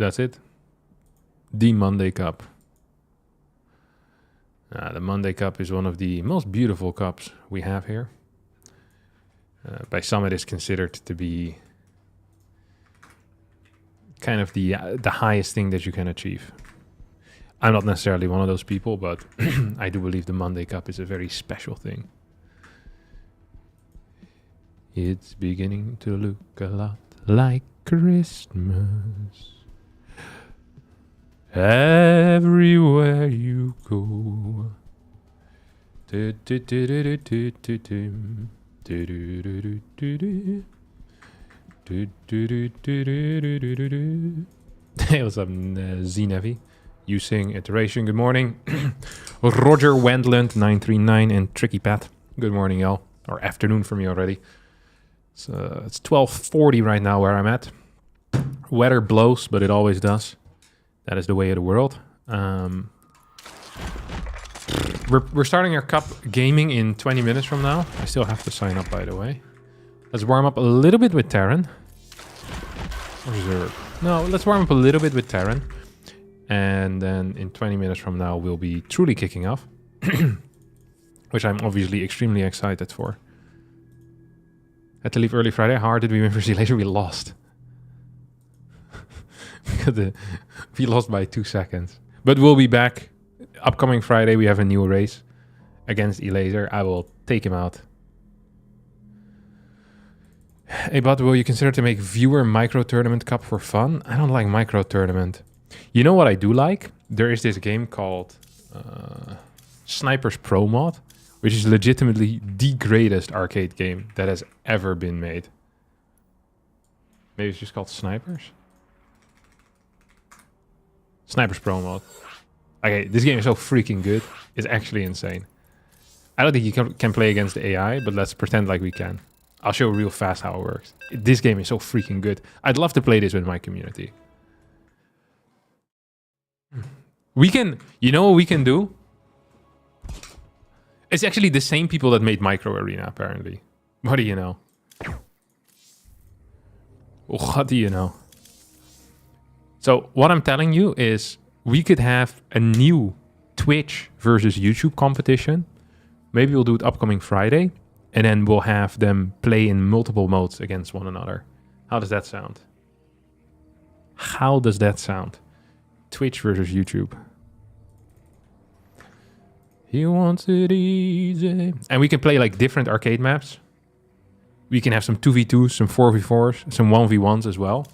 That's it. The Monday Cup. The Monday Cup is one of the most beautiful cups we have here. By some, it is considered to be kind of the highest thing that you can achieve. I'm not necessarily one of those people, but I do believe the Monday Cup is a very special thing. It's beginning to look a lot like Christmas. Everywhere you go. Hey, what's up, Z-Nevi? Using iteration, good morning. Roger Wendland 939 and Tricky Pat. Good morning, y'all. Or afternoon for me already. So it's 12:40 right now where I'm at. Weather blows, but it always does. That is the way of the world. We're starting our cup gaming in 20 minutes from now. I still have to sign up, by the way. Let's warm up a little bit with Terran. Reserve. No, let's warm up a little bit with Terran. And then in 20 minutes from now, we'll be truly kicking off. Which I'm obviously extremely excited for. Had to leave early Friday. How hard did we win for later? We lost. We lost by 2 seconds. But we'll be back. Upcoming Friday, we have a new race against Elaser. I will take him out. Hey, but will you consider to make viewer micro tournament cup for fun? I don't like micro tournament. You know what I do like? There is this game called Snipers Pro Mod, which is legitimately the greatest arcade game that has ever been made. Maybe it's just called Snipers? Snipers Pro Mod. Okay, this game is so freaking good. It's actually insane. I don't think you can play against the AI, but let's pretend like we can. I'll show real fast how it works. This game is so freaking good. I'd love to play this with my community. We can... You know what we can do? It's actually the same people that made Micro Arena, apparently. What do you know? What do you know? So what I'm telling you is we could have a new Twitch versus YouTube competition. Maybe we'll do it upcoming Friday. And then we'll have them play in multiple modes against one another. How does that sound? How does that sound? Twitch versus YouTube. He wants it easy. And we can play like different arcade maps. We can have some 2v2s, some 4v4s, some 1v1s as well.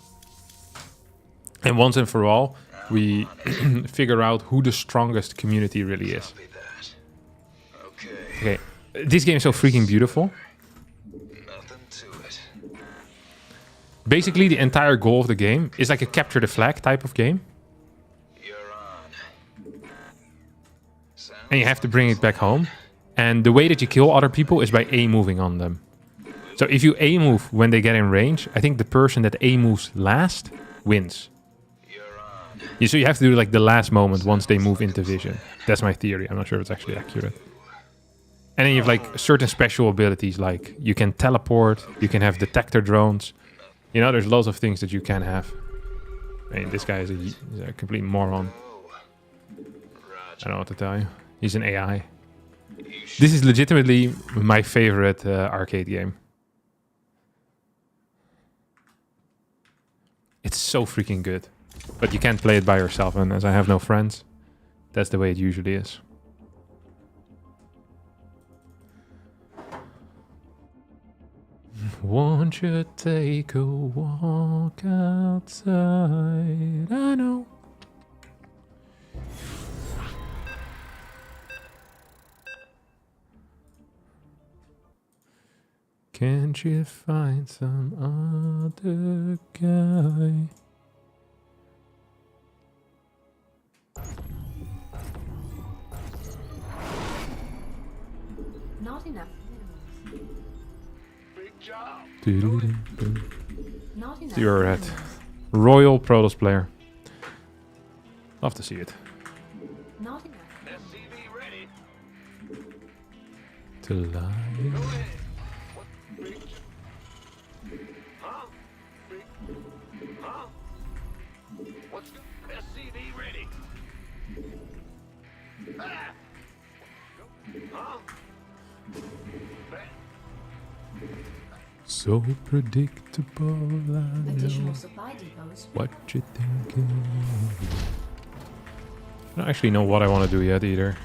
And once and for all, we figure out who the strongest community really is. Okay, this game is so freaking beautiful. Basically, the entire goal of the game is like a capture the flag type of game. And you have to bring it back home. And the way that you kill other people is by A-moving on them. So if you A-move when they get in range, I think the person that A-moves last wins. So you have to do like the last moment once they move into vision. That's my theory. I'm not sure if it's actually accurate. And then you have like certain special abilities, like you can teleport, you can have detector drones. You know, there's lots of things that you can have. I mean, this guy is a complete moron. I don't know what to tell you. He's an AI. This is legitimately my favorite arcade game. It's so freaking good. But you can't play it by yourself, and as I have no friends, that's the way it usually is. Won't you take a walk outside? I know. Can't you find some other guy? Not enough. Big job. Not enough. You're at Royal Protoss player. Love to see it. Not enough. SCV ready. To lie. Go ahead. What? Big. Huh? Big. Huh? What's SCV ready? Ah! Huh? Ba- So predictable, I Additional know supply depots. what you're thinking. I don't actually know what I want to do yet either.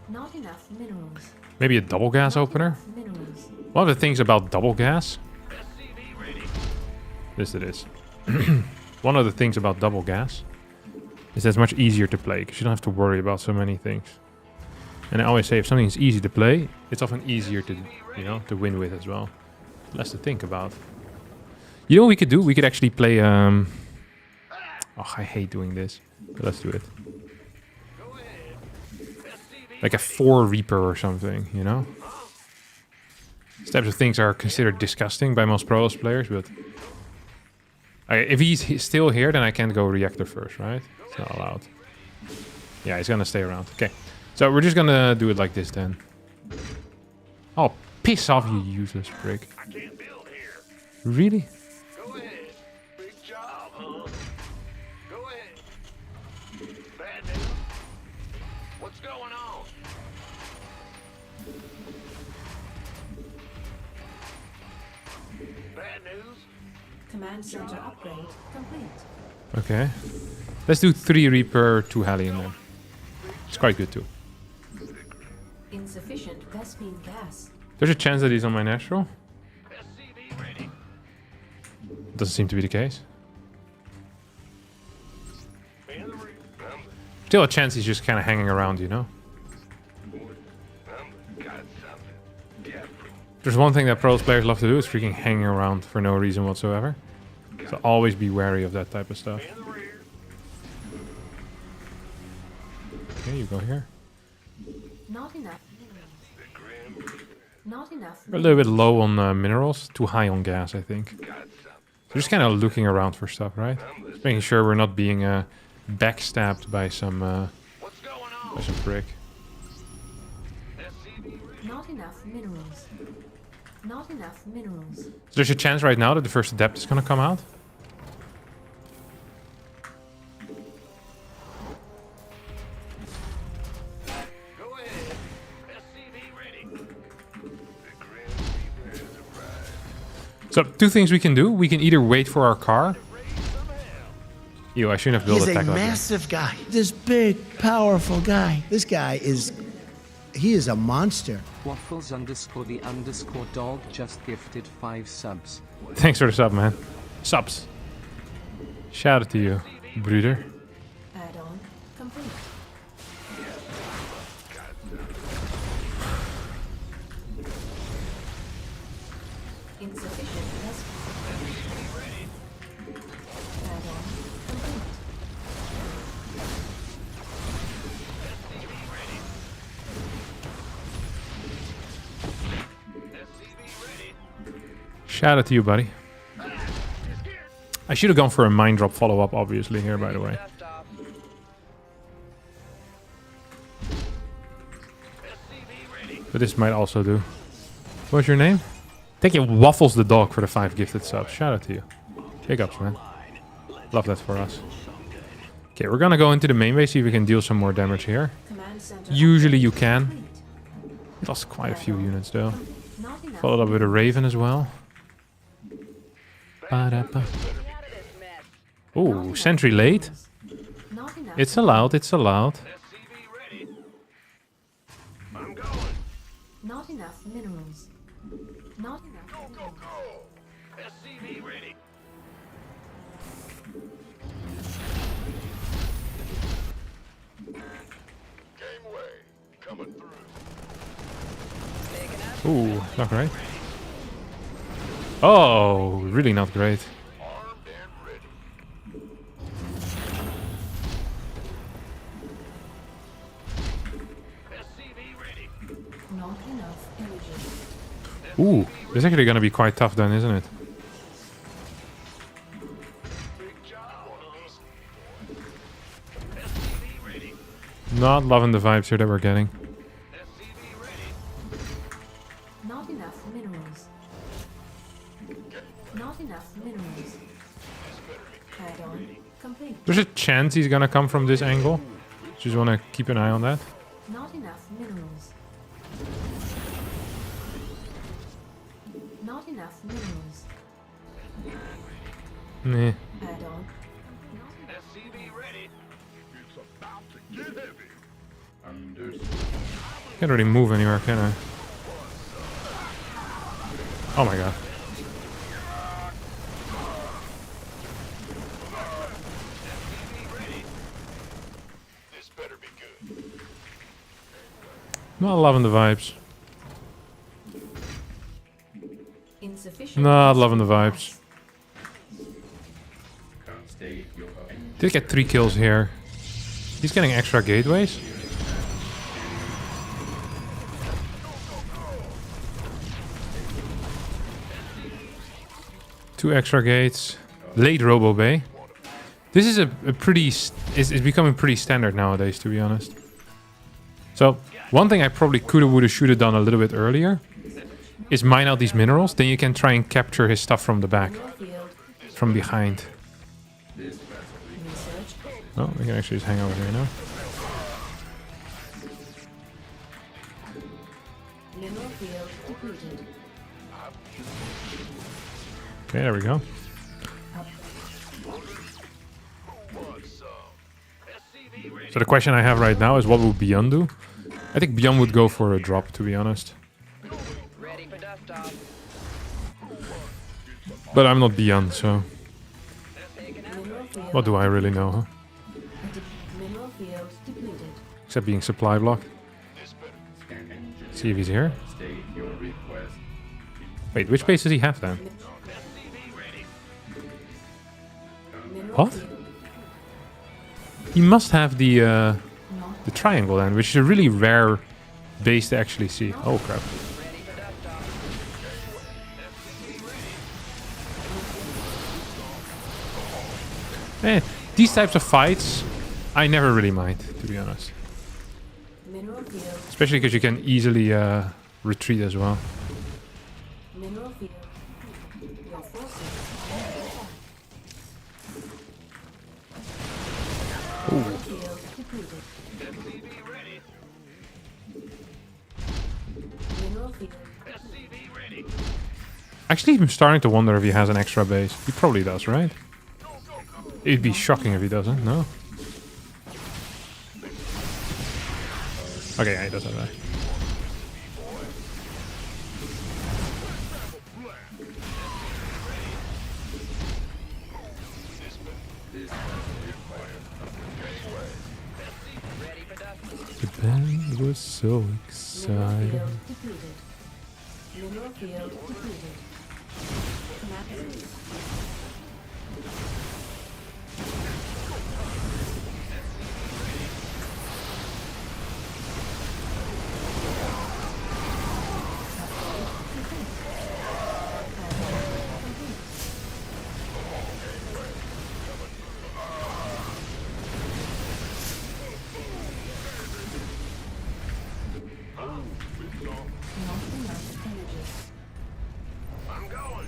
Not enough minerals. Maybe a double gas Not opener? enough minerals. One of the things about double gas... SCV ready. This it is. One of the things about double gas is that it's much easier to play because you don't have to worry about so many things. And I always say if something is easy to play, it's often easier to, you know, to win with as well. Less to think about. You know what we could do? We could actually play... Oh, I hate doing this. But let's do it. Go ahead. SCV Like a 4 Reaper or something, you know? These types of things are considered disgusting by most Protoss players, but... if he's still here, then I can't go reactor first, right? It's not allowed. Yeah, he's gonna stay around. Okay. So we're just gonna do it like this then. Oh, piss off, you useless prick. I can't build here. Really? Go ahead. Big job, huh? Go ahead. Bad news. What's going on? Bad news. Command center upgrade complete. Okay. Let's do 3 Reaper, 2 Heli in there. It's quite good too. Insufficient Vespine gas. There's a chance that he's on my natural. SCV ready. Doesn't seem to be the case. In the rear. Still a chance he's just kind of hanging around, you know? Got something. Yeah. There's one thing that Protoss players love to do is freaking hanging around for no reason whatsoever. So always be wary of that type of stuff. In the rear. Okay, you go here. Not enough minerals. The Grim Not enough. We're a little bit low on minerals. Too high on gas, I think. got something. So just kind of looking around for stuff, right? Just making sure we're not being backstabbed by some What's going on? by some prick. SCV ready. Not enough minerals. Not enough minerals. So there's a chance right now that the first adept is gonna come out. Go ahead. SCV ready. The Grim Reaper has arrived. So 2 things we can do. We can either wait for our car. Raise some hell. Ew, I shouldn't have built He's a a tech like that. massive guy. This big, powerful guy. This guy is. He is a monster. Waffles underscore the underscore dog just gifted 5 subs. Thanks for the sub, man. Subs. Shout out to you, brother. Add-on complete. Insufficient Vespine. Add-on complete. Shout out to you, buddy. I should have gone for a mine drop follow-up, obviously, here, by the way. But this might also do. What's your name? Thank you, Waffles the dog, for the 5 gifted subs. Shout out to you. Big ups, man. Love that for us. Okay, we're gonna go into the main base, see if we can deal some more damage here. Command center Usually you upgrade can. complete. We lost quite a few units, though. Not enough. Followed up with a Raven as well. Ba-da-ba. Ooh, sentry late. Not enough. It's allowed, it's allowed. SCV ready. I'm going. Not enough minerals. Not enough Go, go, minerals. go. SCV ready. Gangway coming through. Ooh, not great. Oh, really not great. Armed and ready. SCV ready. Not enough energy. Ooh, this is actually gonna be quite tough then, isn't it? Big job, SCV ready. Not loving the vibes here that we're getting. SCV ready. Not enough minerals. Not enough minerals. Add-on complete. There's a chance he's gonna come from this angle. Just wanna keep an eye on that. Not enough minerals. Not enough minerals. Nah. Add-on. SCV ready. It's about to get heavy. Can't really move anywhere, can I? Oh my god. This better be good. Not loving the vibes. Insufficient. Not loving the vibes. Did get 3 kills here. He's getting extra gateways. Two extra gates. Late Robo Bay. This is a pretty... It's becoming pretty standard nowadays, to be honest. So, one thing I probably coulda, woulda, shoulda done a little bit earlier is mine out these minerals. Then you can try and capture his stuff from the back. Field. From behind. Research. Oh, we can actually just hang over here now. Mineral field depleted. Okay, there we go. SCV ready. So the question I have right now is what would Beyond do? I think Beyond would go for a drop, to be honest. Ready for dust off. But I'm not Beyond, so Mineral field. what do I really know, huh? Mineral field depleted. Except being supply blocked. See if he's here. Wait, which base does he have then? Mineral What? field. He must have the triangle then, which is a really rare base to actually see. Oh crap. Ready for dust off. These types of fights, I never really mind, to be honest. Mineral field. Especially because you can easily retreat as well. Mineral field. Your forces. Mineral field depleted. SCV ready. Mineral field. SCV ready. Actually, I'm starting to wonder if he has an extra base. He probably does, right? It'd be shocking if he doesn't, no? Okay, yeah, he does have that. Ready for dust. The band was so Mineral excited. field depleted. Mineral field depleted. Collapsing. Not enough energy. I'm going.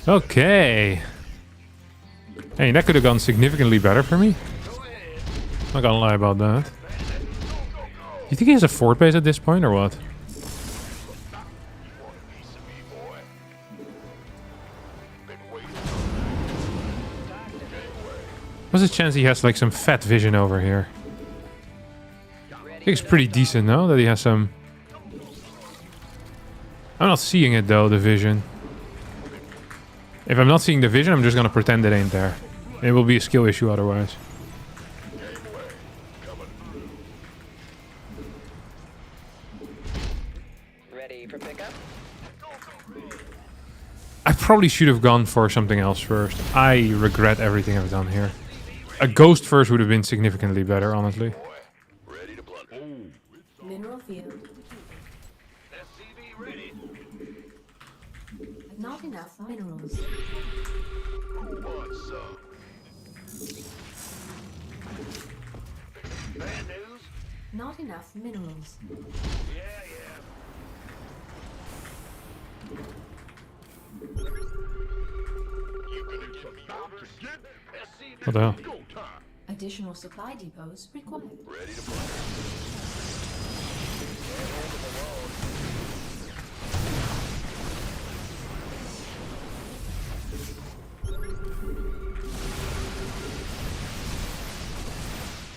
Okay. Hey, that could have gone significantly better for me. Go ahead. Not gonna lie about that. Do you think he has a fort base at this point or what? You want a piece of me, boy? Been waiting. What's the chance he has like some fat vision over here? I think it's pretty decent, no? That he has some... I'm not seeing it though, the vision. If I'm not seeing the vision, I'm just gonna pretend it ain't there. It will be a skill issue otherwise. Ready for pickup. I probably should have gone for something else first. I regret everything I've done here. A ghost first would have been significantly better, honestly. Ready to blunder. Mineral field. SCV ready. Not enough minerals. What's up? Bad news? Not enough minerals. Yeah, yeah. You gonna give me orders? Get What the hell? Go time. Additional supply depots required. Ready to play.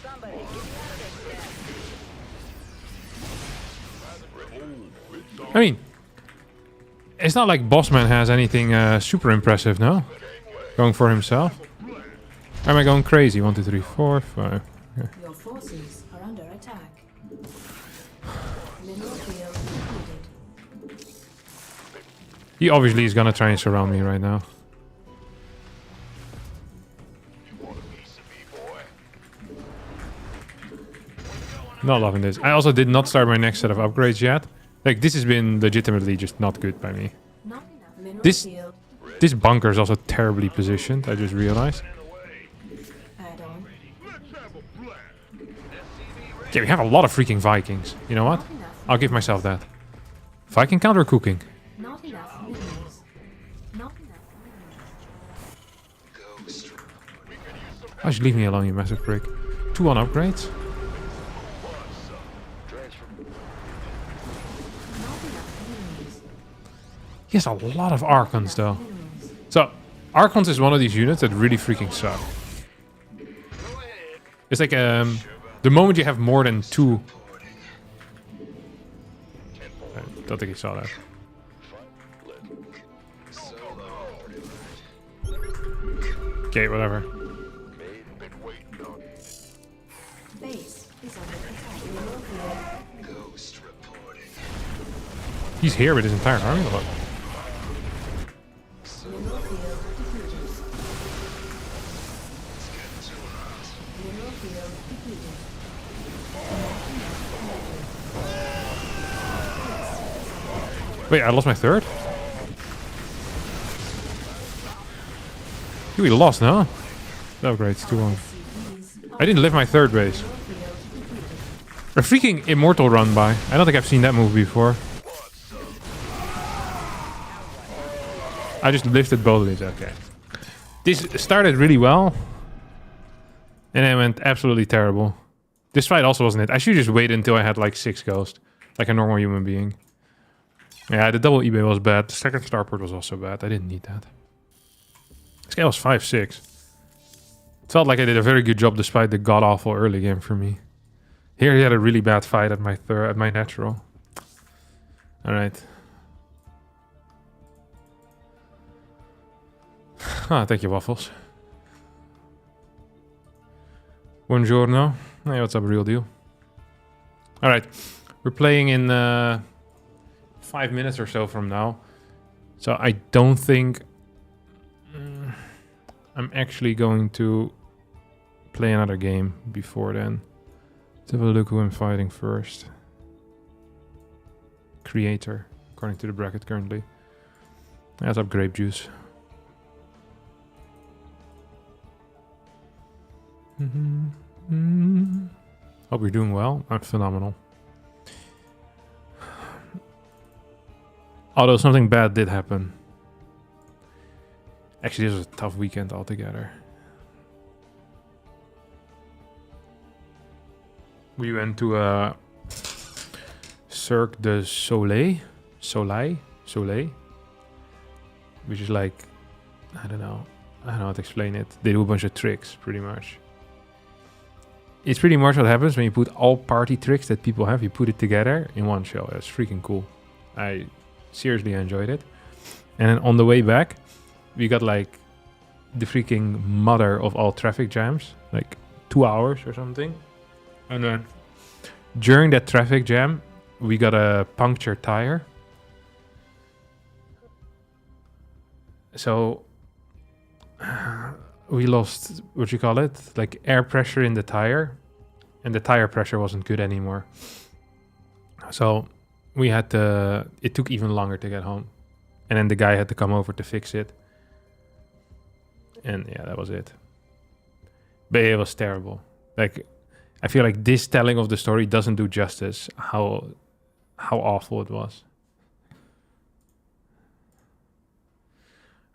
Somebody, get me out of this mess. I mean, it's not like Bossman has anything super impressive, no? Going for himself. Or am I going crazy? 1, 2, 3, 4, 5. Your forces are under attack. Mineral field depleted. He obviously is gonna try and surround me right now. Not loving this. I also did not start my next set of upgrades yet. Like, this has been legitimately just not good by me. Not enough mineral This- field. This bunker is also terribly positioned, I just realized. Add on. Let's have a blast. Yeah, we have a lot of freaking Vikings. You know what? Not enough. I'll give myself that. Viking counter cooking. Not enough minerals. Not enough minerals. Oh, just leave me alone, you massive prick. 2 on upgrades. Not enough minerals. He has a lot of Archons though. Minerals. So, Archons is one of these units that really freaking suck. It's like, the moment you have more than 2... I don't think he saw that. Okay, whatever. Base is under attack. Mineral field. He's here with his entire army. Look. Mineral field depleted. Mineral field depleted. Wait, I lost my third? We lost, no? No, great, it's too long. I didn't live my third base. A freaking immortal run by. I don't think I've seen that move before. I just lifted both of these, okay. This started really well. And then went absolutely terrible. This fight also wasn't it. I should just wait until I had like 6 ghosts. Like a normal human being. Yeah, the double eBay was bad. The second starport was also bad. I didn't need that. This guy was 5-6. It felt like I did a very good job despite the god-awful early game for me. Here he had a really bad fight at my natural. Alright. Ah, thank you, Waffles. Buongiorno. Hey, what's up, real deal? Alright. We're playing in 5 minutes or so from now. So I don't think I'm actually going to play another game before then. Let's have a look who I'm fighting first. Creator, according to the bracket currently. That's up grape juice. Hope you're doing well. I'm phenomenal. Although something bad did happen. Actually, this was a tough weekend altogether. We went to Cirque du Soleil, which is like, I don't know how to explain it. They do a bunch of tricks, pretty much. It's pretty much what happens when you put all party tricks that people have, you put it together in one show. That's freaking cool. I seriously enjoyed it. And then on the way back, we got like the freaking mother of all traffic jams, like 2 hours or something. And then during that traffic jam, we got a punctured tire. So we lost, what you call it, like air pressure in the tire, and the tire pressure wasn't good anymore. So we had to, it took even longer to get home. And then the guy had to come over to fix it. And yeah, that was it. But it was terrible. Like, I feel like this telling of the story doesn't do justice how awful it was.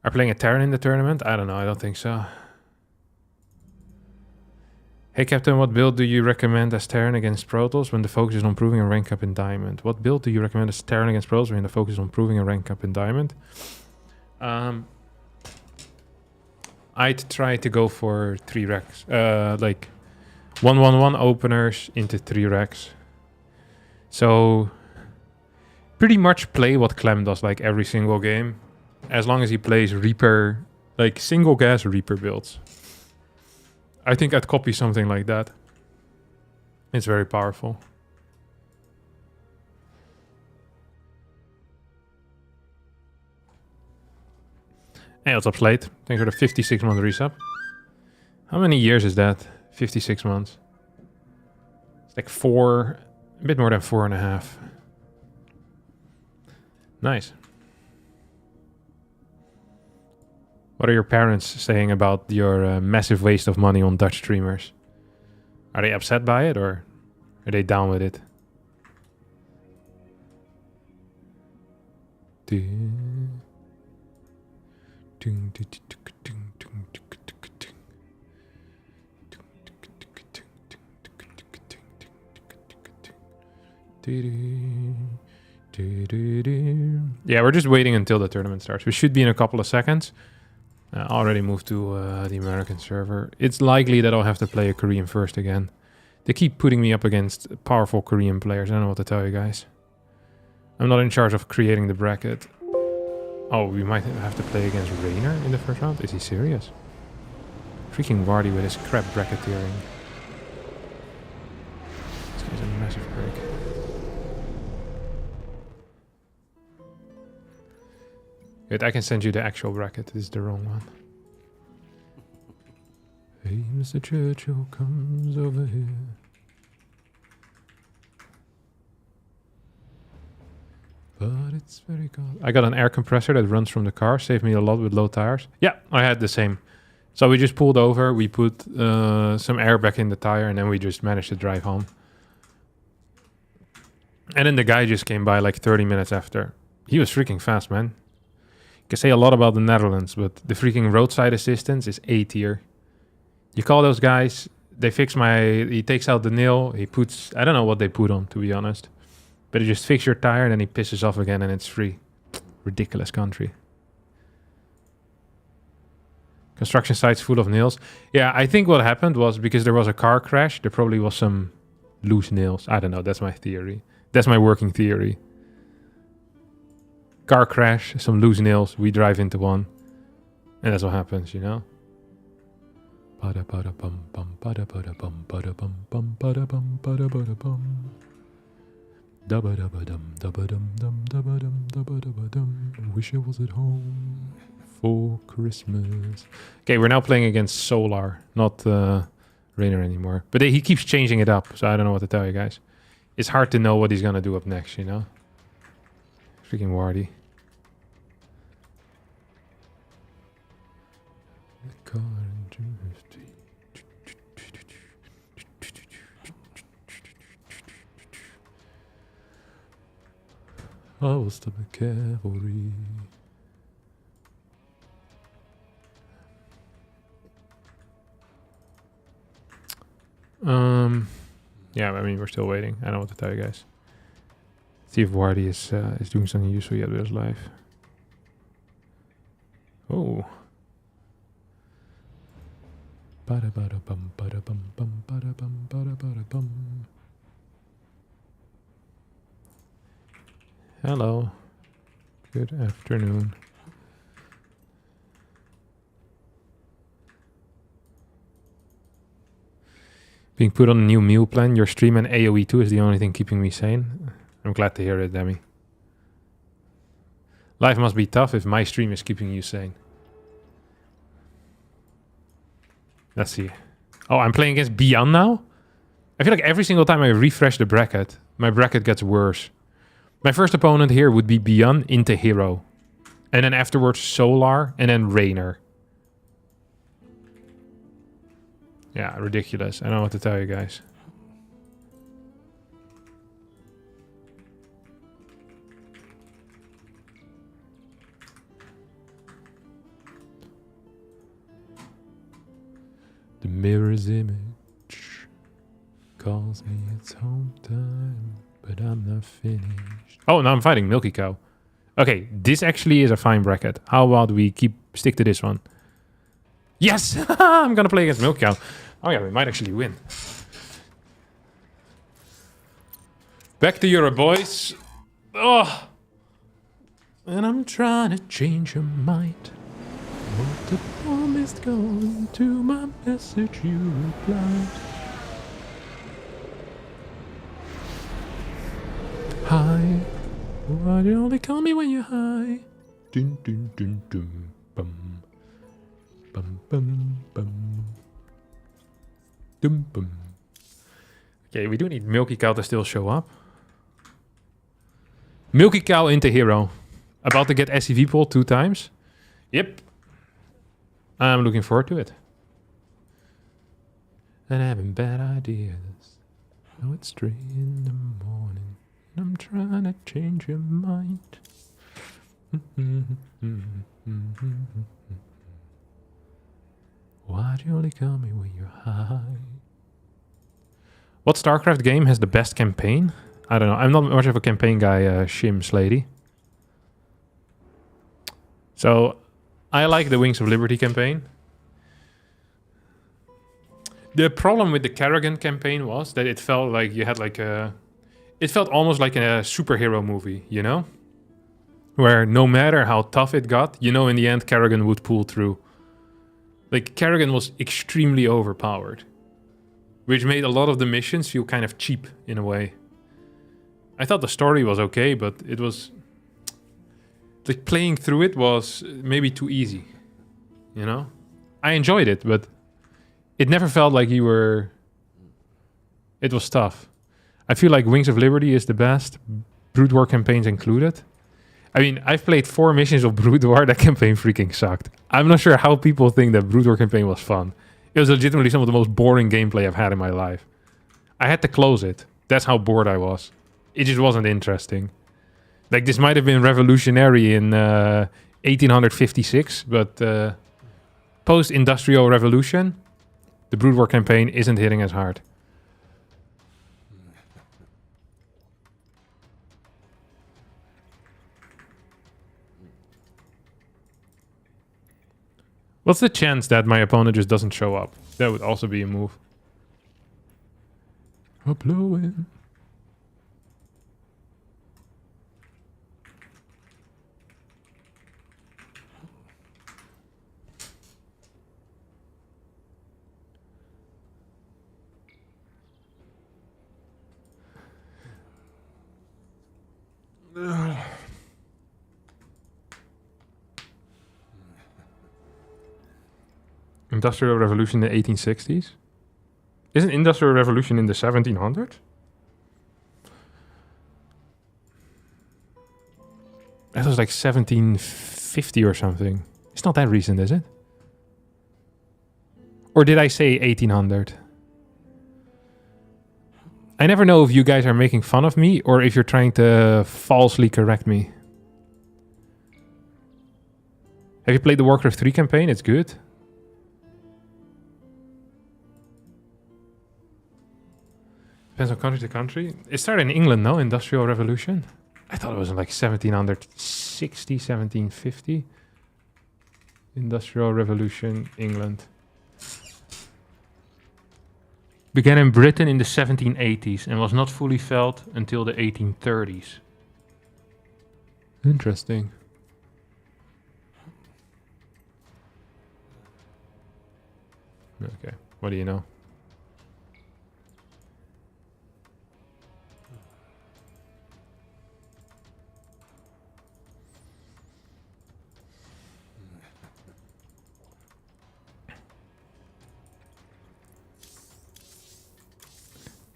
Are playing a Terran in the tournament? I don't know. I don't think so. Hey Captain, what build do you recommend as Terran against Protoss when the focus is on proving a rank up in Diamond? What build do you recommend as Terran against Protoss when the focus is on proving a rank up in Diamond? I'd try to go for 3 racks. Like 1-1-1 openers into 3 racks. So pretty much play what Clem does like every single game. As long as he plays Reaper, like single gas Reaper builds. I think I'd copy something like that. It's very powerful. Hey, what's up, Slate? Thanks for the 56-month resub. How many years is that? 56 months. It's like a bit more than 4.5. Nice. What are your parents saying about your massive waste of money on Dutch streamers? Are they upset by it or are they down with it? Yeah, we're just waiting until the tournament starts. We should be in a couple of seconds. I already moved to the American server. It's likely that I'll have to play a Korean first again. They keep putting me up against powerful Korean players. I don't know what to tell you guys. I'm not in charge of creating the bracket. Oh, we might have to play against Rainer in the first round? Is he serious? Freaking Wardy with his crap bracketeering. This guy's a massive break. Wait, I can send you the actual bracket. This is the wrong one. Hey, Mr. Churchill comes over here. But it's very cold. I got an air compressor that runs from the car. Saved me a lot with low tires. Yeah, I had the same. So we just pulled over. We put some air back in the tire. And then we just managed to drive home. And then the guy just came by like 30 minutes after. He was freaking fast, man. You can say a lot about the Netherlands, but the freaking roadside assistance is A tier. You call those guys, they fix he takes out the nail, he puts, I don't know what they put on, to be honest. But he just fix your tire and then he pisses off again and it's free. Ridiculous country. Construction sites full of nails. Yeah, I think what happened was because there was a car crash, there probably was some loose nails. I don't know, that's my theory. That's my working theory. Car crash, some loose nails, we drive into one. And that's what happens, you know? Wish I was at home for Christmas. Okay, we're now playing against Solar, not Rainer anymore. But he keeps changing it up, so I don't know what to tell you guys. It's hard to know what he's gonna do up next, you know? Freaking Wardy. The car drifting. I will stop the cavalry. Yeah, I mean, we're still waiting. I don't know what to tell you guys. See if Wardy is doing something useful yet with his life. Oh. Hello. Good afternoon. Being put on a new meal plan, your stream and AoE 2 is the only thing keeping me sane. I'm glad to hear it, Demi. Life must be tough if my stream is keeping you sane. Let's see. Oh, I'm playing against Bian now? I feel like every single time I refresh the bracket, my bracket gets worse. My first opponent here would be Bian into Hero. And then afterwards Solar and then Rainer. Yeah, ridiculous. I don't know what to tell you guys. The mirror's image. calls me, it's home time, but I'm not finished. Oh, now I'm fighting Milky Cow. Okay, this actually is a fine bracket. How about we stick to this one? Yes! I'm gonna play against Milky Cow. Oh yeah, we might actually win. Back to Europe, boys. Oh! And I'm trying to change your mind. Multiple missed calls to my message you replied. Hi. Why do you only call me when you're high? Dun dun dun dun bum. Bum bum bum. Dum bum. Okay, we do need Milky Cow to still show up. Milky Cow into hero. About to get SCV pull 2 times. Yep. I'm looking forward to it. And having bad ideas. Now it's 3 in the morning. And I'm trying to change your mind. Why do you only call me when you're high? What StarCraft game has the best campaign? I don't know. I'm not much of a campaign guy, Shims lady. So, I like the Wings of Liberty campaign. The problem with the Kerrigan campaign was that it felt like you had like a... It felt almost like a superhero movie, you know? Where no matter how tough it got, you know in the end Kerrigan would pull through. Like, Kerrigan was extremely overpowered. Which made a lot of the missions feel kind of cheap, in a way. I thought the story was okay, but it was... Like, playing through it was maybe too easy. You know? I enjoyed it, but... It never felt like you were... It was tough. I feel like Wings of Liberty is the best. Brood War campaigns included. I mean, I've played 4 missions of Brood War. That campaign freaking sucked. I'm not sure how people think that Brood War campaign was fun. It was legitimately some of the most boring gameplay I've had in my life. I had to close it. That's how bored I was. It just wasn't interesting. Like, this might have been revolutionary in 1856, but post-industrial revolution, the Brood War campaign isn't hitting as hard. What's the chance that my opponent just doesn't show up? That would also be a move. Uploading. Industrial Revolution in the 1860s? Isn't Industrial Revolution in the 1700s? That was like 1750 or something. It's not that recent, is it? Or did I say 1800? I never know if you guys are making fun of me or if you're trying to falsely correct me. Have you played the Warcraft 3 campaign? It's good. Depends on country to country. It started in England, no? Industrial Revolution. I thought it was in like 1760, 1750. Industrial Revolution, England. Began in Britain in the 1780s and was not fully felt until the 1830s. Interesting. Okay, what do you know?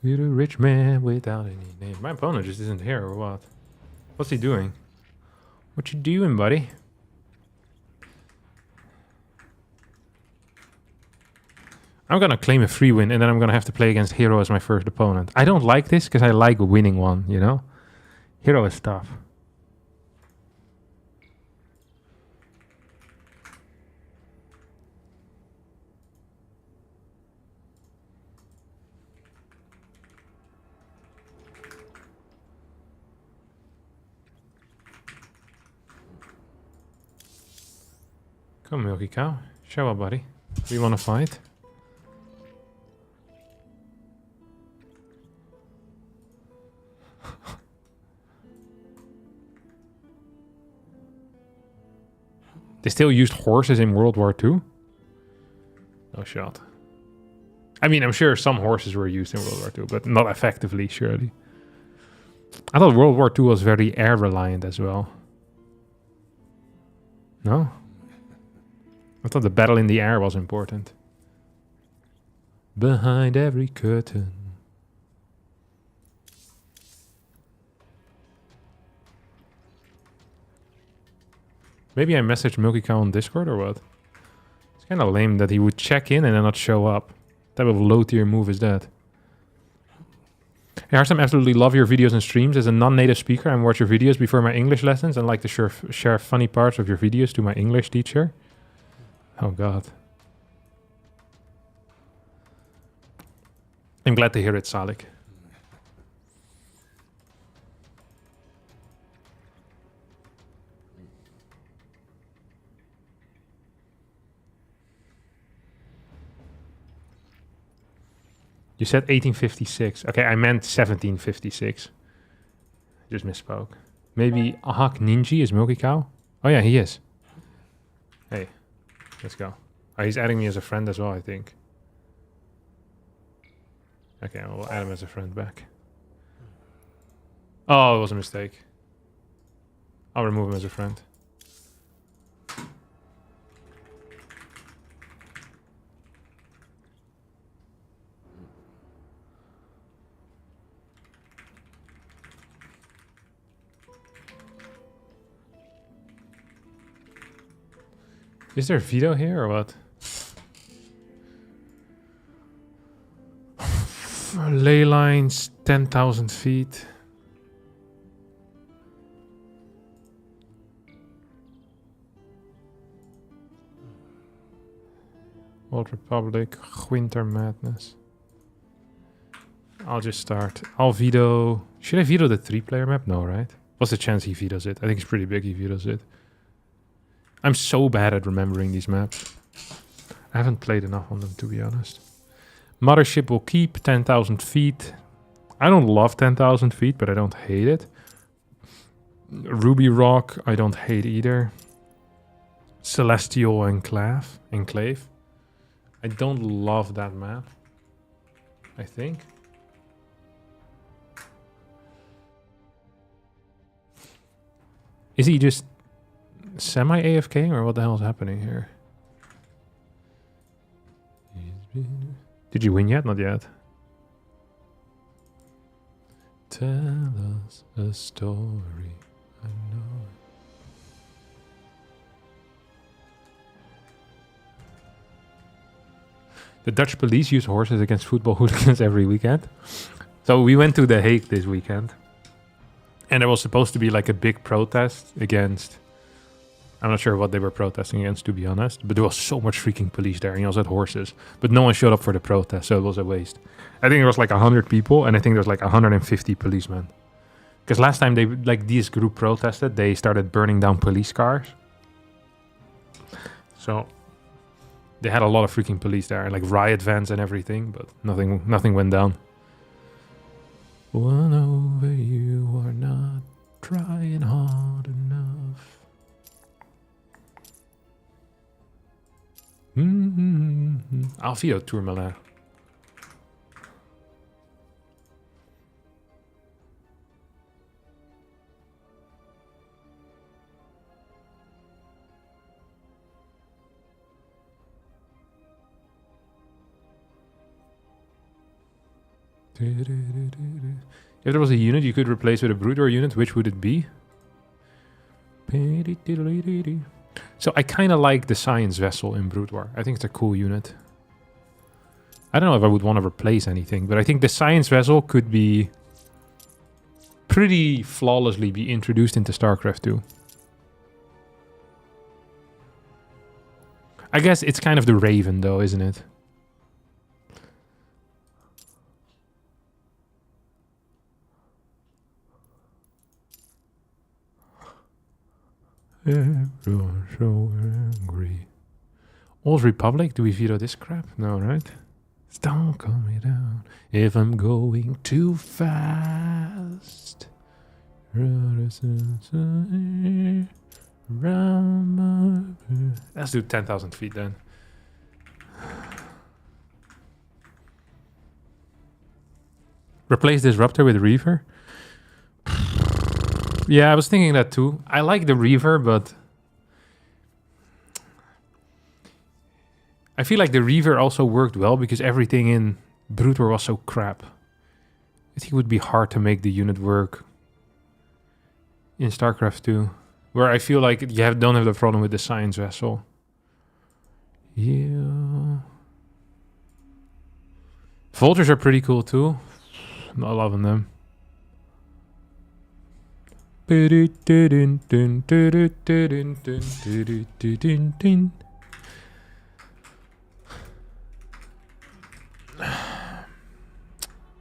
You're a rich man without any name. My opponent just isn't here, or what? What's he doing? What you doing, buddy? I'm gonna claim a free win, and then I'm gonna have to play against Hero as my first opponent. I don't like this, because I like winning one, you know? Hero is tough. Come, Milky Cow. Show up, buddy. We want to fight. They still used horses in World War II? No shot. I mean, I'm sure some horses were used in World War II, but not effectively, surely. I thought World War II was very air reliant as well. No? I thought the battle in the air was important. Behind every curtain. Maybe I messaged Milky Cow on Discord or what? It's kind of lame that he would check in and then not show up. What type of low tier move is that? Hey, Harstem, absolutely love your videos and streams. As a non-native speaker, I watch your videos before my English lessons and like to share funny parts of your videos to my English teacher. Oh god. I'm glad to hear it, Salik. You said 1856. Okay, I meant 1756. Just misspoke. Maybe Ahak Ninji is Milky Cow? Oh yeah, he is. Hey, let's go. Oh, he's adding me as a friend as well, I think. Okay, we'll add him as a friend back. Oh, it was a mistake. I'll remove him as a friend. Is there veto here or what? Ley lines, 10,000 feet. Old Republic, Winter Madness. I'll just start. I'll veto... Should I veto the 3-player map? No, right? What's the chance he vetoes it? I think it's pretty big he vetoes it. I'm so bad at remembering these maps. I haven't played enough on them, to be honest. Mothership will keep 10,000 feet. I don't love 10,000 feet, but I don't hate it. Ruby Rock, I don't hate either. Celestial Enclave. I don't love that map, I think. Is he just semi-AFK or what the hell is happening here? Did you win yet? Not yet. Tell us a story. I know. The Dutch police use horses against football hooligans every weekend. So we went to The Hague this weekend. And there was supposed to be like a big protest against... I'm not sure what they were protesting against, to be honest. But there was so much freaking police there, and you also had horses. But no one showed up for the protest, so it was a waste. I think there was like 100 people, and I think there was like 150 policemen. Because last time this group protested, they started burning down police cars. So they had a lot of freaking police there, like riot vans and everything, but nothing went down. One over, you are not trying hard enough. I'll veto Tourmaline. If there was a unit you could replace with a Brood War unit, which would it be? So I kind of like the Science Vessel in Brood War. I think it's a cool unit. I don't know if I would want to replace anything, but I think the Science Vessel could be pretty flawlessly be introduced into StarCraft 2. I guess it's kind of the Raven though, isn't it? Everyone's so angry. Old Republic, do we veto this crap? No, right? Don't calm me down if I'm going too fast. Let's do 10,000 feet then. Replace Disruptor with Reaver. Yeah, I was thinking that too. I like the Reaver, but I feel like the Reaver also worked well because everything in Brutor was so crap. I think it would be hard to make the unit work in StarCraft 2, where I feel like you don't have the problem with the science vessel. Yeah. Vultures are pretty cool too. I'm not loving them.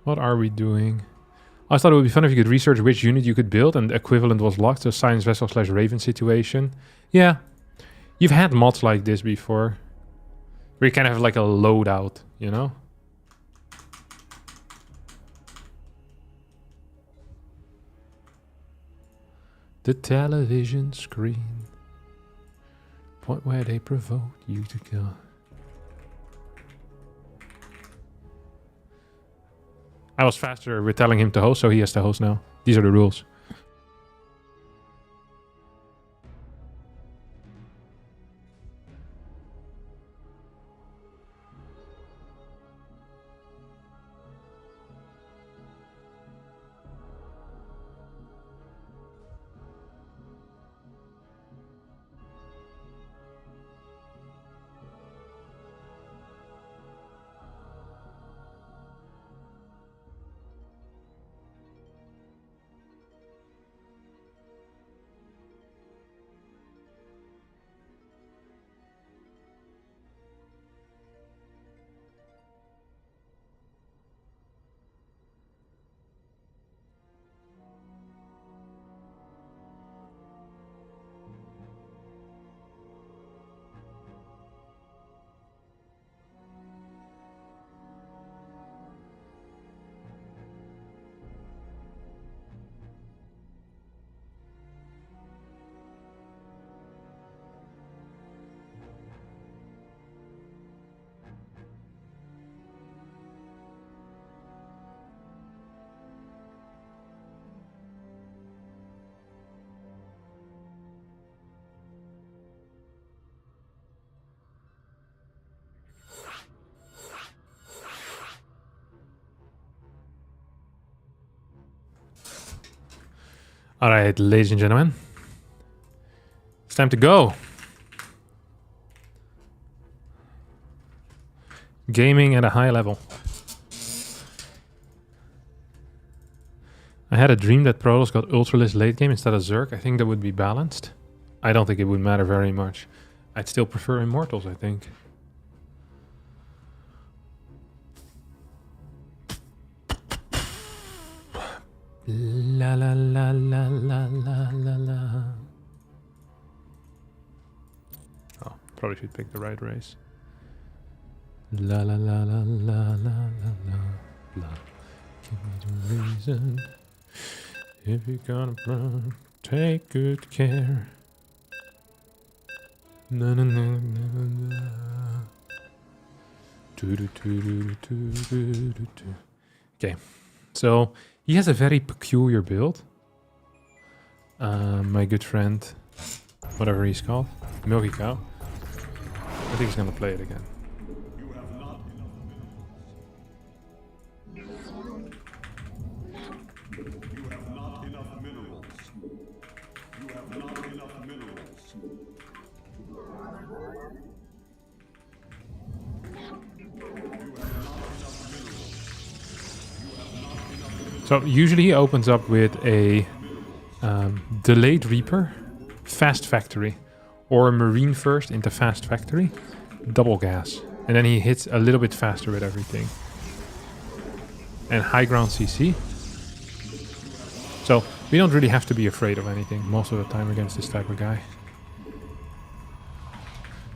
What are we doing? I thought it would be fun if you could research which unit you could build and the equivalent was locked, so science vessel / Raven situation. Yeah, you've had mods like this before, where you kind of have like a loadout, you know? The television screen, point where they provoke you to go. I was faster with telling him to host, so he has to host now. These are the rules. All right, ladies and gentlemen, it's time to go. Gaming at a high level. I had a dream that Protoss got Ultralisk late game instead of Zerg. I think that would be balanced. I don't think it would matter very much. I'd still prefer Immortals, I think. La la la la la la la la. Oh, probably should pick the right race. La la la la la la la la la. Give me the reason. If you're gonna run, take good care. Na na na na na. Do do do do do do do do. Okay, so he has a very peculiar build. My good friend, whatever he's called, Milky Cow. I think he's gonna play it again. So usually he opens up with a delayed Reaper, fast factory, or a Marine first into fast factory, double gas, and then he hits a little bit faster with everything. And high ground CC. So we don't really have to be afraid of anything most of the time against this type of guy.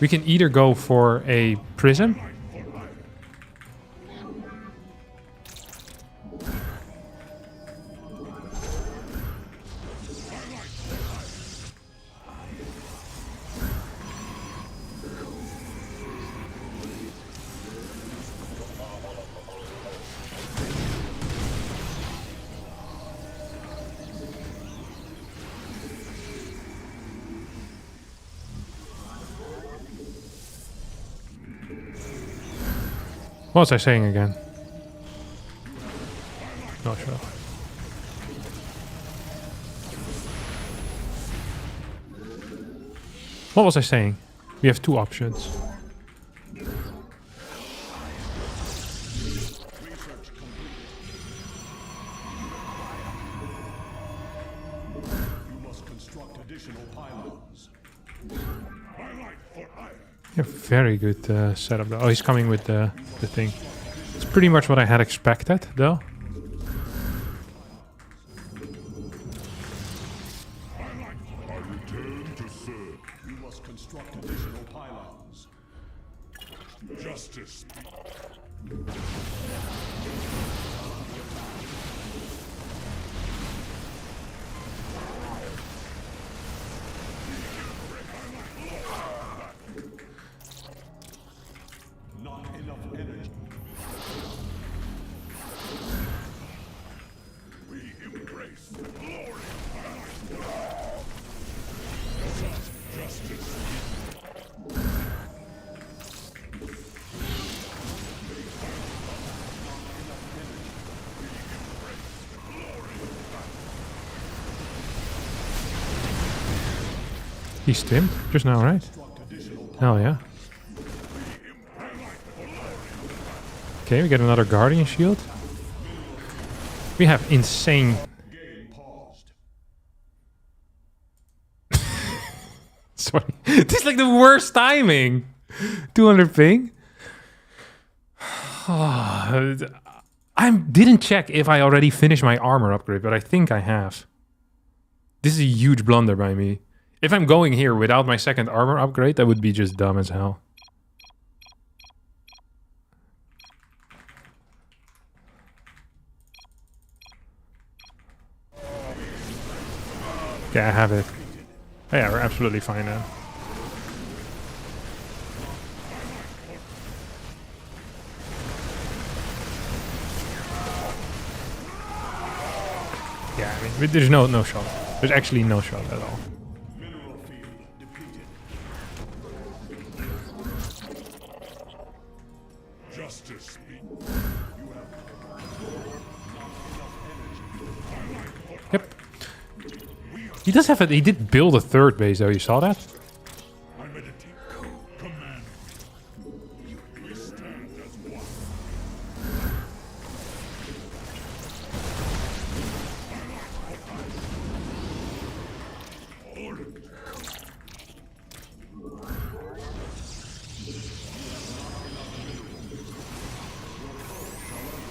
We can either go for a prism. What was I saying again? Not sure. What was I saying? We have two options. Yeah, very good setup though. Oh, he's coming with the thing. It's pretty much what I had expected though. Justice. Not enough energy. We embrace glory. Justice. He stimmed just now, right? Hell yeah. Okay, we get another Guardian Shield. We have insane... Sorry. This is like the worst timing. 200 ping. I didn't check if I already finished my armor upgrade, but I think I have. This is a huge blunder by me. If I'm going here without my second armor upgrade, that would be just dumb as hell. Okay, I have it. Oh, yeah, we're absolutely fine now. Yeah, I mean, there's no shot. There's actually no shot at all. Justice. Yep. He does have it. He did build a third base though. You saw that? I meditate. Command. We stand as one.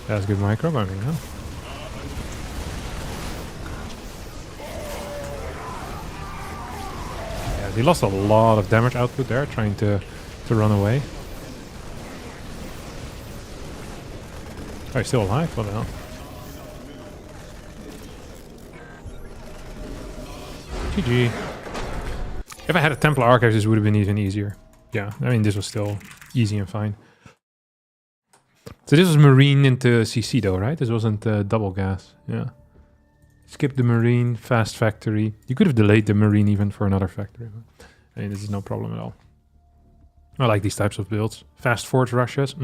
That's good micro bombing, huh? Yeah, he lost a lot of damage output there trying to run away. Oh, he's still alive? What the hell? GG. If I had a Templar Archives, this would have been even easier. Yeah, I mean, this was still easy and fine. So this was Marine into CC though, right? This wasn't double gas. Yeah. Skip the Marine, fast factory. You could have delayed the Marine even for another factory. But, I mean, this is no problem at all. I like these types of builds. Fast forward rushes.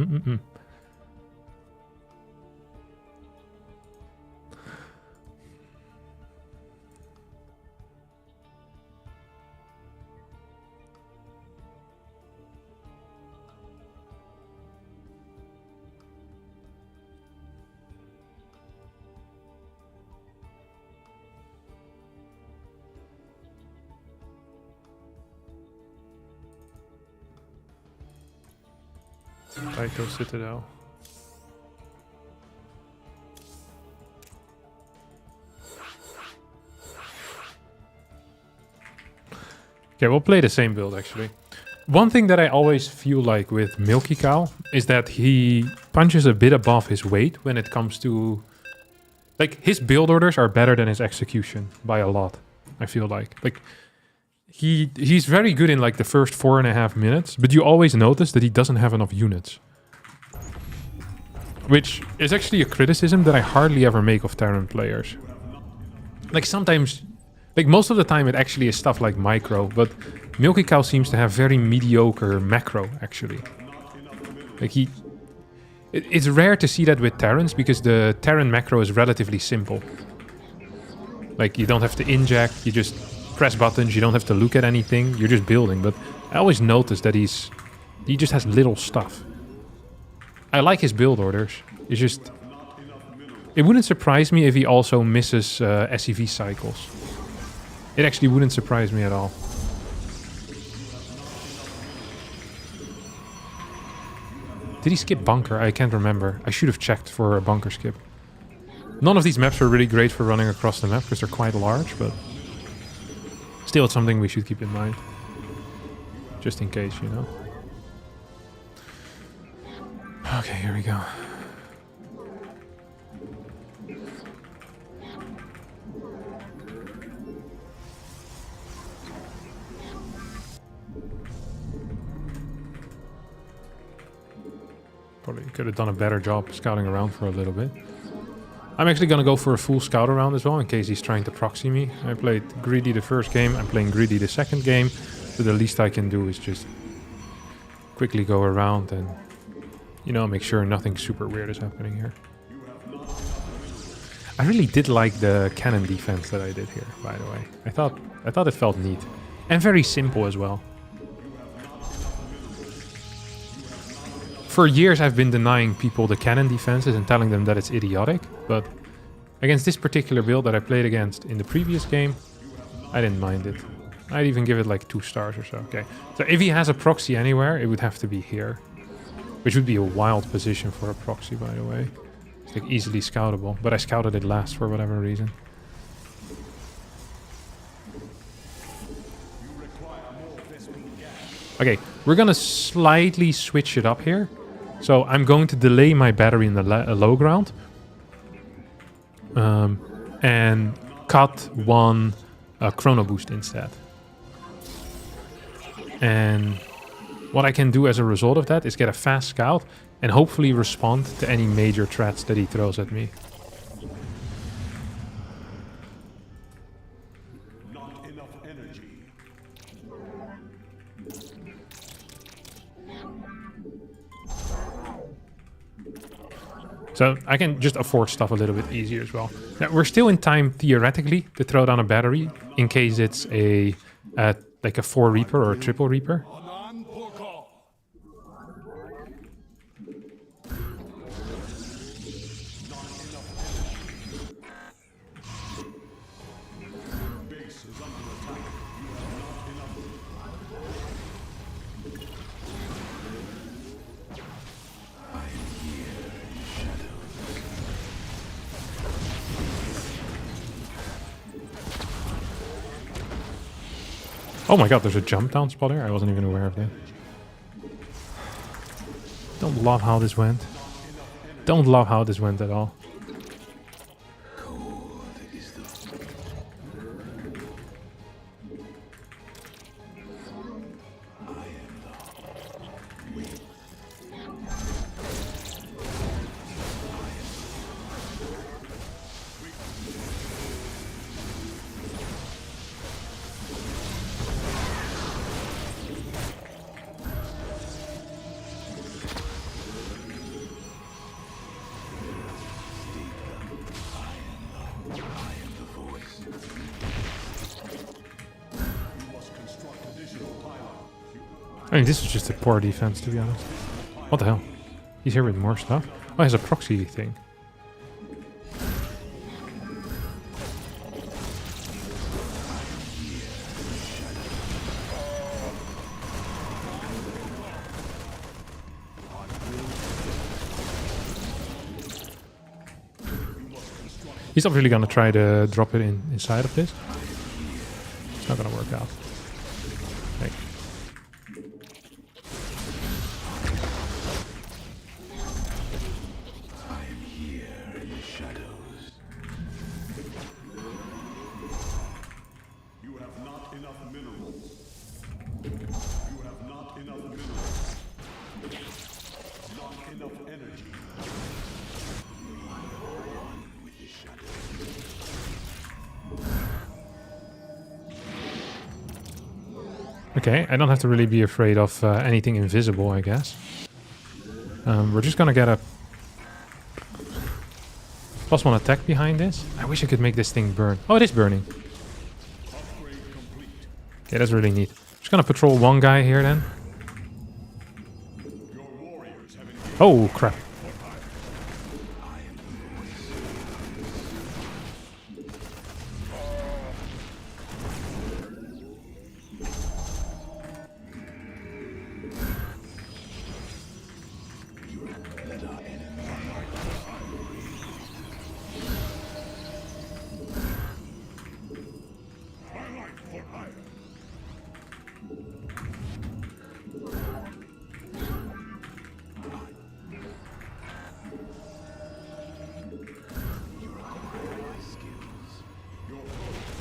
Taito Citadel. Okay, we'll play the same build actually. One thing that I always feel like with Milky Cow is that he punches a bit above his weight when it comes to... Like, his build orders are better than his execution by a lot, I feel like. Like, he's very good in, like, the first 4.5 minutes, but you always notice that he doesn't have enough units. Which is actually a criticism that I hardly ever make of Terran players. Like, sometimes... Like, most of the time it actually is stuff like micro, but Milky Cow seems to have very mediocre macro, actually. Like, it's rare to see that with Terrans, because the Terran macro is relatively simple. Like, you don't have to inject, you just press buttons, you don't have to look at anything, you're just building. But I always notice that he just has little stuff. I like his build orders. It's just... It wouldn't surprise me if he also misses SEV cycles. It actually wouldn't surprise me at all. Did he skip bunker? I can't remember. I should have checked for a bunker skip. None of these maps are really great for running across the map because they're quite large, but still it's something we should keep in mind. Just in case, you know. Okay, here we go. Probably could have done a better job scouting around for a little bit. I'm actually going to go for a full scout around as well, in case he's trying to proxy me. I played greedy the first game, I'm playing greedy the second game. So the least I can do is just quickly go around and, you know, make sure nothing super weird is happening here. I really did like the cannon defense that I did here, by the way. I thought it felt neat. And very simple as well. For years I've been denying people the cannon defenses and telling them that it's idiotic, but against this particular build that I played against in the previous game, I didn't mind it. I'd even give it like 2 stars or so. Okay, so if he has a proxy anywhere, it would have to be here. Which would be a wild position for a proxy, by the way. It's like easily scoutable, but I scouted it last for whatever reason. Okay, we're gonna slightly switch it up here. So I'm going to delay my battery in the low ground. And cut one chrono boost instead. And what I can do as a result of that is get a fast scout and hopefully respond to any major threats that he throws at me. So I can just afford stuff a little bit easier as well. Now, we're still in time, theoretically, to throw down a battery in case it's a like a 4 Reaper or a triple Reaper. Oh my god, there's a jump down spot here? I wasn't even aware of that. Don't love how this went. Don't love how this went at all. I mean, this is just a poor defense, to be honest. What the hell? He's here with more stuff? Oh, he has a proxy thing. He's not really gonna try to drop it inside of this. It's not gonna work out. Okay. Okay, I don't have to really be afraid of anything invisible, I guess. We're just gonna get a +1 attack behind this. I wish I could make this thing burn. Oh, it is burning. Okay, that's really neat. Just gonna patrol one guy here then. Oh, crap.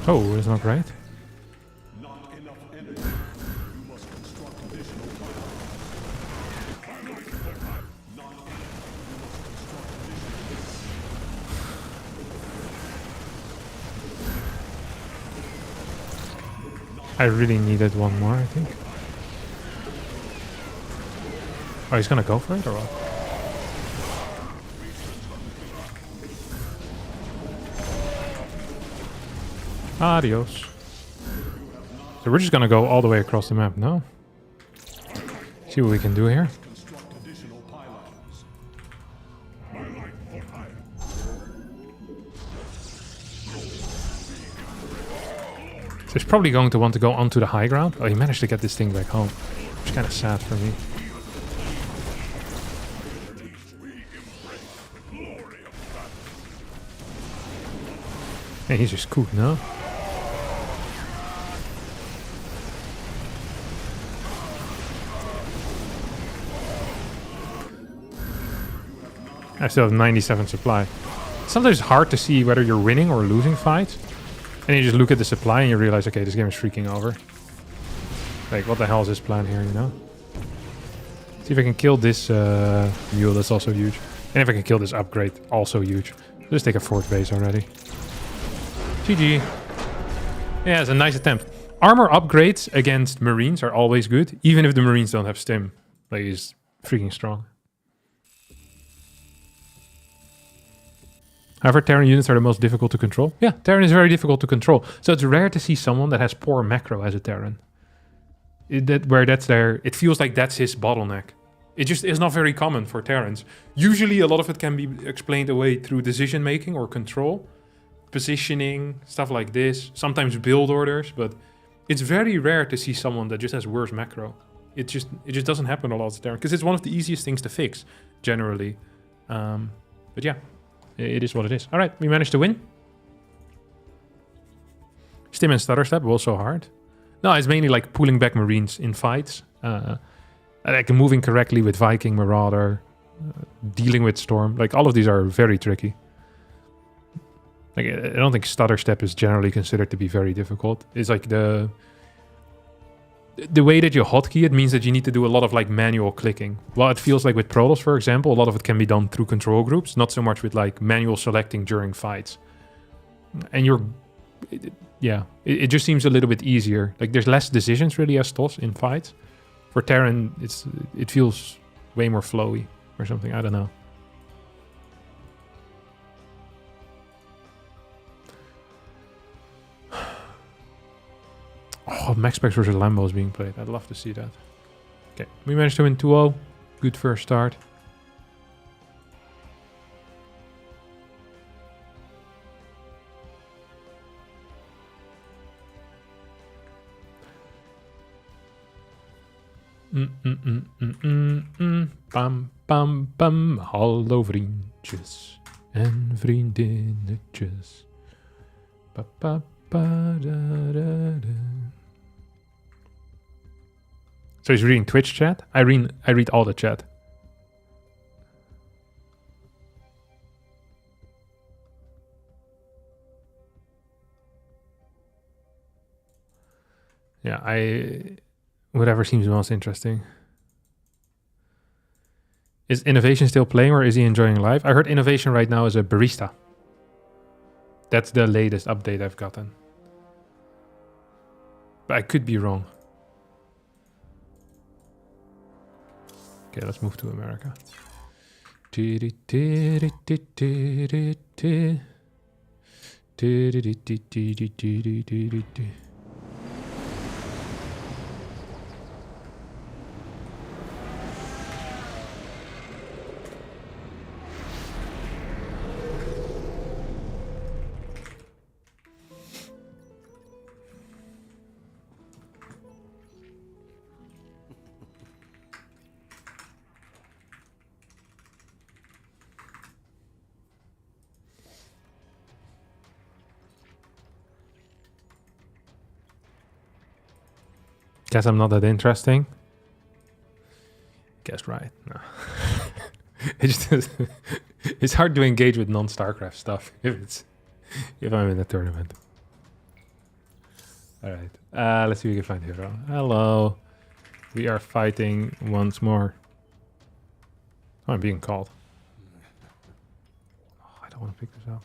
Oh, that's not right. I really needed one more, I think. Oh, he's gonna go for it or what? Adios. So we're just gonna go all the way across the map now. See what we can do here. So he's probably going to want to go onto the high ground. Oh, he managed to get this thing back home. Which is kind of sad for me. Hey, he's just cool, no? I still have 97 supply. Sometimes it's hard to see whether you're winning or losing fights. And you just look at the supply and you realize, okay, this game is freaking over. Like, what the hell is this plan here, you know? See if I can kill this mule, that's also huge. And if I can kill this upgrade, also huge. Let's take a fourth base already. GG. Yeah, it's a nice attempt. Armor upgrades against Marines are always good, even if the Marines don't have stim. Like, he's freaking strong. However, Terran units are the most difficult to control. Yeah, Terran is very difficult to control. So it's rare to see someone that has poor macro as a Terran. It feels like that's his bottleneck. It just is not very common for Terrans. Usually a lot of it can be explained away through decision making or control. Positioning, stuff like this. Sometimes build orders, but it's very rare to see someone that just has worse macro. It just doesn't happen a lot to Terran, because it's one of the easiest things to fix, generally. But yeah. It is what it is. All right, we managed to win. Stim and stutter step were also hard. No, it's mainly like pulling back Marines in fights. Like moving correctly with Viking, Marauder, dealing with Storm. Like all of these are very tricky. Like I don't think stutter step is generally considered to be very difficult. It's like the way that you hotkey it means that you need to do a lot of like manual clicking. While it feels like with Protoss, for example, a lot of it can be done through control groups, not so much with like manual selecting during fights. And it just seems a little bit easier. Like there's less decisions really as TOS in fights. For Terran, it feels way more flowy or something. I don't know. Oh, Max Specs versus Lambo is being played. I'd love to see that. Okay, we managed to win 2-0. Good first start. Bam, bam, bam. Hallo vriendjes en vriendinnetjes. Ba, ba, ba, da, da, da. So he's reading Twitch chat. I read all the chat. Yeah, whatever seems most interesting. Is Innovation still playing or is he enjoying life? I heard Innovation right now is a barista. That's the latest update I've gotten. But I could be wrong. Okay, let's move to America. Guess I'm not that interesting. Guess right. No. it's just it's hard to engage with non-StarCraft stuff if I'm in a tournament. All right. Let's see if we can find Hero. Hello. We are fighting once more. Oh, I'm being called. Oh, I don't want to pick this up.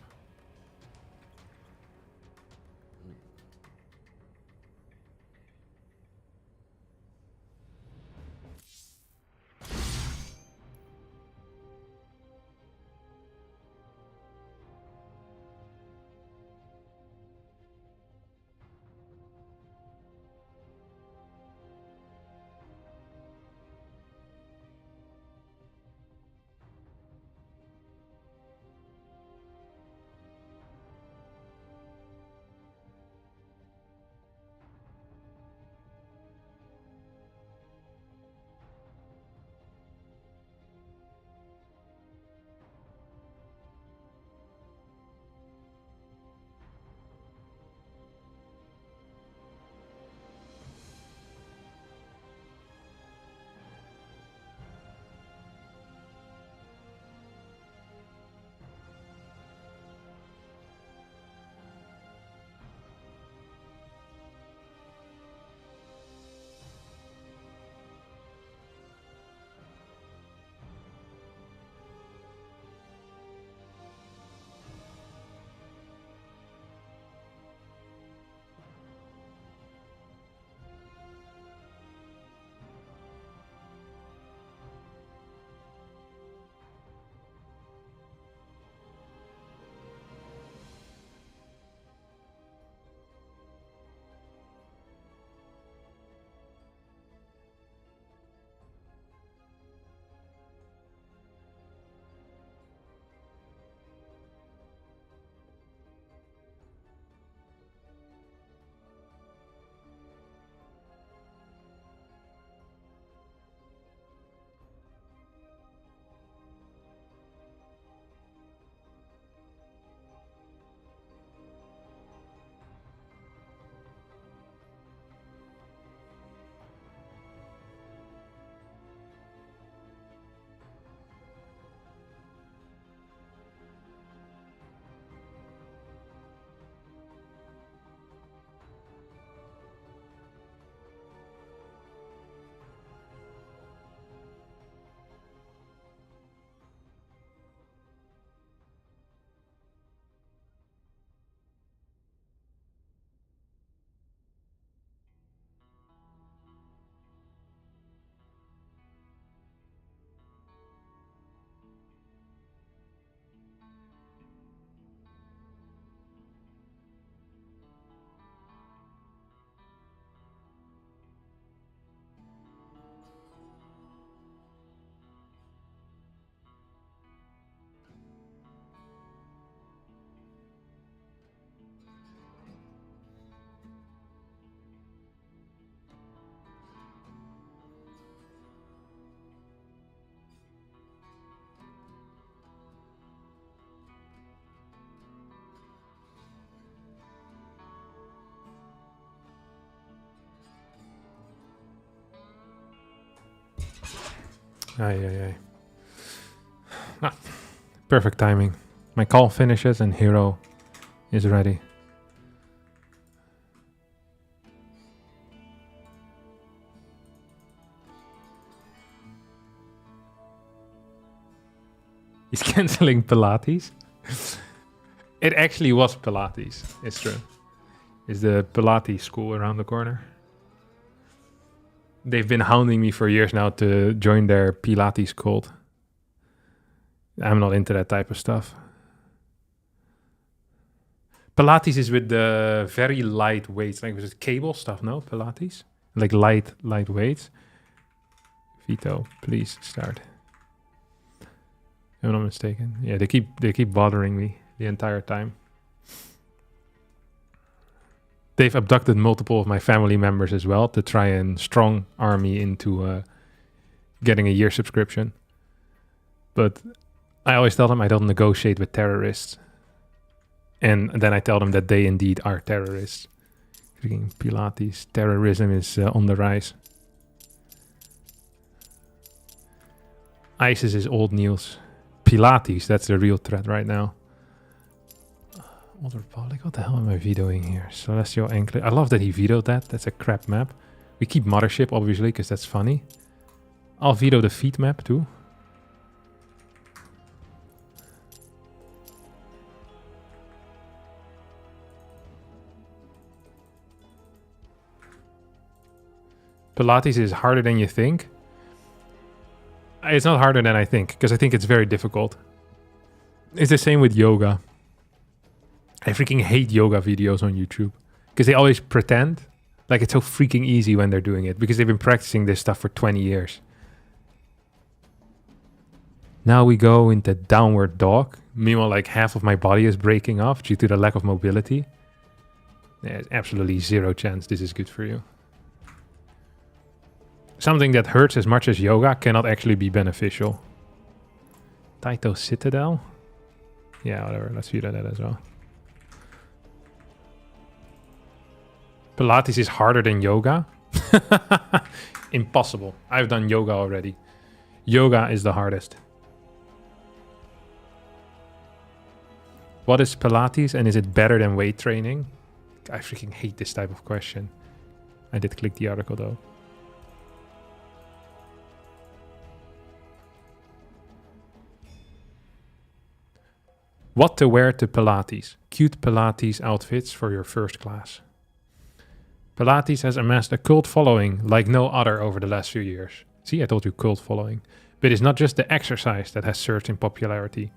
Ay. Ah, perfect timing. My call finishes and Hero is ready. He's canceling Pilates. It actually was Pilates. It's true. It's the Pilates school around the corner. they've been hounding me for years now to join their Pilates cult. I'm not into that type of stuff. Pilates is with the very light weights, like was it cable stuff? No, Pilates, like light weights. Vito, please start. If I'm not mistaken. Yeah, they keep bothering me the entire time. They've abducted multiple of my family members as well to try and strong arm me into getting a year subscription. But I always tell them I don't negotiate with terrorists. And then I tell them that they indeed are terrorists. Freaking Pilates. Terrorism is on the rise. ISIS is old news. Pilates, that's the real threat right now. Old Republic, what the hell am I vetoing here? Celestial Enclave. I love that he vetoed that. That's a crap map. We keep Mothership, obviously, because that's funny. I'll veto the feet map, too. Pilates is harder than you think. It's not harder than I think, because I think it's very difficult. It's the same with yoga. I freaking hate yoga videos on YouTube, because they always pretend like it's so freaking easy when they're doing it, because they've been practicing this stuff for 20 years. Now we go into downward dog. Meanwhile, like half of my body is breaking off due to the lack of mobility. There's absolutely zero chance this is good for you. Something that hurts as much as yoga cannot actually be beneficial. Taito Citadel? Yeah, whatever. Let's view that as well. Pilates is harder than yoga? Impossible. I've done yoga already. Yoga is the hardest. What is Pilates and is it better than weight training? I freaking hate this type of question. I did click the article though. What to wear to Pilates. Cute Pilates outfits for your first class. Pilates has amassed a cult following like no other over the last few years. See, I told you cult following. But it's not just the exercise that has surged in popularity.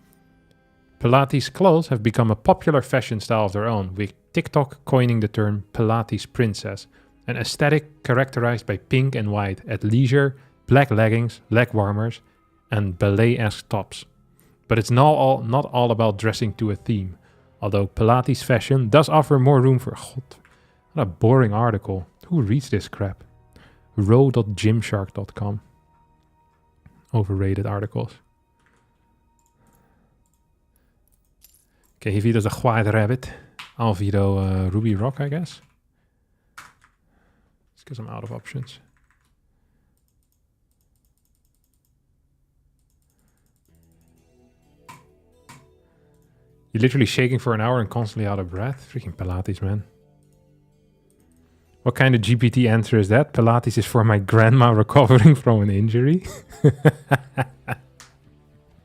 Pilates clothes have become a popular fashion style of their own, with TikTok coining the term Pilates princess, an aesthetic characterized by pink and white at leisure, black leggings, leg warmers, and ballet-esque tops. But it's not all about dressing to a theme, although Pilates fashion does offer more room for... God, what a boring article. Who reads this crap? row.gymshark.com. Overrated articles. Okay, he vetoes a White Rabbit. I'll veto Ruby Rock, I guess. It's because I'm out of options. You're literally shaking for an hour and constantly out of breath? Freaking Pilates, man. What kind of GPT answer is that? Pilates is for my grandma recovering from an injury?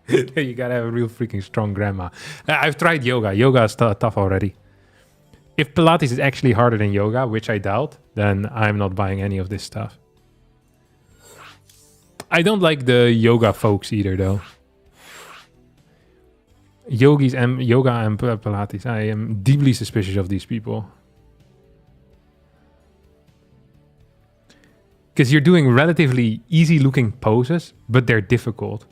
You gotta have a real freaking strong grandma. I've tried yoga. Yoga is tough already. If Pilates is actually harder than yoga, which I doubt, then I'm not buying any of this stuff. I don't like the yoga folks either, though. Yoga and Pilates. I am deeply suspicious of these people. Because you're doing relatively easy looking poses, but they're difficult.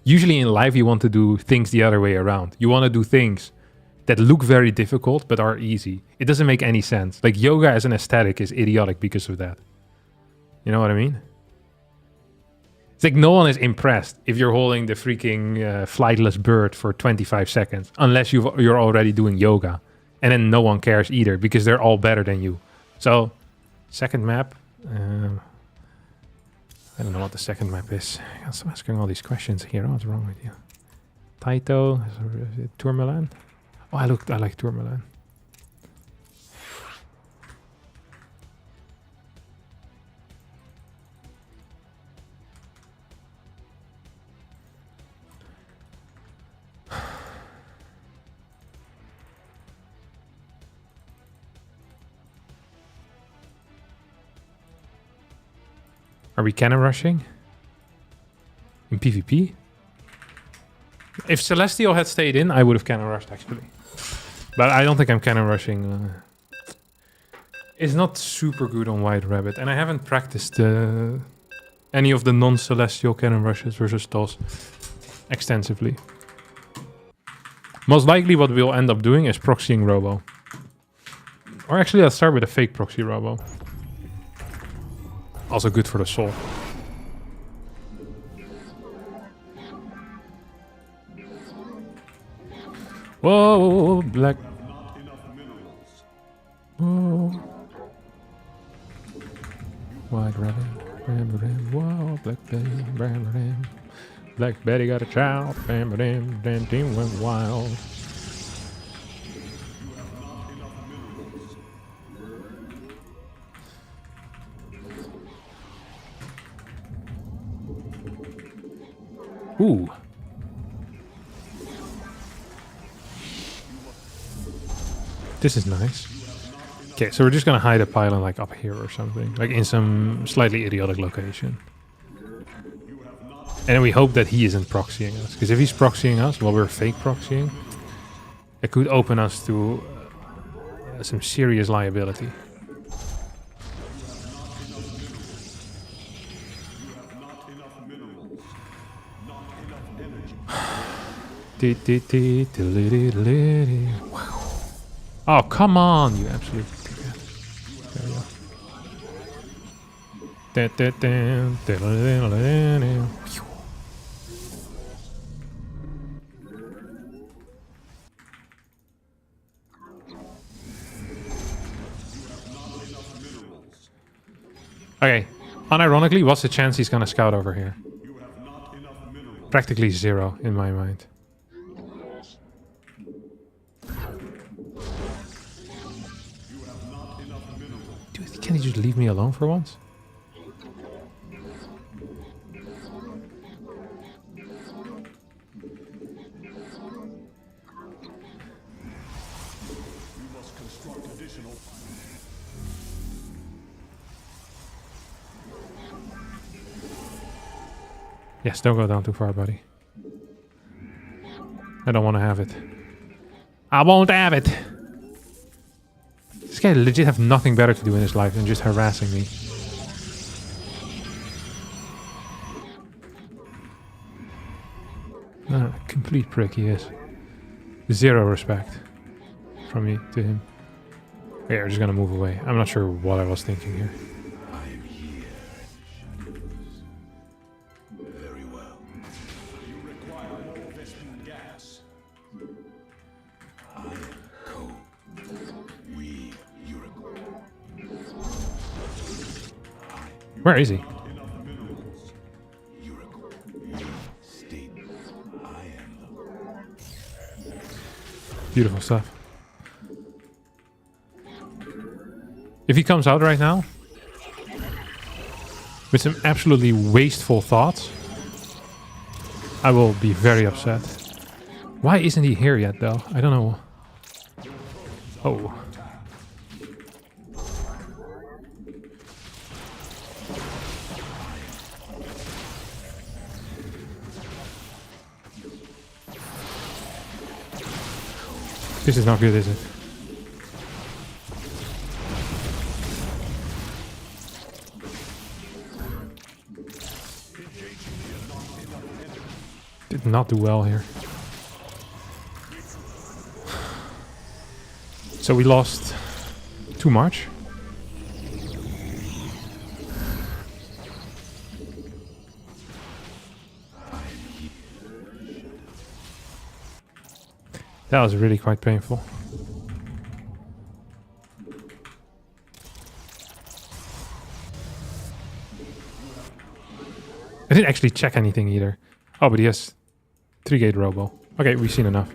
Usually in life you want to do things the other way around. You want to do things that look very difficult, but are easy. It doesn't make any sense. Like yoga as an aesthetic is idiotic because of that. You know what I mean? It's like no one is impressed if you're holding the freaking flightless bird for 25 seconds, unless you're already doing yoga. And then no one cares either, because they're all better than you. So, second map. I don't know what the second map is. I'm asking all these questions here. What's wrong with you? Taito, Tourmaline. Oh, I like Tourmaline. Are we cannon rushing? In PvP? If Celestial had stayed in, I would have cannon rushed actually. But I don't think I'm cannon rushing. It's not super good on White Rabbit. And I haven't practiced any of the non-Celestial cannon rushes versus TOS extensively. Most likely what we'll end up doing is proxying Robo. Or actually, let's start with a fake proxy Robo. Also good for the soul. Whoa, black. Whoa. White rabbit. Whoa, black Betty. Black Betty got a child. Damn team went wild. Ooh. This is nice. Okay, so we're just gonna hide a pylon like up here or something. Like in some slightly idiotic location. And then we hope that he isn't proxying us. Because if he's proxying us while we're fake proxying, it could open us to some serious liability. Oh, come on, you absolute dickhead. There we go. Okay, unironically, what's the chance he's gonna scout over here? Practically 0 in my mind. Dude, can he just leave me alone for once? Yes, don't go down too far, buddy. I don't want to have it. I won't have it! This guy legit have nothing better to do in his life than just harassing me. Complete prick he is. 0 respect from me to him. Okay, we're just gonna move away. I'm not sure what I was thinking here. Where is he? Beautiful stuff. If he comes out right now with some absolutely wasteful thoughts, I will be very upset. Why isn't he here yet, though? I don't know. Oh. This is not good, is it? Did not do well here. So we lost too much. That was really quite painful. I didn't actually check anything either. Oh, but he has 3-gate robo. Okay, we've seen enough.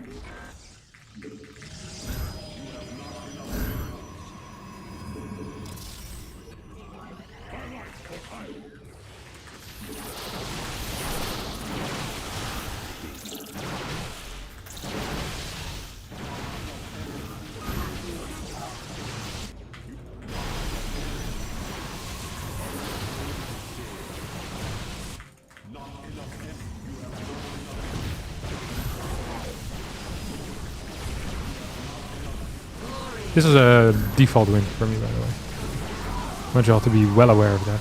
This is a default win for me, by the way. I want you all to be well aware of that.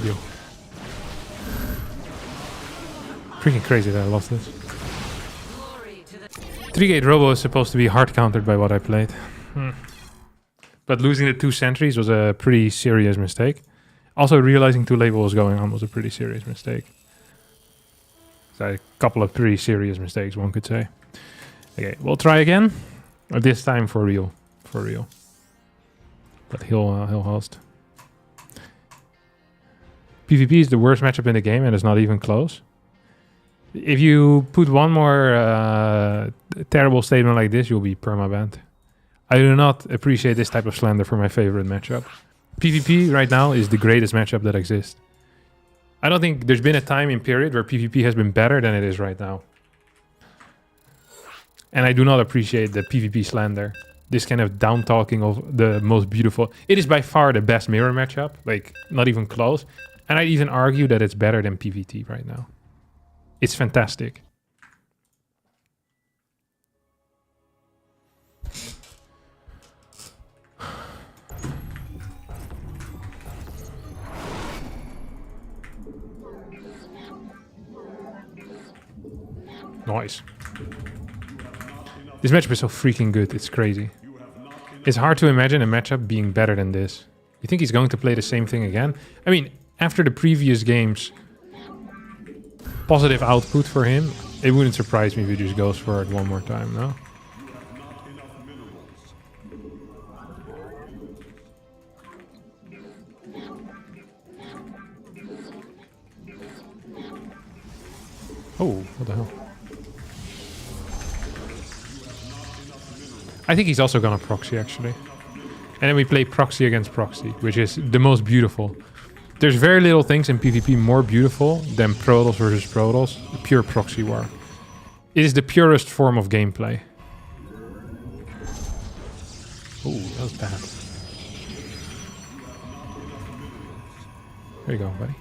Yo. Freaking crazy that I lost this. 3-gate Robo is supposed to be hard countered by what I played. But losing the 2 sentries was a pretty serious mistake. Also realizing 2 label was going on was a pretty serious mistake. So a couple of pretty serious mistakes, one could say. Okay, we'll try again. This time for real. For real. But he'll host. PvP is the worst matchup in the game and it's not even close. If you put one more terrible statement like this, you'll be perma-banned. I do not appreciate this type of slander for my favorite matchup. PvP right now is the greatest matchup that exists. I don't think there's been a time in period where PvP has been better than it is right now. And I do not appreciate the PvP slander. This kind of down-talking of the most beautiful... It is by far the best mirror matchup. Like, not even close. And I'd even argue that it's better than PvT right now. It's fantastic. Nice. This matchup is so freaking good, it's crazy. It's hard to imagine a matchup being better than this. You think he's going to play the same thing again? I mean, after the previous games, positive output for him, it wouldn't surprise me if he just goes for it one more time, no? Oh, what the hell? I think he's also gonna proxy, actually. And then we play proxy against proxy, which is the most beautiful. There's very little things in PvP more beautiful than Protoss versus Protoss, a pure proxy war. It is the purest form of gameplay. Oh, that was bad. There you go, buddy.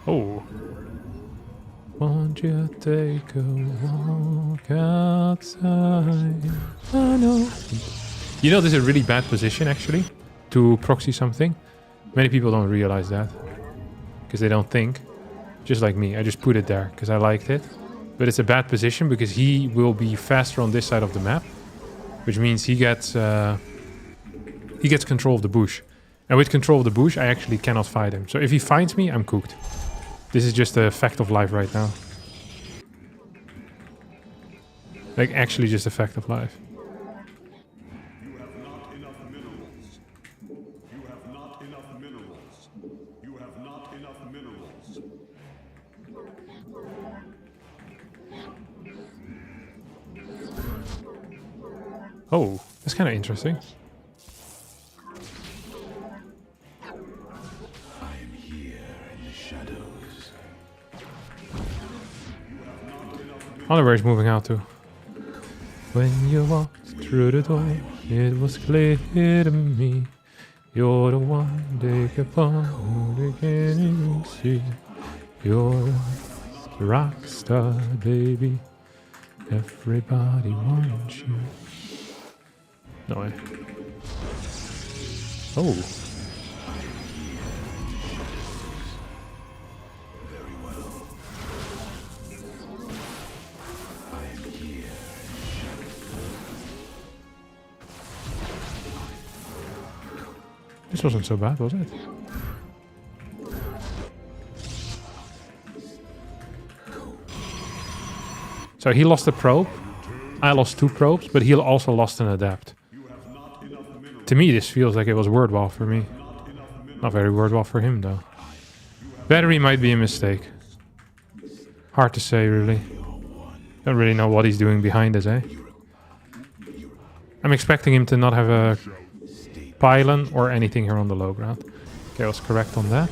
Oh. Won't you take a walk outside? I know. You know, this is a really bad position, actually, to proxy something. Many people don't realize that. Because they don't think. Just like me, I just put it there because I liked it. But it's a bad position because he will be faster on this side of the map. Which means he gets control of the bush. And with control of the bush, I actually cannot fight him. So if he finds me, I'm cooked. This is just a fact of life right now. Like, actually just a fact of life. You have not enough minerals. You have not enough minerals. You have not enough minerals. Oh, that's kind of interesting. I wonder where he's moving out to. When you walked through the door, it was clear to me. You're the one they kept on who they can't even see. You're a rock star, baby. Everybody wants you. No way. Oh. This wasn't so bad, was it? So he lost a probe. I lost 2 probes, but he also lost an adapt. To me, this feels like it was worthwhile for me. Not very worthwhile for him, though. Battery might be a mistake. Hard to say, really. Don't really know what he's doing behind us, eh? I'm expecting him to not have a pylon or anything here on the low ground. Okay, I was correct on that.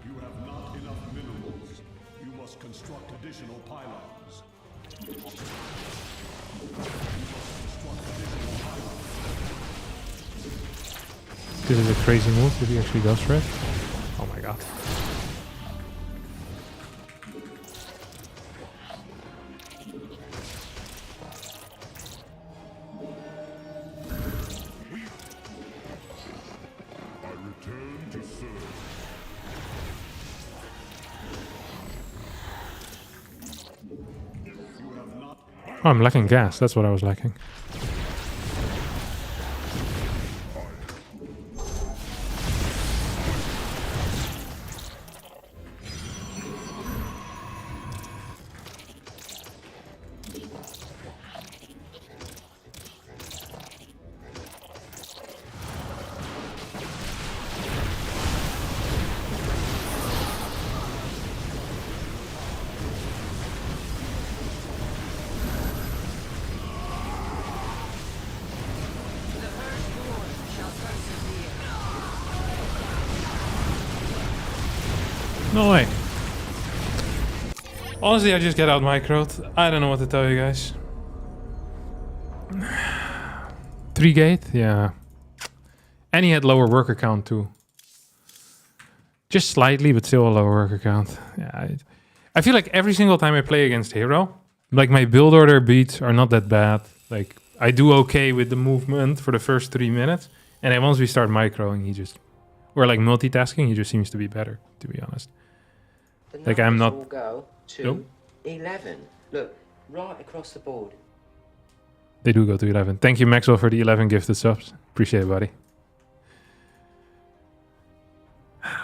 You have not enough minerals. You must construct additional pylons. This is a crazy move if he actually goes for it. Oh my god. I return to serve. You have not. Oh, I'm lacking gas. That's what I was lacking. No way. Honestly, I just get out microed. I don't know what to tell you guys. 3 gate? Yeah. And he had lower worker count too. Just slightly, but still a lower worker count. Yeah, I feel like every single time I play against Hero, like my build order beats are not that bad. Like I do okay with the movement for the first 3 minutes. And then once we start microing, he just... Or like multitasking, he just seems to be better, to be honest. The Like, I'm numbers not- all go to Nope. 11. Look, right across the board. They do go to 11. Thank you, Maxwell, for the 11 gifted subs. Appreciate it, buddy.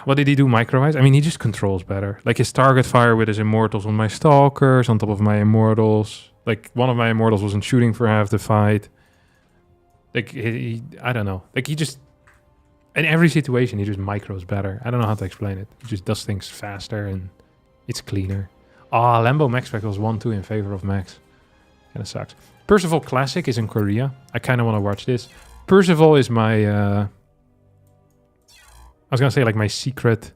What did he do micro-wise? I mean, he just controls better. Like his target fire with his immortals on my stalkers, on top of my immortals. Like one of my immortals wasn't shooting for half the fight. Like I don't know. Like he just... In every situation, he just micros better. I don't know how to explain it. He just does things faster and it's cleaner. Ah, Lambo Max Pack was 1-2 in favor of Max. Kind of sucks. Percival Classic is in Korea. I kind of want to watch this. Percival is my... I was going to say like my secret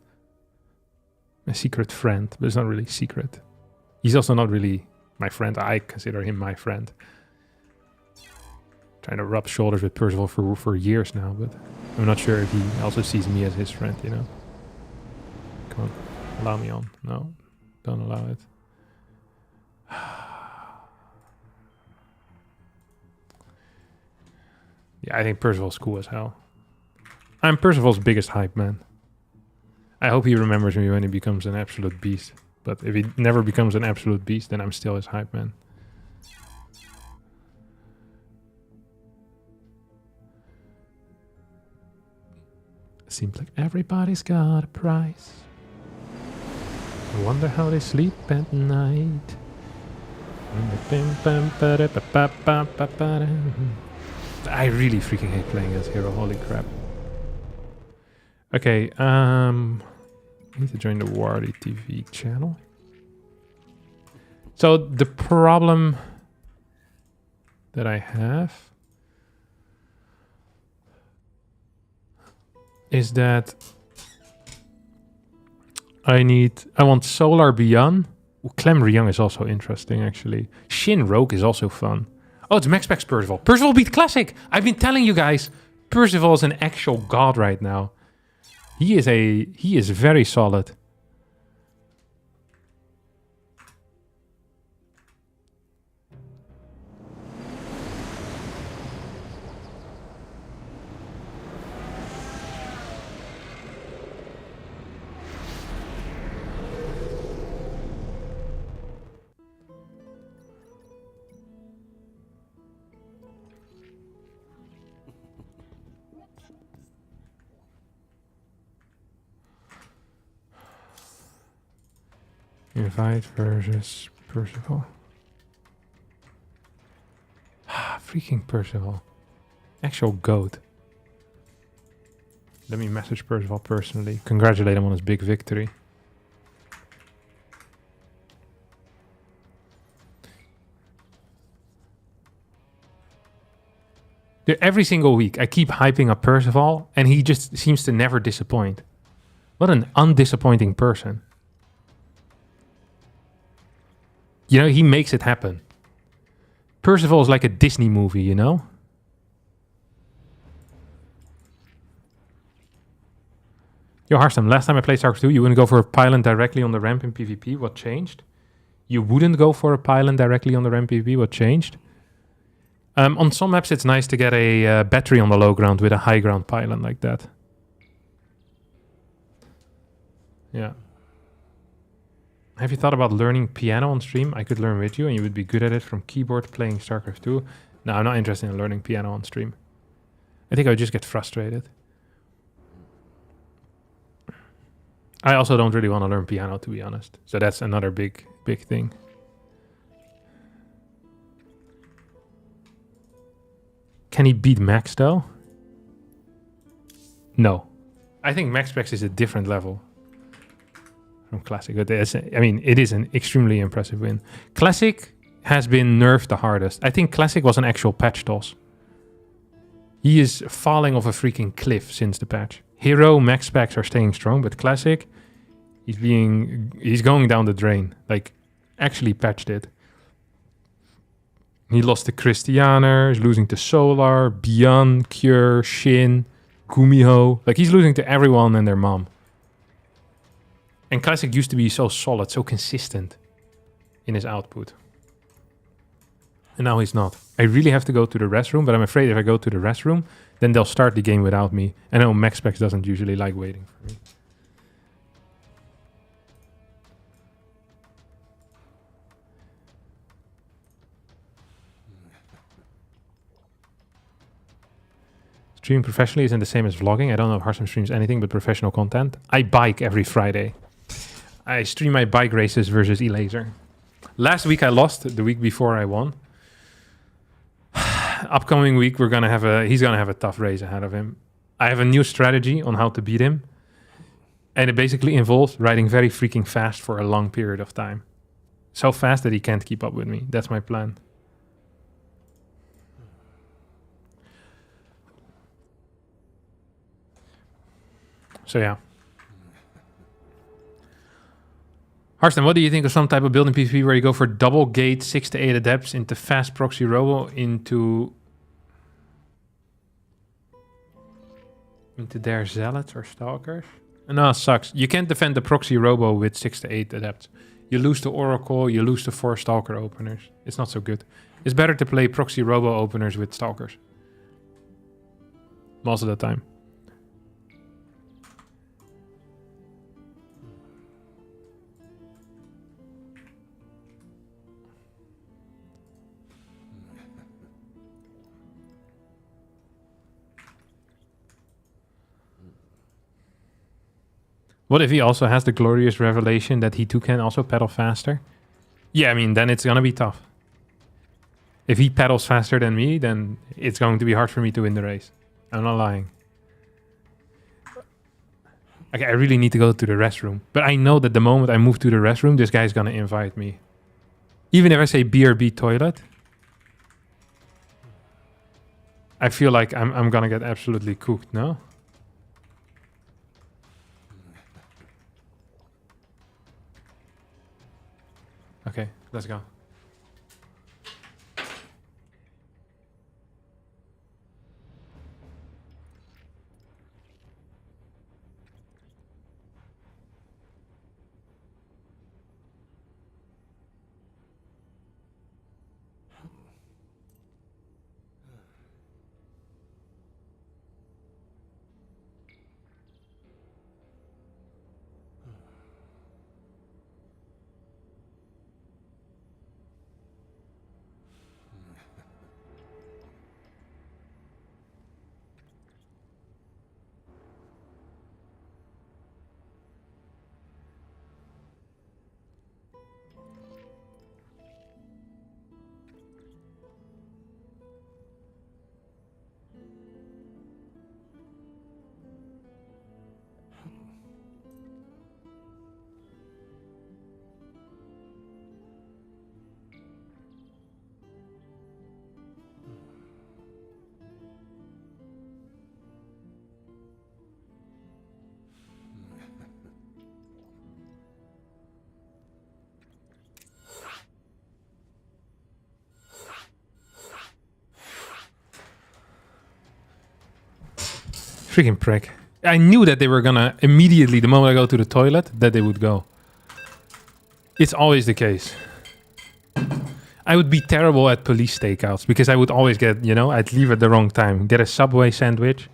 friend, but it's not really secret. He's also not really my friend. I consider him my friend. Trying to rub shoulders with Percival for years now, but I'm not sure if he also sees me as his friend, you know? Come on, allow me on. No, don't allow it. Yeah, I think Percival's cool as hell. I'm Percival's biggest hype man. I hope he remembers me when he becomes an absolute beast. But if he never becomes an absolute beast, then I'm still his hype man. Seems like everybody's got a price. I wonder how they sleep at night. I really freaking hate playing as hero, holy crap. Okay, I need to join the Wardy TV channel. So the problem that I have is that I want Solar Beyond. Ooh, Clem Ryung is also interesting, actually. Shin Rogue is also fun. Oh, it's Max Pax Percival. Percival beat Classic. I've been telling you guys, Percival is an actual god right now. He is very solid. Invite versus Percival. Ah, freaking Percival. Actual goat. Let me message Percival personally. Congratulate him on his big victory. Every single week, I keep hyping up Percival, and he just seems to never disappoint. What an undisappointing person. You know, he makes it happen. Percival is like a Disney movie, you know? Yo, Harstem, last time I played StarCraft 2, you wouldn't go for a pylon directly on the ramp in PvP. What changed? You wouldn't go for a pylon directly on the ramp PvP. What changed? On some maps, it's nice to get a battery on the low ground with a high ground pylon like that. Yeah. Have you thought about learning piano on stream? I could learn with you and you would be good at it from keyboard playing StarCraft 2. No, I'm not interested in learning piano on stream. I think I would just get frustrated. I also don't really want to learn piano, to be honest. So that's another big thing. Can he beat Max, though? No. I think Max Specs is a different level from Classic. But I mean, it is an extremely impressive win. Classic has been nerfed the hardest. I think Classic was an actual patch toss. He is falling off a freaking cliff since the patch. Hero, Max Specs are staying strong, but Classic, he's going down the drain. Like, actually patched it. He lost to Christianer, he's losing to Solar, Bian, Cure, Shin, Gumiho. Like, he's losing to everyone and their mom. And Classic used to be so solid, so consistent in his output. And now he's not. I really have to go to the restroom, but I'm afraid if I go to the restroom, then they'll start the game without me. I know Max Specs doesn't usually like waiting for me. Streaming professionally isn't the same as vlogging. I don't know if Harstem streams anything but professional content. I bike every Friday. I stream my bike races versus E-Laser. Last week I lost. The week before I won. Upcoming week he's gonna have a tough race ahead of him. I have a new strategy on how to beat him. And it basically involves riding very freaking fast for a long period of time. So fast that he can't keep up with me. That's my plan. So yeah. Harstem, what do you think of some type of building PvP where you go for double gate 6 to 8 adepts into fast proxy robo into their zealots or stalkers? No, it sucks. You can't defend the proxy robo with 6 to 8 adepts. You lose to Oracle, you lose to 4 stalker openers. It's not so good. It's better to play proxy robo openers with stalkers. Most of the time. What if he also has the glorious revelation that he too can also pedal faster? Yeah, I mean, then it's gonna be tough. If he pedals faster than me, then it's going to be hard for me to win the race. I'm not lying. Okay, I really need to go to the restroom. But I know that the moment I move to the restroom, this guy's gonna invite me. Even if I say BRB toilet, I feel like I'm gonna get absolutely cooked, no? Okay, let's go. Freaking prick. I knew that they were gonna immediately, the moment I go to the toilet, that they would go. It's always the case. I would be terrible at police stakeouts because I would always get, you know, I'd leave at the wrong time. Get a Subway sandwich.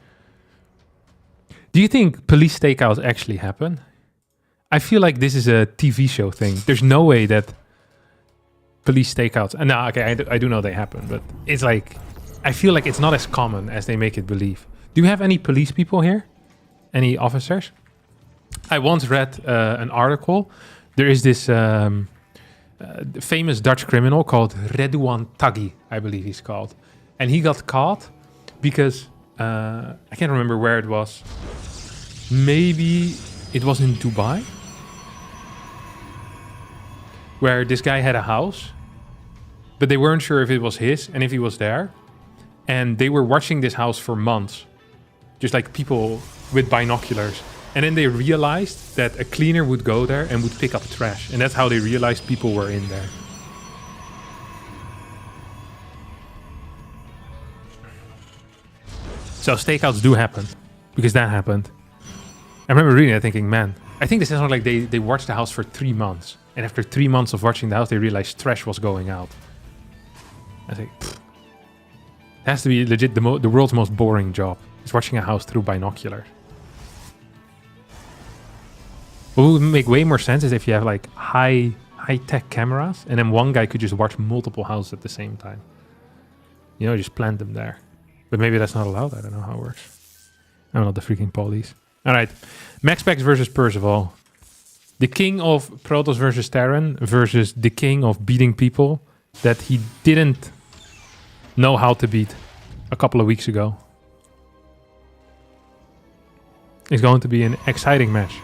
Do you think police stakeouts actually happen? I feel like this is a TV show thing. There's no way that police stakeouts... And no, okay, I do know they happen, but it's like... I feel like it's not as common as they make it believe. Do you have any police people here? Any officers? I once read an article. There is this famous Dutch criminal called Redouan Taghi, I believe he's called. And he got caught because... I can't remember where it was. Maybe it was in Dubai, where this guy had a house, but they weren't sure if it was his and if he was there. And they were watching this house for months, just like people with binoculars. And then they realized that a cleaner would go there and would pick up trash. And that's how they realized people were in there. So stakeouts do happen, because that happened. I remember reading it thinking, man, I think this sounds like they watched the house for 3 months. And after 3 months of watching the house, they realized trash was going out. I think, it has to be legit the world's most boring job. Is watching a house through binoculars. What would make way more sense is if you have like high-tech cameras, and then one guy could just watch multiple houses at the same time. You know, just plant them there. But maybe that's not allowed. I don't know how it works. I'm not the freaking police. All right. MaxPax versus Percival. The king of Protoss versus Terran versus the king of beating people that he didn't know how to beat a couple of weeks ago. It's going to be an exciting match.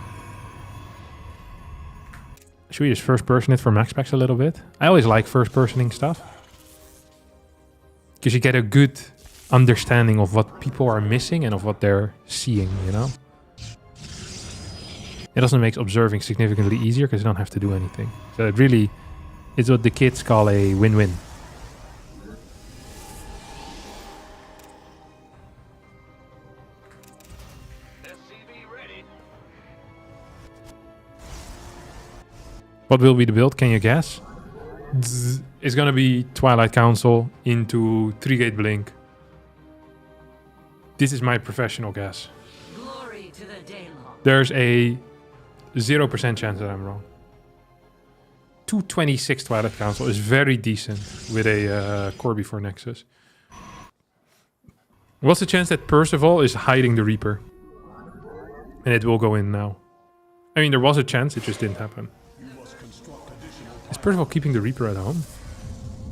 Should we just first person it for MaxPax a little bit? I always like first personing stuff. Because you get a good understanding of what people are missing and of what they're seeing, you know? It also makes observing significantly easier because you don't have to do anything. So it really is what the kids call a win-win. What will be the build? Can you guess? It's going to be Twilight Council into 3-gate Blink. This is my professional guess. Glory to the Daylong. There's a 0% chance that I'm wrong. 226 Twilight Council is very decent with a core before Nexus. What's the chance that Percival is hiding the Reaper? And it will go in now. I mean, there was a chance, it just didn't happen. Is Percival keeping the Reaper at home?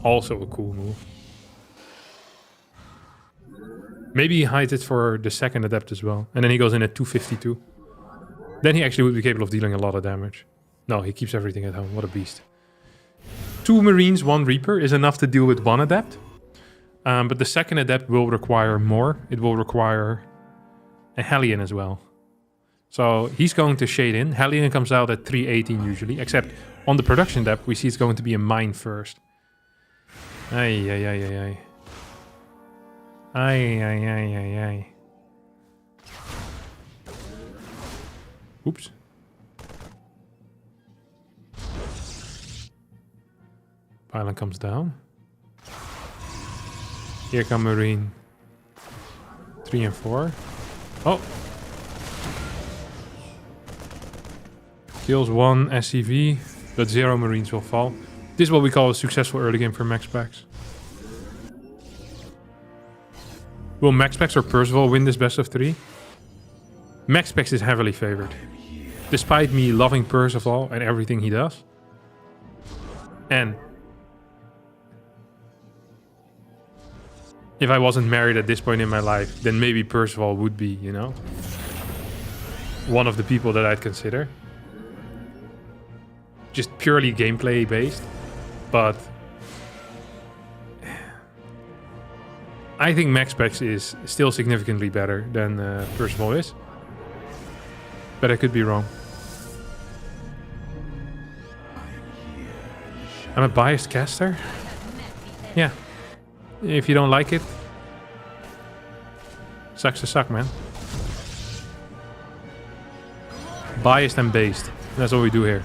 Also a cool move. Maybe he hides it for the second Adept as well. And then he goes in at 252. Then he actually would be capable of dealing a lot of damage. No, he keeps everything at home. What a beast. 2 Marines, 1 Reaper is enough to deal with 1 Adept. But the second Adept will require more. It will require a Hellion as well. So he's going to shade in. Hellion comes out at 318 usually. Except on the production depth, we see it's going to be a mine first. Ay, ay, ay, ay, ay. Ay, ay, ay, ay, ay. Oops. Pylon comes down. Here come Marine 3 and 4. Oh! Kills 1 SCV, but 0 Marines will fall. This is what we call a successful early game for MaxPax. Will MaxPax or Percival win this best of 3? MaxPax is heavily favored. Despite me loving Percival and everything he does. And if I wasn't married at this point in my life, then maybe Percival would be, you know, one of the people that I'd consider. Just purely gameplay based. But I think MaxPax is still significantly better than Percival is. But I could be wrong. I'm a biased caster? Yeah. If you don't like it, sucks to suck, man. Biased and based. That's what we do here.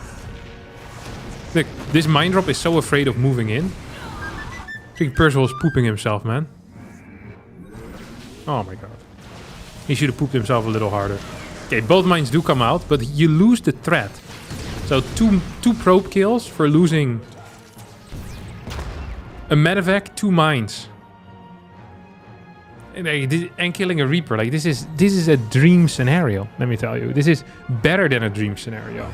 Look, this Mind Drop is so afraid of moving in. I think Percival's pooping himself, man. Oh my god. He should have pooped himself a little harder. Okay, both mines do come out, but you lose the threat. So two probe kills for losing a medevac, 2 mines. And killing a Reaper. Like, this is a dream scenario, let me tell you. This is better than a dream scenario.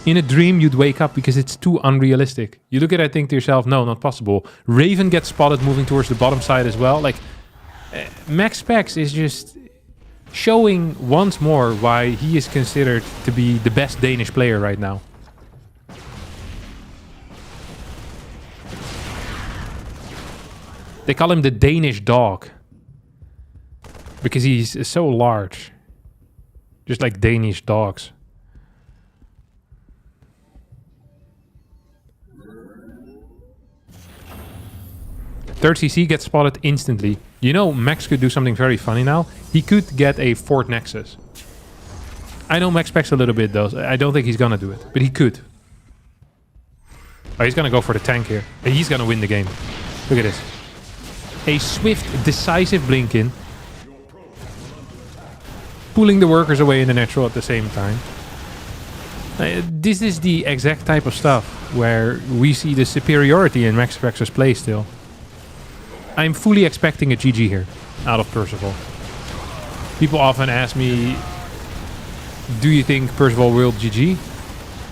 In a dream, you'd wake up because it's too unrealistic. You look at it and think to yourself, no, not possible. Raven gets spotted moving towards the bottom side as well. Like, Max Specs is just showing once more why he is considered to be the best Danish player right now. They call him the Danish dog. Because he's so large. Just like Danish dogs. Third CC gets spotted instantly. You know, Max could do something very funny now. He could get a 4th Nexus. I know Max specs a little bit though. I don't think he's gonna do it, but he could. Oh, he's gonna go for the tank here. And he's gonna win the game. Look at this. A swift, decisive blink in. Pulling the workers away in the natural at the same time. This is the exact type of stuff where we see the superiority in Max Spex's play still. I'm fully expecting a GG here out of Percival. People often ask me, do you think Percival will GG?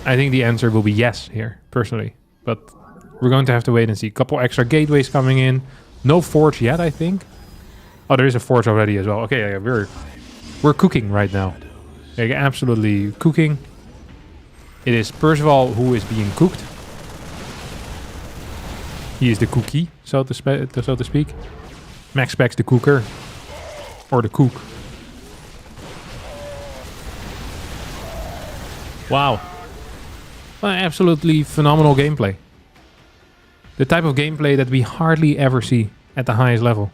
I think the answer will be yes here, personally. But we're going to have to wait and see. Couple extra gateways coming in. No forge yet, I think. Oh, there is a forge already as well. Okay, yeah, we're cooking right now. Like, absolutely cooking. It is Percival who is being cooked. He is the cookie, so to speak. Max Specs the cooker. Or the cook. Wow. Absolutely phenomenal gameplay. The type of gameplay that we hardly ever see at the highest level.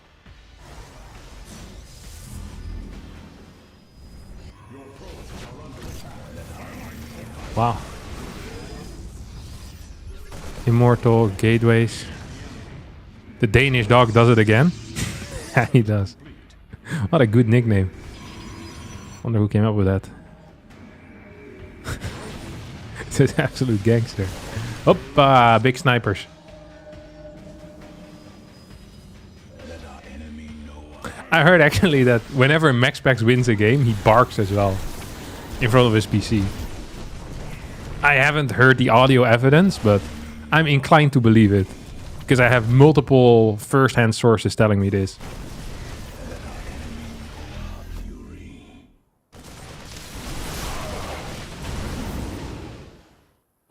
Wow. Immortal, gateways. The Danish dog does it again. Yeah, he does. What a good nickname. Wonder who came up with that. It's an absolute gangster. Hoppa, big snipers. I heard actually that whenever Max Specs wins a game, he barks as well. In front of his PC. I haven't heard the audio evidence, but I'm inclined to believe it. Because I have multiple first-hand sources telling me this.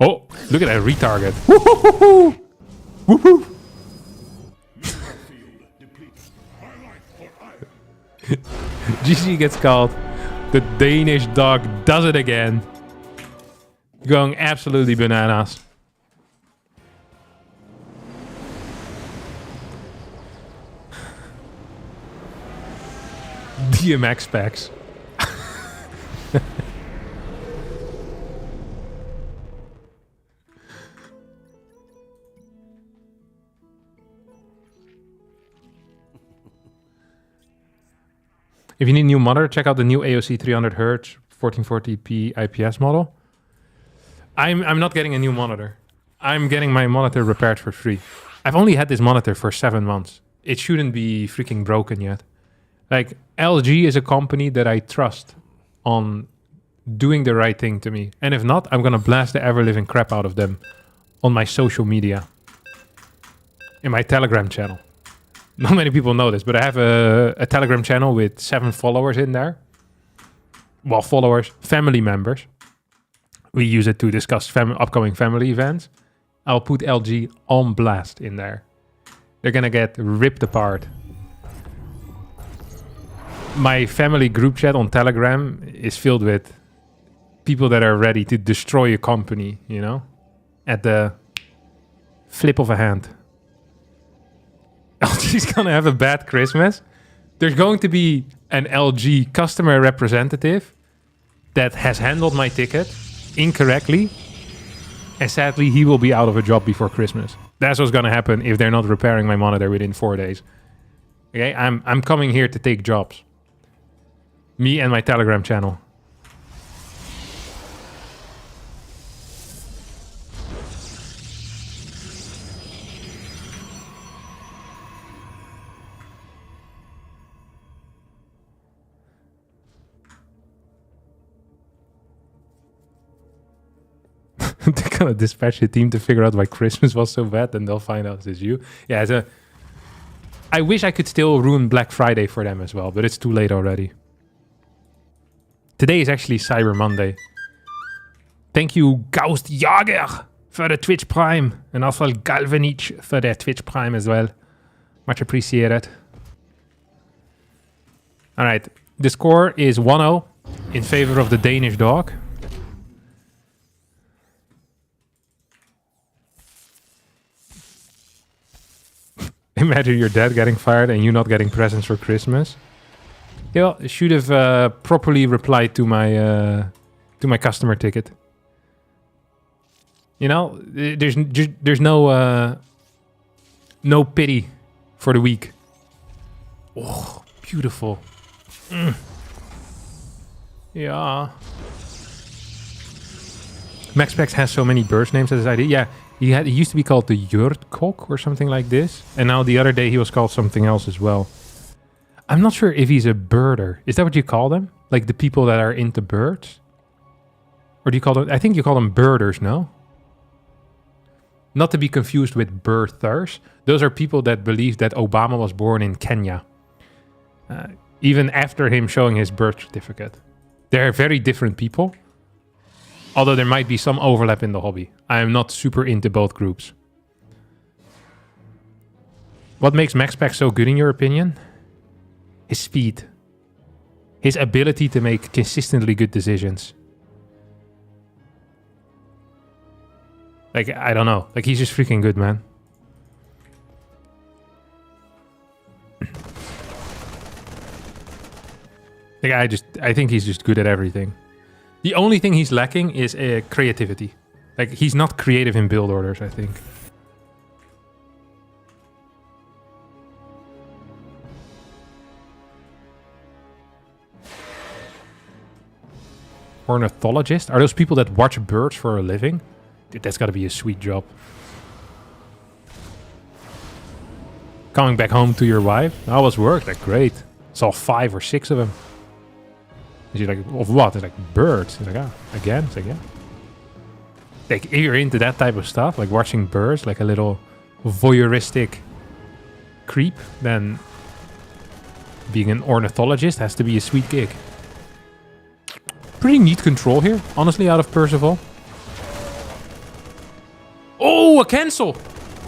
Oh, look at that retarget. Woohoo! Woohoo! GG gets called. The Danish dog does it again. Going absolutely bananas. DMX specs. If you need a new monitor, check out the new AOC 300Hz 1440p IPS model. I'm not getting a new monitor. I'm getting my monitor repaired for free. I've only had this monitor for 7 months. It shouldn't be freaking broken yet. Like, LG is a company that I trust on doing the right thing to me. And if not, I'm gonna blast the ever-living crap out of them on my social media. In my Telegram channel. Not many people know this, but I have a Telegram channel with 7 followers in there. Well, followers, family members. We use it to discuss upcoming family events. I'll put LG on blast in there. They're gonna get ripped apart. My family group chat on Telegram is filled with people that are ready to destroy a company, you know? At the flip of a hand. LG's gonna have a bad Christmas. There's going to be an LG customer representative that has handled my ticket incorrectly. And sadly, he will be out of a job before Christmas. That's what's going to happen if they're not repairing my monitor within 4 days. Okay, I'm coming here to take jobs. Me and my Telegram channel. They're gonna dispatch a team to figure out why Christmas was so bad, and they'll find out it's you. Yeah, I wish I could still ruin Black Friday for them as well, but it's too late already. Today is actually Cyber Monday. Thank you, Ghost Jager, for the Twitch Prime, and also Galvanich for their Twitch Prime as well. Much appreciated. All right, the score is 1-0 in favor of the Danish dog. Imagine your dad getting fired and you not getting presents for Christmas. Yeah, I should have properly replied to my customer ticket. You know, there's no pity for the weak. Oh, beautiful. Yeah. MaxPax has so many burst names as his ID. Yeah. He used to be called the Jurtkok or something like this. And now the other day he was called something else as well. I'm not sure if he's a birder. Is that what you call them? Like the people that are into birds? Or do you call them... I think you call them birders, no? Not to be confused with birthers. Those are people that believe that Obama was born in Kenya. Even after him showing his birth certificate. They're very different people. Although there might be some overlap in the hobby. I am not super into both groups. What makes MaxPack so good in your opinion? His speed. His ability to make consistently good decisions. Like, I don't know. Like, he's just freaking good, man. Like, I think he's just good at everything. The only thing he's lacking is creativity. Like, he's not creative in build orders, I think. Ornithologist? Are those people that watch birds for a living? Dude, that's gotta be a sweet job. Coming back home to your wife? How was work? Like, great. Saw 5 or 6 of them. And she's like, of what? It's like, birds. It's like, ah, again? It's like, yeah. Like, if you're into that type of stuff, like watching birds, like a little voyeuristic creep, then being an ornithologist has to be a sweet gig. Pretty neat control here, honestly, out of Percival. Oh, a cancel!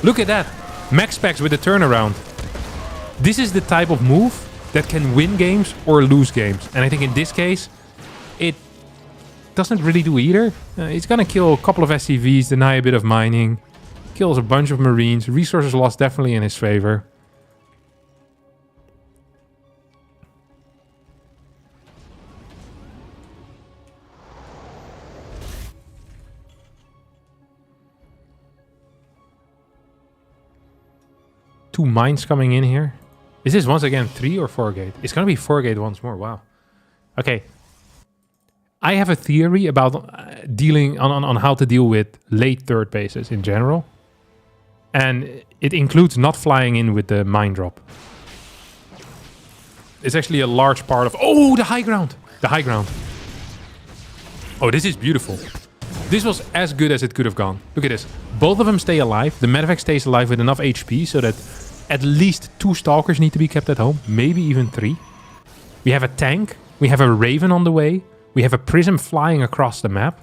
Look at that. Max packs with a turnaround. This is the type of move that can win games or lose games. And I think in this case, it doesn't really do either. It's gonna kill a couple of SCVs, deny a bit of mining, kills a bunch of Marines. Resources lost definitely in his favor. Two mines coming in here. Is this once again 3 or 4 gate? It's gonna be 4 gate once more. Wow. Okay. I have a theory about dealing on how to deal with late third bases in general. And it includes not flying in with the mine drop. It's actually a large part of... Oh, the high ground! The high ground. Oh, this is beautiful. This was as good as it could have gone. Look at this. Both of them stay alive. The medevac stays alive with enough HP so that at least 2 stalkers need to be kept at home. Maybe even 3. We have a tank. We have a Raven on the way. We have a Prism flying across the map.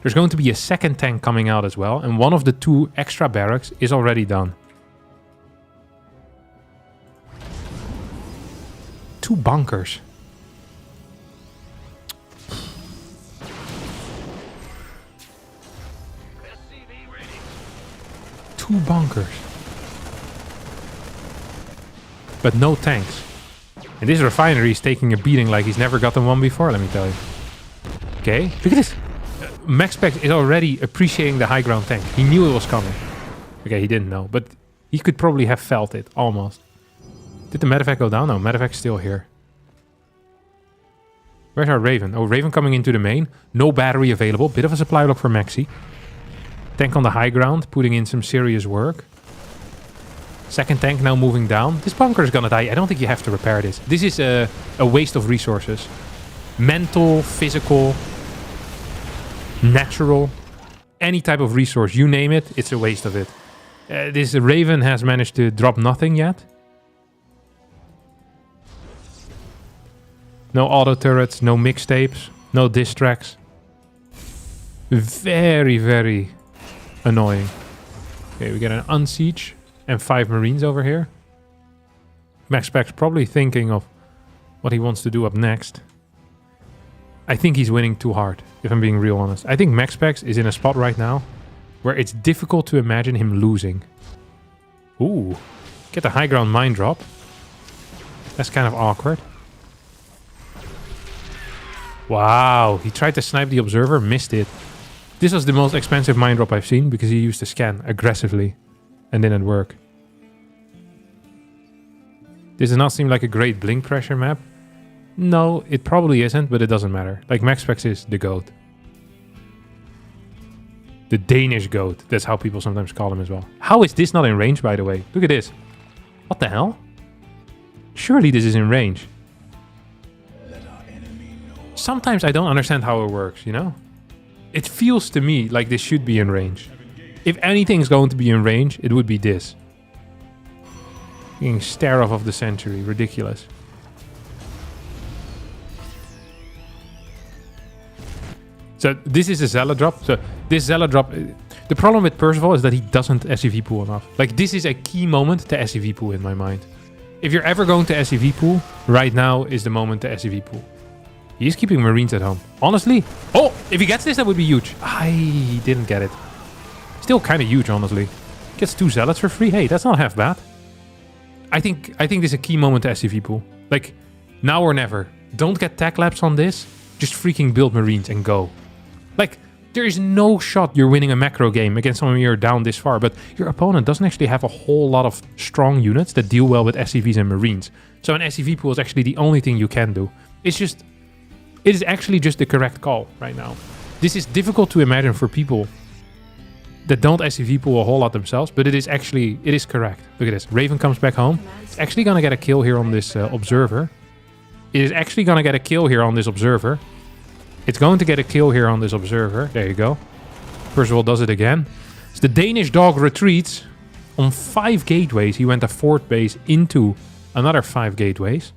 There's going to be a second tank coming out as well. And one of the 2 extra barracks is already done. 2 bunkers. Two bunkers. But no tanks. And this refinery is taking a beating like he's never gotten one before, let me tell you. Okay, look at this. Max Specs is already appreciating the high ground tank. He knew it was coming. Okay, he didn't know, but he could probably have felt it, almost. Did the medevac go down? No, medevac's still here. Where's our Raven? Oh, Raven coming into the main. No battery available. Bit of a supply block for Maxi. Tank on the high ground, putting in some serious work. Second tank now moving down. This bunker is gonna die. I don't think you have to repair this. This is a waste of resources. Mental, physical, natural, any type of resource. You name it, it's a waste of it. This Raven has managed to drop nothing yet. No auto turrets, no mixtapes, no diss tracks. Very, very annoying. Okay, we get an unsiege and 5 marines over here. Max Specs probably thinking of what he wants to do up next. I think he's winning too hard, if I'm being real honest. I think Max Specs is in a spot right now where it's difficult to imagine him losing. Ooh, get the high ground mine drop. That's kind of awkward. Wow, he tried to snipe the observer, missed it. This was the most expensive mine drop I've seen because he used the scan aggressively and didn't work. This does not seem like a great blink pressure map. No, it probably isn't, but it doesn't matter. Like, Max Specs is the GOAT. The Danish GOAT. That's how people sometimes call him as well. How is this not in range, by the way? Look at this. What the hell? Surely this is in range. Sometimes I don't understand how it works, you know? It feels to me like this should be in range. If anything's going to be in range, it would be this. Being stare off of the century. Ridiculous. So this is a Zealot drop. So this Zealot drop... The problem with Percival is that he doesn't SCV pool enough. Like, this is a key moment to SCV pool in my mind. If you're ever going to SCV pool, right now is the moment to SCV pool. He's keeping Marines at home. Honestly. Oh, if he gets this, that would be huge. He didn't get it. Still kind of huge, honestly. Gets 2 Zealots for free. Hey, that's not half bad. I think this is a key moment to SCV pool. Like, now or never. Don't get tech laps on this. Just freaking build Marines and go. Like, there is no shot you're winning a macro game against someone you're down this far. But your opponent doesn't actually have a whole lot of strong units that deal well with SCVs and Marines. So an SCV pool is actually the only thing you can do. It is actually just the correct call right now. This is difficult to imagine for people that don't SCV pool a whole lot themselves, but it is correct. Look at this. Raven comes back home. It's actually going to get a kill here on this observer. It is actually going to get a kill here on this observer. It's going to get a kill here on this observer. There you go. Percival does it again. So the Danish dog retreats on 5 gateways. He went a 4th base into another 5 gateways.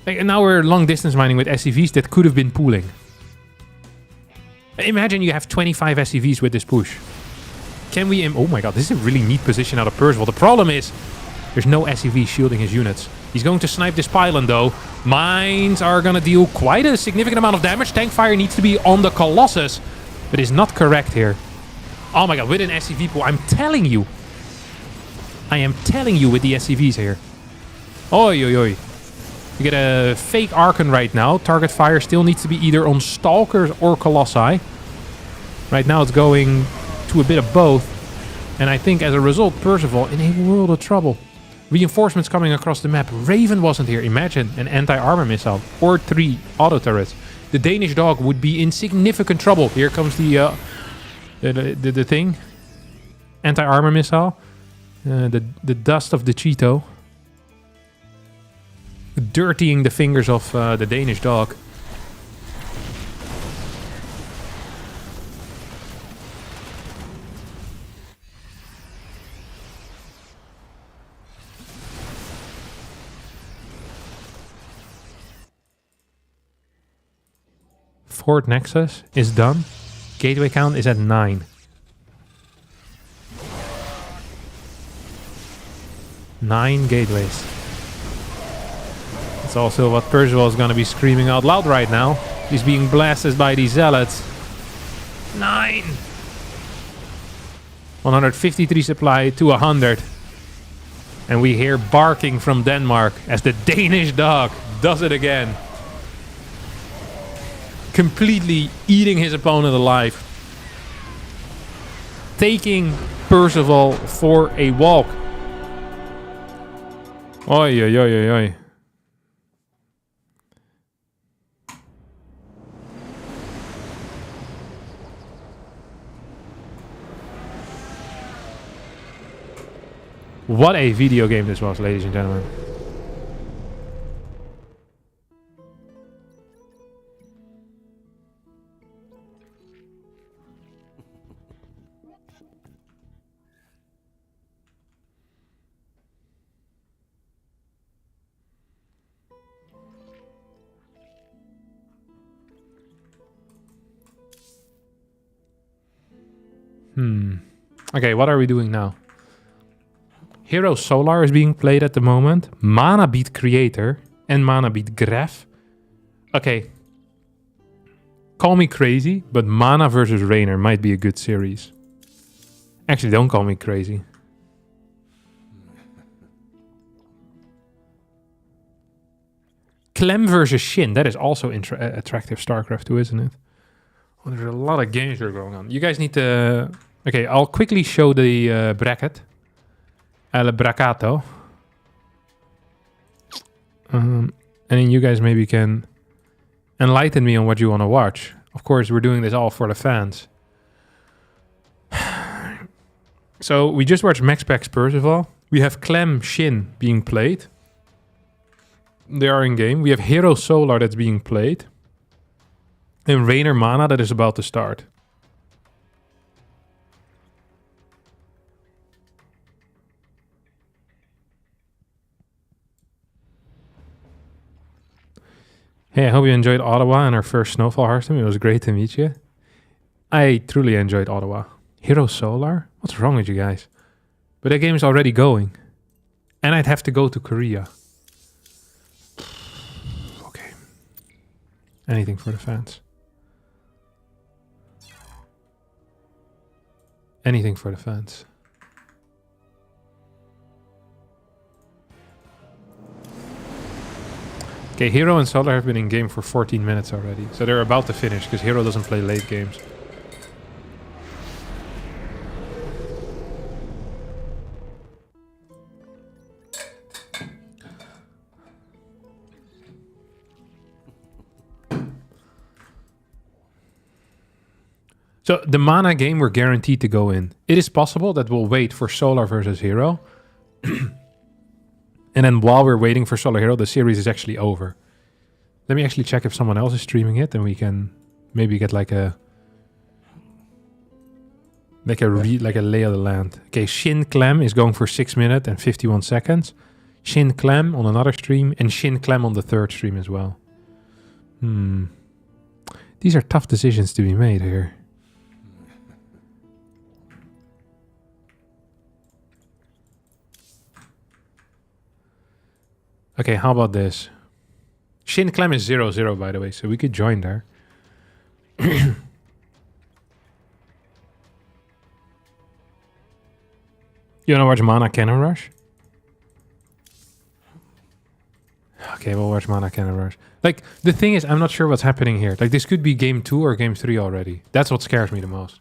And now we're long distance mining with SCVs that could have been pooling. Imagine you have 25 SCVs with this push. Can we... Oh my god, this is a really neat position out of Percival. The problem is there's no SCV shielding his units. He's going to snipe this pylon though. Mines are going to deal quite a significant amount of damage. Tank fire needs to be on the Colossus, but is not correct here. Oh my god, with an SCV pool. I'm telling you. I am telling you with the SCVs here. Oi, oi, oi. You get a fake Archon right now. Target fire still needs to be either on Stalkers or Colossi. Right now it's going to a bit of both. And I think as a result, Percival in a world of trouble. Reinforcements coming across the map. Raven wasn't here. Imagine an anti-armor missile or 3 auto turrets. The Danish dog would be in significant trouble. Here comes the thing. Anti-armor missile. The dust of the Cheeto. Dirtying the fingers of the Danish dog. Fort Nexus is done. Gateway count is at 9. 9 gateways. That's also what Percival is going to be screaming out loud right now. He's being blasted by these zealots. 9! 153 supply to 100. And we hear barking from Denmark as the Danish dog does it again. Completely eating his opponent alive. Taking Percival for a walk. Oi, oi, oi, oi, oi. What a video game this was, ladies and gentlemen. Okay, what are we doing now? Hero Solar is being played at the moment. Mana beat Creator and Mana beat Gref. Okay. Call me crazy, but Mana versus Raynor might be a good series. Actually, don't call me crazy. Clem versus Shin. That is also attractive StarCraft 2, isn't it? Oh, there's a lot of games that are going on. You guys need to... Okay, I'll quickly show the bracket. El Bracato. And then you guys maybe can enlighten me on what you want to watch. Of course, we're doing this all for the fans. So, we just watched Max Pax Percival. We have Clem Shin being played. They are in game. We have Hero Solar that's being played. And Raynor Mana that is about to start. Hey, I hope you enjoyed Ottawa and our first Snowfall Harstem. It was great to meet you. I truly enjoyed Ottawa. Hero Solar? What's wrong with you guys? But that game is already going. And I'd have to go to Korea. Okay. Anything for the fans. Anything for the fans. Okay, Hero and Solar have been in game for 14 minutes already. So they're about to finish, because Hero doesn't play late games. So the Mana game, we're guaranteed to go in. It is possible that we'll wait for Solar versus Hero. And then while we're waiting for Solar Hero, the series is actually over. Let me actually check if someone else is streaming it, and we can maybe get like a lay of the land. Okay, Shin Clem is going for 6 minutes and 51 seconds. Shin Clem on another stream, and Shin Clem on the third stream as well. These are tough decisions to be made here. Okay, how about this? Shin Clem is 0-0, by the way, so we could join there. You wanna watch Mana Cannon Rush? Okay, we'll watch Mana Cannon Rush. Like, the thing is, I'm not sure what's happening here. Like, this could be game 2 or game 3 already. That's what scares me the most.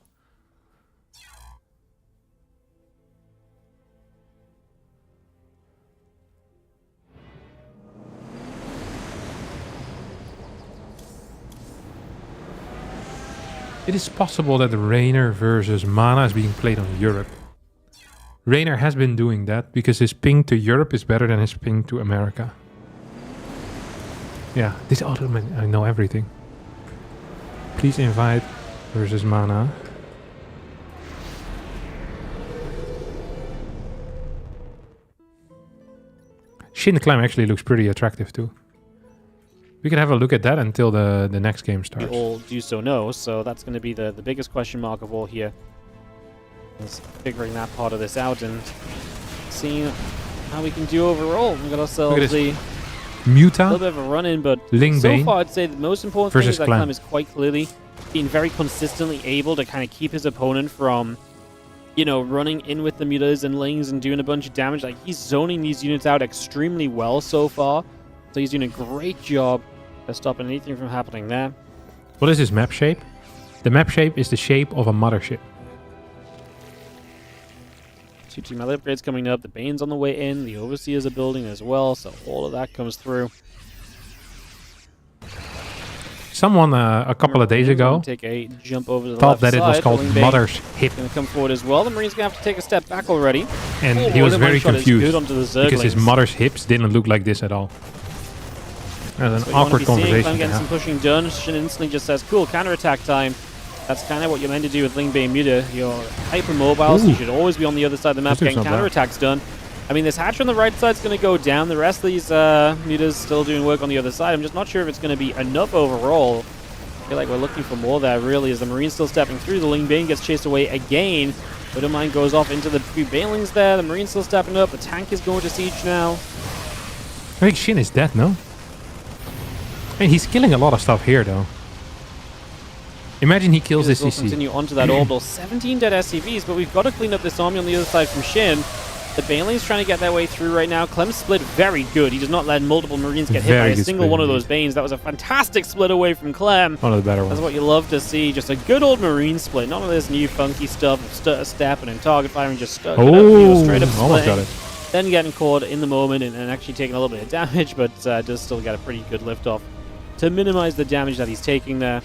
It is possible that Raynor versus Mana is being played on Europe. Raynor has been doing that because his ping to Europe is better than his ping to America. Yeah, this automatic, I know everything. Please invite versus Mana. Shin Clem actually looks pretty attractive too. We can have a look at that until the next game starts. We all do so know, so that's going to be the biggest question mark of all here. Is figuring that part of this out and seeing how we can do overall. We've got ourselves a Muta, little bit of a run-in, but Ling so Bane far I'd say the most important thing is that Clem. Clem is quite clearly being very consistently able to kind of keep his opponent from, you know, running in with the mutas and lings and doing a bunch of damage. Like, he's zoning these units out extremely well so far. So he's doing a great job of stopping anything from happening there. What is this map shape? The map shape is the shape of a mothership. 2 team upgrades coming up. The Bane's on the way in. The Overseers are building as well. So all of that comes through. Someone a couple of days ago Take a jump over to the thought left that it was side. called The Wing Bane Mother's Hip, Going to come forward as well. The Marine's going to have to take a step back already. and Oh, he was the very one shot is confused good onto the because his Zerglings. mother's hips didn't look like this at all. That's an What you awkward want to be seeing. conversation Clem to getting some have. pushing done. Shin instantly just says, cool, counterattack time. That's kind of what you're meant to do with Ling Bane Muta. You're hyper-mobile, so you should always be on the other side of the map This looks getting not bad. counterattacks done. I mean, this hatch on the right side is going to go down. The rest of these Mutas still doing work on the other side. I'm just not sure if it's going to be enough overall. I feel like we're looking for more there, really, as the Marine's still stepping through. The Ling Bane gets chased away again. Widowmine goes off into the few Banelings there. The Marine's still stepping up. The tank is going to siege now. I think Shin is dead, no? I mean, he's killing a lot of stuff here, though. Imagine he kills this We'll CC. continue onto that orbital. 17 dead SCVs, but we've got to clean up this army on the other side from Shin. The Baneling's trying to get their way through right now. Clem's split very good. He does not let multiple Marines get hit by Very a good single split one of indeed. those Banes. That was a fantastic split away from Clem. One of the better That's ones. what you love to see. Just a good old Marine split. None of this new funky stuff of stepping and target firing. Just stuck it up, straight up Almost got splitting. it. Then getting caught in the moment and actually taking a little bit of damage, but does still get a pretty good lift off to minimize the damage that he's taking there.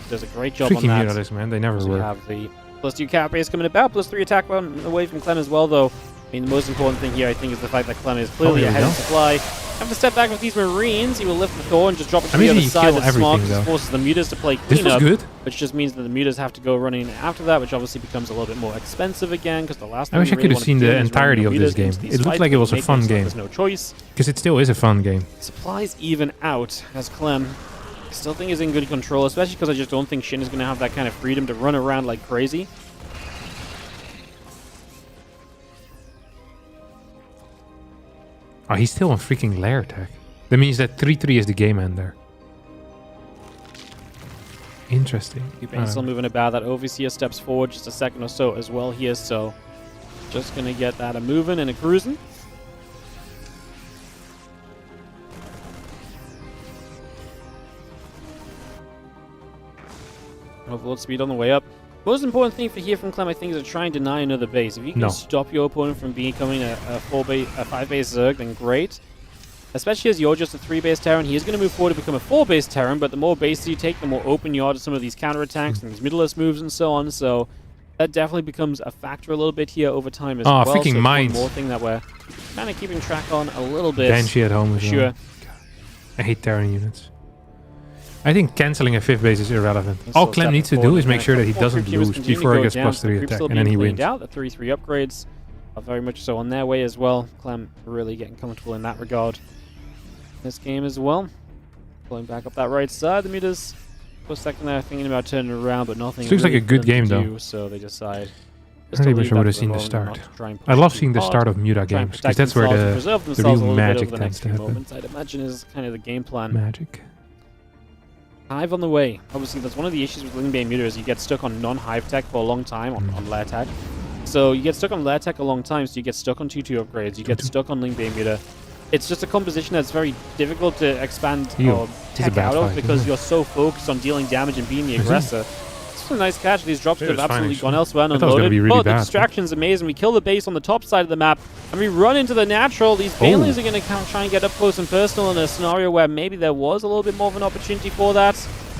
Does a great job Freaking on Muta, that. this man. They never So we work. have the +2 cap base coming about, +3 attack one away from Clem as well, though. I mean, the most important thing here, I think, is the fact that Clem is clearly here we ahead in go. supply. Have to step back with these Marines. He will lift the Thor and just drop it to the Amazing other you side. kill That's smart everything, because it though. forces the Mutas to play This was cleanup, good. which just means that the Mutas have to go running after that, which obviously becomes a little bit more expensive again, because the last I thing wish we I really could have want to seen be the doing is running entirety of this Mutas game. into these It looked fights like it was a because fun make them so game. There's no choice. Because it still is a fun game. Supplies even out as Clem still think is in good control, especially because I just don't think Shin is going to have that kind of freedom to run around like crazy. Oh, he's still on freaking lair attack. That means that 3-3 is the game ender. Interesting. Cubane's still moving about. That Overseer steps forward just a second or so as well here, so just going to get that a moving and a cruising. Overload speed on the way up. Most important thing for here from Clem, I think, is to try and deny another base. If you can No. stop your opponent from becoming a 5-base Zerg, then great. Especially as you're just a 3-base Terran, he is going to move forward to become a 4-base Terran, but the more bases you take, the more open you are to some of these counterattacks and these middleless moves and so on, so that definitely becomes a factor a little bit here over time as Oh, well. freaking so it's one mines. more thing that we're kind of keeping track on a little bit. Banshee at home as well. Sure. I hate Terran units. I think cancelling a 5th base is irrelevant. He's All still Clem stepping needs to forward do is and make sure that he before doesn't creep queues lose continue to before he go gets down, +3 so the creep's attack, still and then being he cleaned wins. Out. The 3-3 upgrades are very much so on their way as well. Clem really getting comfortable in that regard. This game as well. Pulling back up that right side. The Mutas for a second there thinking about turning around, but nothing. This looks like really a good for them to game, do, though. So they decide. I really wish I would have seen the start. I love seeing the start of Muta games, because that's where the real magic tends to happen. Moments, I'd imagine is kind of the game plan. Magic. Hive on the way. Obviously, that's one of the issues with Ling Bane Muta is you get stuck on non-hive tech for a long time on lair tech. So you get stuck on lair tech a long time, so you get stuck on 2-2 upgrades. You get stuck on Ling Bane Muta. It's just a composition that's very difficult to expand or He's a tech bad out of fight, because isn't he? you're so focused on dealing damage and being the aggressor. It's a nice catch. These drops Yeah, could have it's fine, absolutely actually. gone elsewhere and I thought it was gonna unloaded. be really But the bad, but- distraction's amazing. We kill the base on the top side of the map, and we run into the natural. These Banelings are going to try and get up close and personal in a scenario where maybe there was a little bit more of an opportunity for that.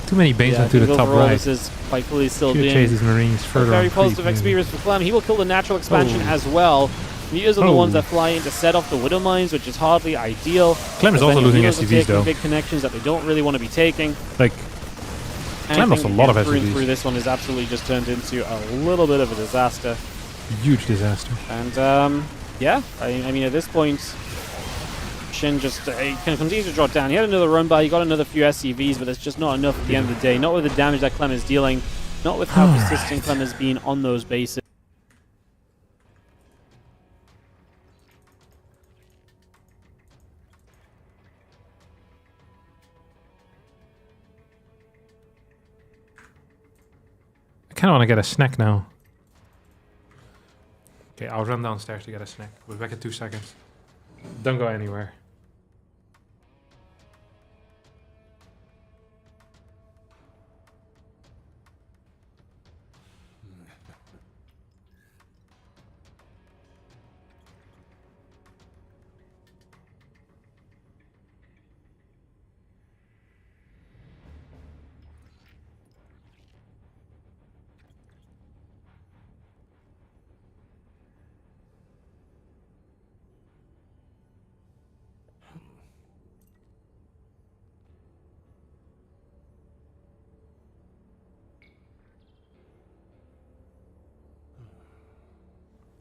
Too many banes Yeah, I onto the think top overall right. This is quite clearly still Should being chase these Marines a further very on positive creep, maybe. experience for Clem. He will kill the natural expansion Oh. as well. Mutas are the Oh. ones that fly in to set off the Widow Mines, which is hardly ideal. Clem is But also then losing Mutas are SCVs, taking though. big connections that they don't really want to be taking. Like, And Clem I lost think, a lot of again, SCVs. through this one is absolutely just turned into a little bit of a disaster. huge disaster. And yeah, I mean at this point, Shin just he can continue to drop down. He had another run by, he got another few SCVs, but it's just not enough at the end of the day. Not with the damage that Clem is dealing, not with how persistent Clem has been on those bases. I kind of want to get a snack now. Okay, I'll run downstairs to get a snack. We'll be back in 2 seconds. Don't go anywhere.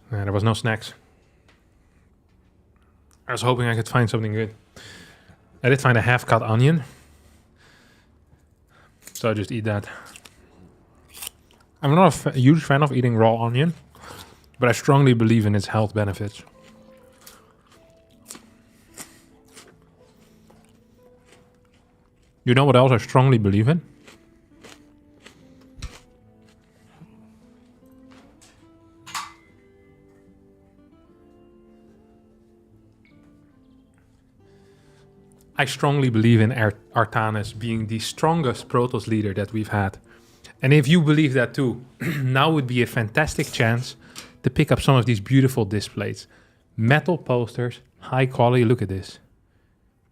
There was no snacks. I was hoping I could find something good. I did find a half-cut onion. So I just eat that. I'm not a huge fan of eating raw onion, but I strongly believe in its health benefits. You know what else I strongly believe in? I strongly believe in Artanis being the strongest Protoss leader that we've had. And if you believe that too, now would be a fantastic chance to pick up some of these beautiful displays. Metal posters, high quality, look at this.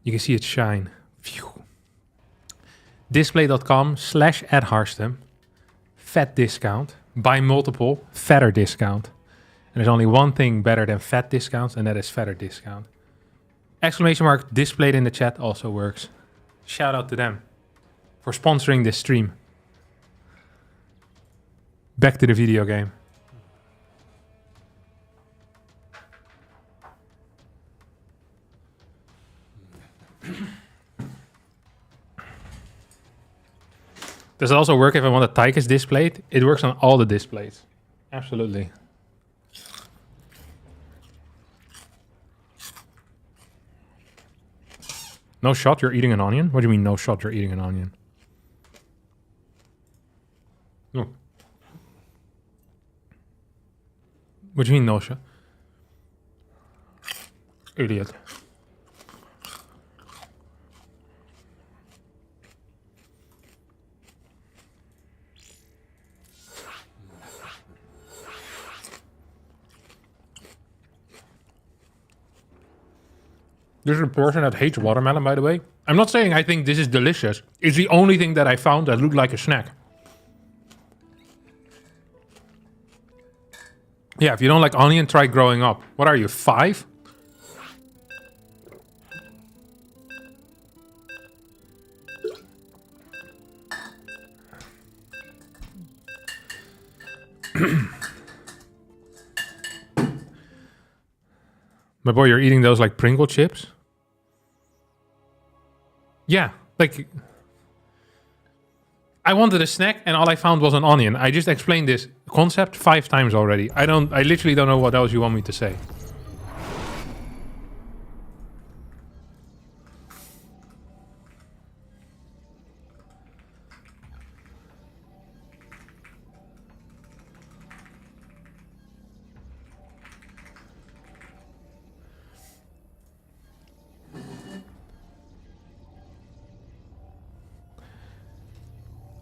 You can see it shine. Phew. Display.com/@Harstem. Fat discount. Buy multiple, fatter discount. And there's only one thing better than fat discounts, and that is fatter discount. Exclamation mark displayed in the chat also works. Shout out to them for sponsoring this stream. Back to the video game. Does it also work if I want a Tychus displayed? It works on all the displays. Absolutely. No shot, you're eating an onion? What do you mean, no shot, you're eating an onion? No. What do you mean, no shot? Idiot. This is a person that hates watermelon, by the way. I'm not saying I think this is delicious. It's the only thing that I found that looked like a snack. Yeah, if you don't like onion, try growing up. What are you, 5? My boy, you're eating those like Pringle chips? Yeah, like... I wanted a snack and all I found was an onion. I just explained this concept 5 times already. I literally don't know what else you want me to say.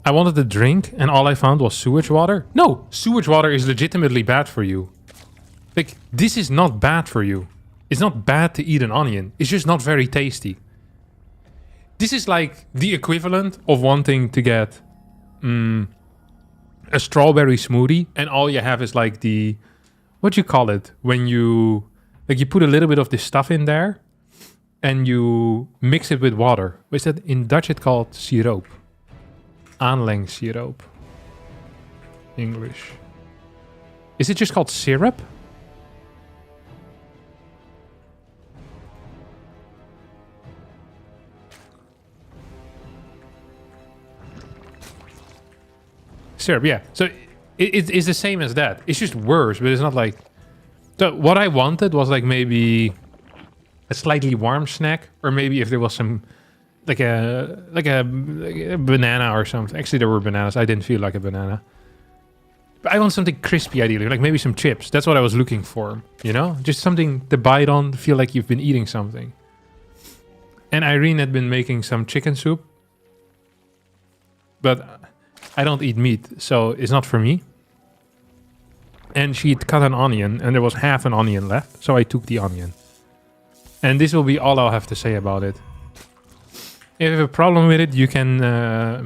I wanted a drink and all I found was sewage water. No, sewage water is legitimately bad for you. Like, this is not bad for you. It's not bad to eat an onion. It's just not very tasty. This is like the equivalent of wanting to get a strawberry smoothie and all you have is like the... What do you call it? When you... Like, you put a little bit of this stuff in there and you mix it with water. Is that in Dutch it's called siroop? Aanlengsiroop. English. Is it just called syrup? Syrup, yeah. So it's the same as that. It's just worse, but it's not like... So what I wanted was like maybe a slightly warm snack, or maybe if there was some... Like a banana or something. Actually, there were bananas. I didn't feel like a banana. But I want something crispy, ideally. Like maybe some chips. That's what I was looking for. You know? Just something to bite on, to feel like you've been eating something. And Irene had been making some chicken soup. But I don't eat meat, so it's not for me. And she'd cut an onion, and there was half an onion left. So I took the onion. And this will be all I'll have to say about it. If you have a problem with it, you can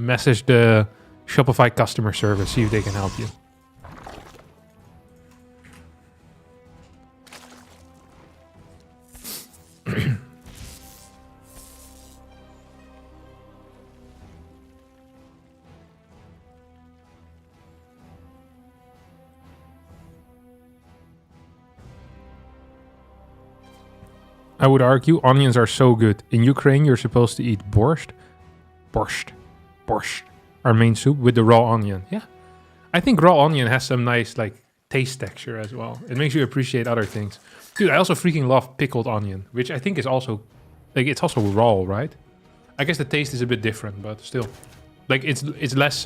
message the Shopify customer service, see if they can help you. I would argue onions are so good. In Ukraine, you're supposed to eat borscht. Borscht. Our main soup with the raw onion. Yeah. I think raw onion has some nice like taste texture as well. It makes you appreciate other things. Dude, I also freaking love pickled onion, which I think is also like it's also raw, right? I guess the taste is a bit different, but still. Like it's less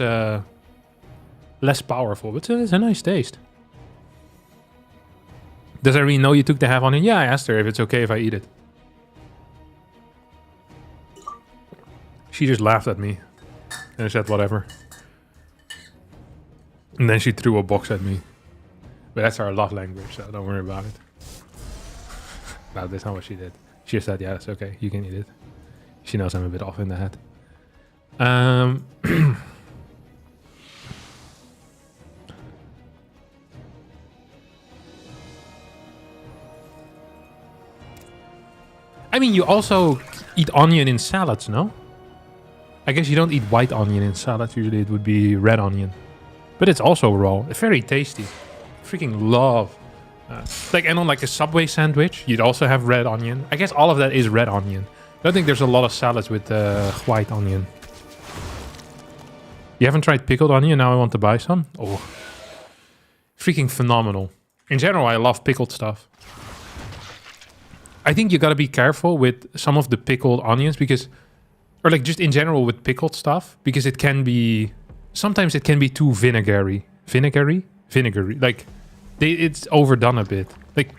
less powerful, but it's a nice taste. Does Irene know you took the half onion? Yeah, I asked her if it's okay if I eat it. She just laughed at me and I said whatever. And then she threw a box at me. But that's our love language, so don't worry about it. No, that's not what she did. She just said, yeah, it's okay, you can eat it. She knows I'm a bit off in the head. I mean, you also eat onion in salads, no? I guess you don't eat white onion in salads. Usually it would be red onion. But it's also raw. It's very tasty. Freaking love. Like, and on like a Subway sandwich, you'd also have red onion. I guess all of that is red onion. I don't think there's a lot of salads with white onion. You haven't tried pickled onion? Now I want to buy some. Oh, freaking phenomenal. In general, I love pickled stuff. I think you gotta be careful with some of the pickled onions because, or like just in general with pickled stuff, because it can be, sometimes it can be too vinegary. Vinegary? Like, it's overdone a bit. Like,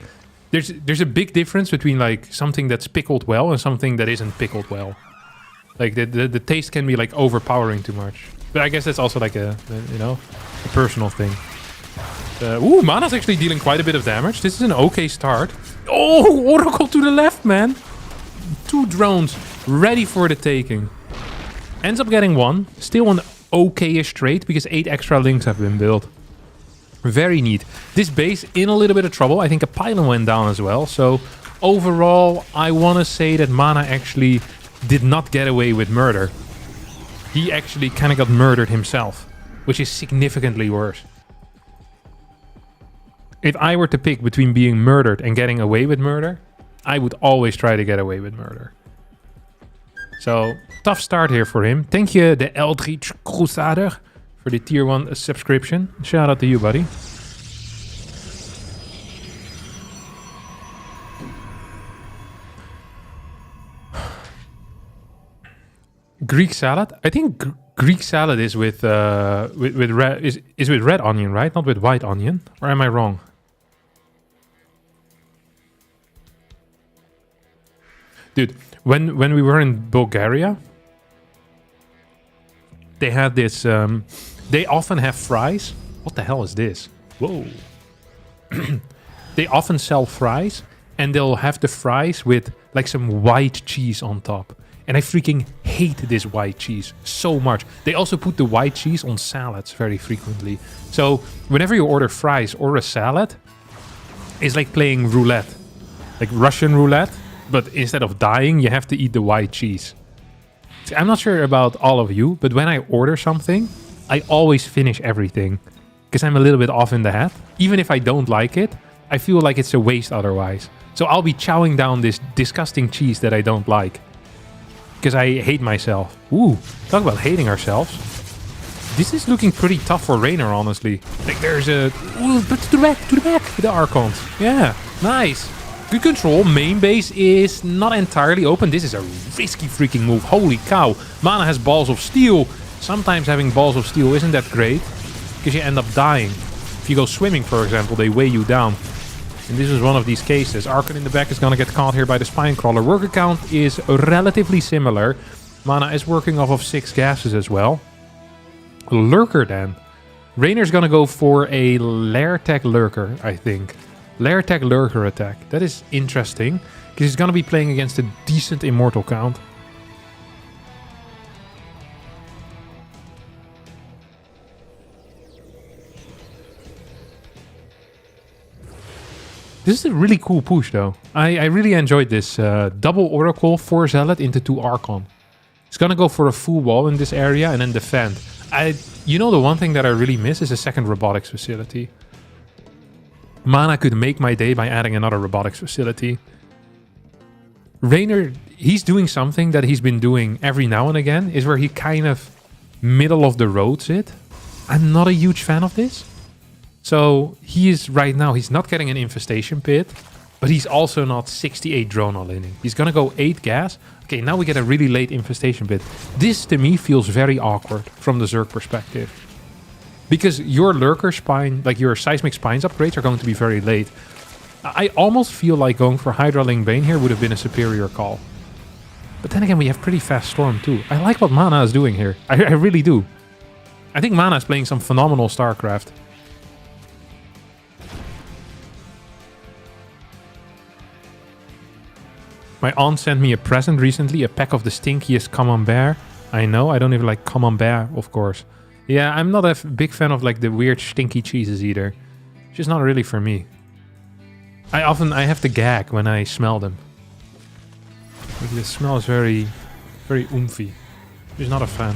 there's a big difference between like something that's pickled well and something that isn't pickled well. Like the taste can be like overpowering too much. But I guess that's also like a you know, a personal thing. Ooh, Mana's actually dealing quite a bit of damage. This is an okay start. Oh, Oracle to the left, man. 2 drones ready for the taking. Ends up getting 1. Still an okay-ish trade because 8 extra links have been built. Very neat. This base in a little bit of trouble. I think a pylon went down as well. So overall, I want to say that Mana actually did not get away with murder. He actually kind of got murdered himself, which is significantly worse. If I were to pick between being murdered and getting away with murder, I would always try to get away with murder. So, tough start here for him. Thank you, the Eldritch Crusader, for the tier 1 subscription. Shout out to you, buddy. Greek salad? I think Greek salad is with red is with red onion, right? Not with white onion. Or am I wrong? Dude, when we were in Bulgaria, they had this. They often have fries. What the hell is this? Whoa. They often sell fries, and they'll have the fries with like some white cheese on top. And I freaking hate this white cheese so much. They also put the white cheese on salads very frequently. So whenever you order fries or a salad, it's like playing roulette. Like Russian roulette, but instead of dying, you have to eat the white cheese. See, I'm not sure about all of you, but when I order something, I always finish everything. Because I'm a little bit off in the head. Even if I don't like it, I feel like it's a waste otherwise. So I'll be chowing down this disgusting cheese that I don't like. Because I hate myself. Ooh, talk about hating ourselves. This is looking pretty tough for Raynor, honestly. Like there's a... Ooh, but to the back, the Archons. Yeah, nice. Good control. Main base is not entirely open. This is a risky freaking move. Holy cow. Mana has balls of steel. Sometimes having balls of steel isn't that great. Because you end up dying. If you go swimming, for example, they weigh you down. And this is one of these cases. Archon in the back is going to get caught here by the Spine Crawler. Worker count is relatively similar. Mana is working off of 6 gases as well. Lurker then. Raynor's going to go for a Lair Tech Lurker, I think. Lair Tech Lurker attack. That is interesting. Because he's going to be playing against a decent Immortal count. This is a really cool push, though. I really enjoyed this. Double Oracle, 4 Zealot into 2 Archon. It's gonna go for a full wall in this area and then defend. You know, the one thing that I really miss is a second robotics facility. Mana could make my day by adding another robotics facility. Raynor, he's doing something that he's been doing every now and again, is where he kind of middle of the roads it. I'm not a huge fan of this. So he is right now, he's not getting an infestation pit, but he's also not 68 drone all-inning. He's gonna go 8 gas. Okay, now we get a really late infestation pit. This to me feels very awkward from the Zerg perspective. Because your lurker spine, like your seismic spines upgrades are going to be very late. I almost feel like going for Hydra Ling Bane here would have been a superior call. But then again, we have pretty fast Storm too. I like what Mana is doing here. I really do. I think Mana is playing some phenomenal StarCraft. My aunt sent me a present recently, a pack of the stinkiest Camembert. I know, I don't even like Camembert, of course. Yeah, I'm not a big fan of like the weird stinky cheeses either. It's just not really for me. I have to gag when I smell them. Like the smell is very, very oomphy. Just not a fan.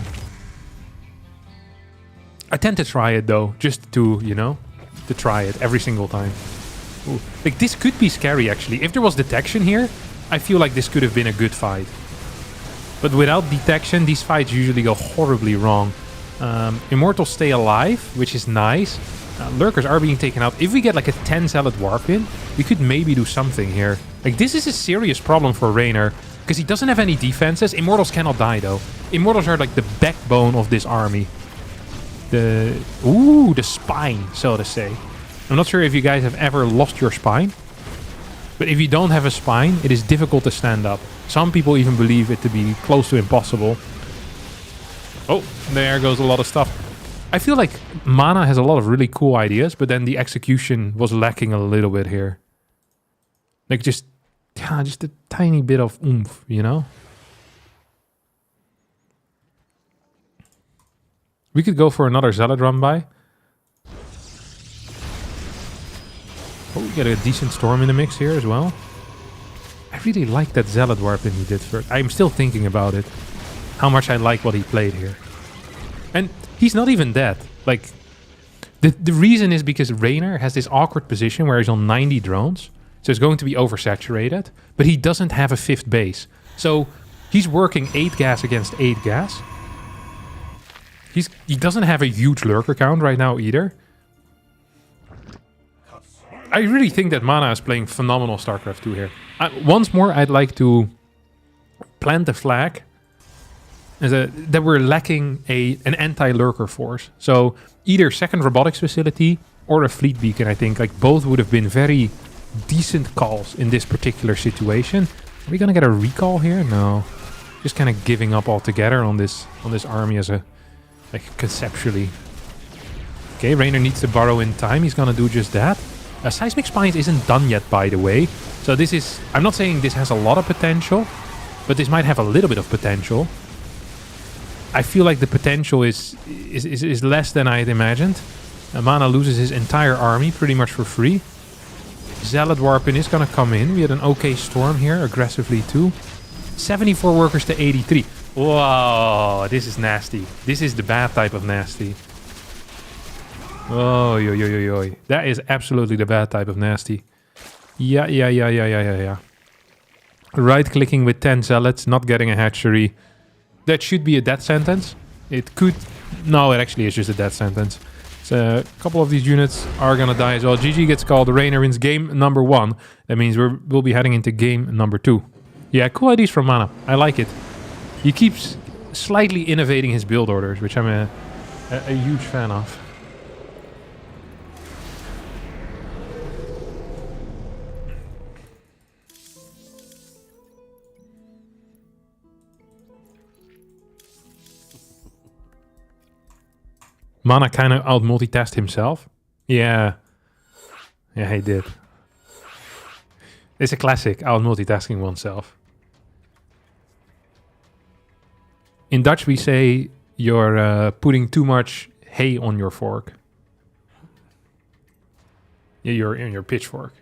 I tend to try it though, just to, you know, to try it every single time. Ooh. Like this could be scary actually. If there was detection here, I feel like this could have been a good fight. But without detection, these fights usually go horribly wrong. Immortals stay alive, which is nice. Lurkers are being taken out. If we get like a 10 Zealot Warp in, we could maybe do something here. Like this is a serious problem for Raynor, because he doesn't have any defenses. Immortals cannot die though. Immortals are like the backbone of this army. The spine, so to say. I'm not sure if you guys have ever lost your spine. But if you don't have a spine, it is difficult to stand up. Some people even believe it to be close to impossible. Oh, there goes a lot of stuff. I feel like Mana has a lot of really cool ideas, but then the execution was lacking a little bit here. Like just a tiny bit of oomph, you know? We could go for another Zealot run by. Oh, we get a decent Storm in the mix here as well. I really like that Zealot Warp that he did first. I'm still thinking about it. How much I like what he played here. And he's not even dead. Like, the reason is because Raynor has this awkward position where he's on 90 drones. So it's going to be oversaturated. But he doesn't have a 5th base. So he's working 8 gas against 8 gas. He doesn't have a huge lurker count right now either. I really think that Mana is playing phenomenal StarCraft 2 here. Once more, I'd like to plant the flag that we're lacking an anti-lurker force. So either second robotics facility or a fleet beacon, I think. Like both would have been very decent calls in this particular situation. Are we gonna get a recall here? No. Just kind of giving up altogether on this army as a conceptually. Okay, Raynor needs to borrow in time. He's gonna do just that. Seismic Spines isn't done yet, by the way. So this is... I'm not saying this has a lot of potential, but this might have a little bit of potential. I feel like the potential is less than I had imagined. Mana loses his entire army pretty much for free. Zealot Warpin is gonna come in. We had an okay Storm here, aggressively too. 74 workers to 83. Whoa, this is nasty. This is the bad type of nasty. Oh, yo. That is absolutely the bad type of nasty. Yeah. Right-clicking with 10 Zealots, not getting a hatchery. That should be a death sentence. It could... No, it actually is just a death sentence. So a couple of these units are gonna die as well. GG gets called. Raynor wins game number 1. That means we'll be heading into game number 2. Yeah, cool ideas from Mana. I like it. He keeps slightly innovating his build orders, which I'm a huge fan of. Mana kind of out-multitasked himself. Yeah. Yeah, he did. It's a classic, out-multitasking oneself. In Dutch, we say you're putting too much hay on your fork. Yeah, you're in your pitchfork.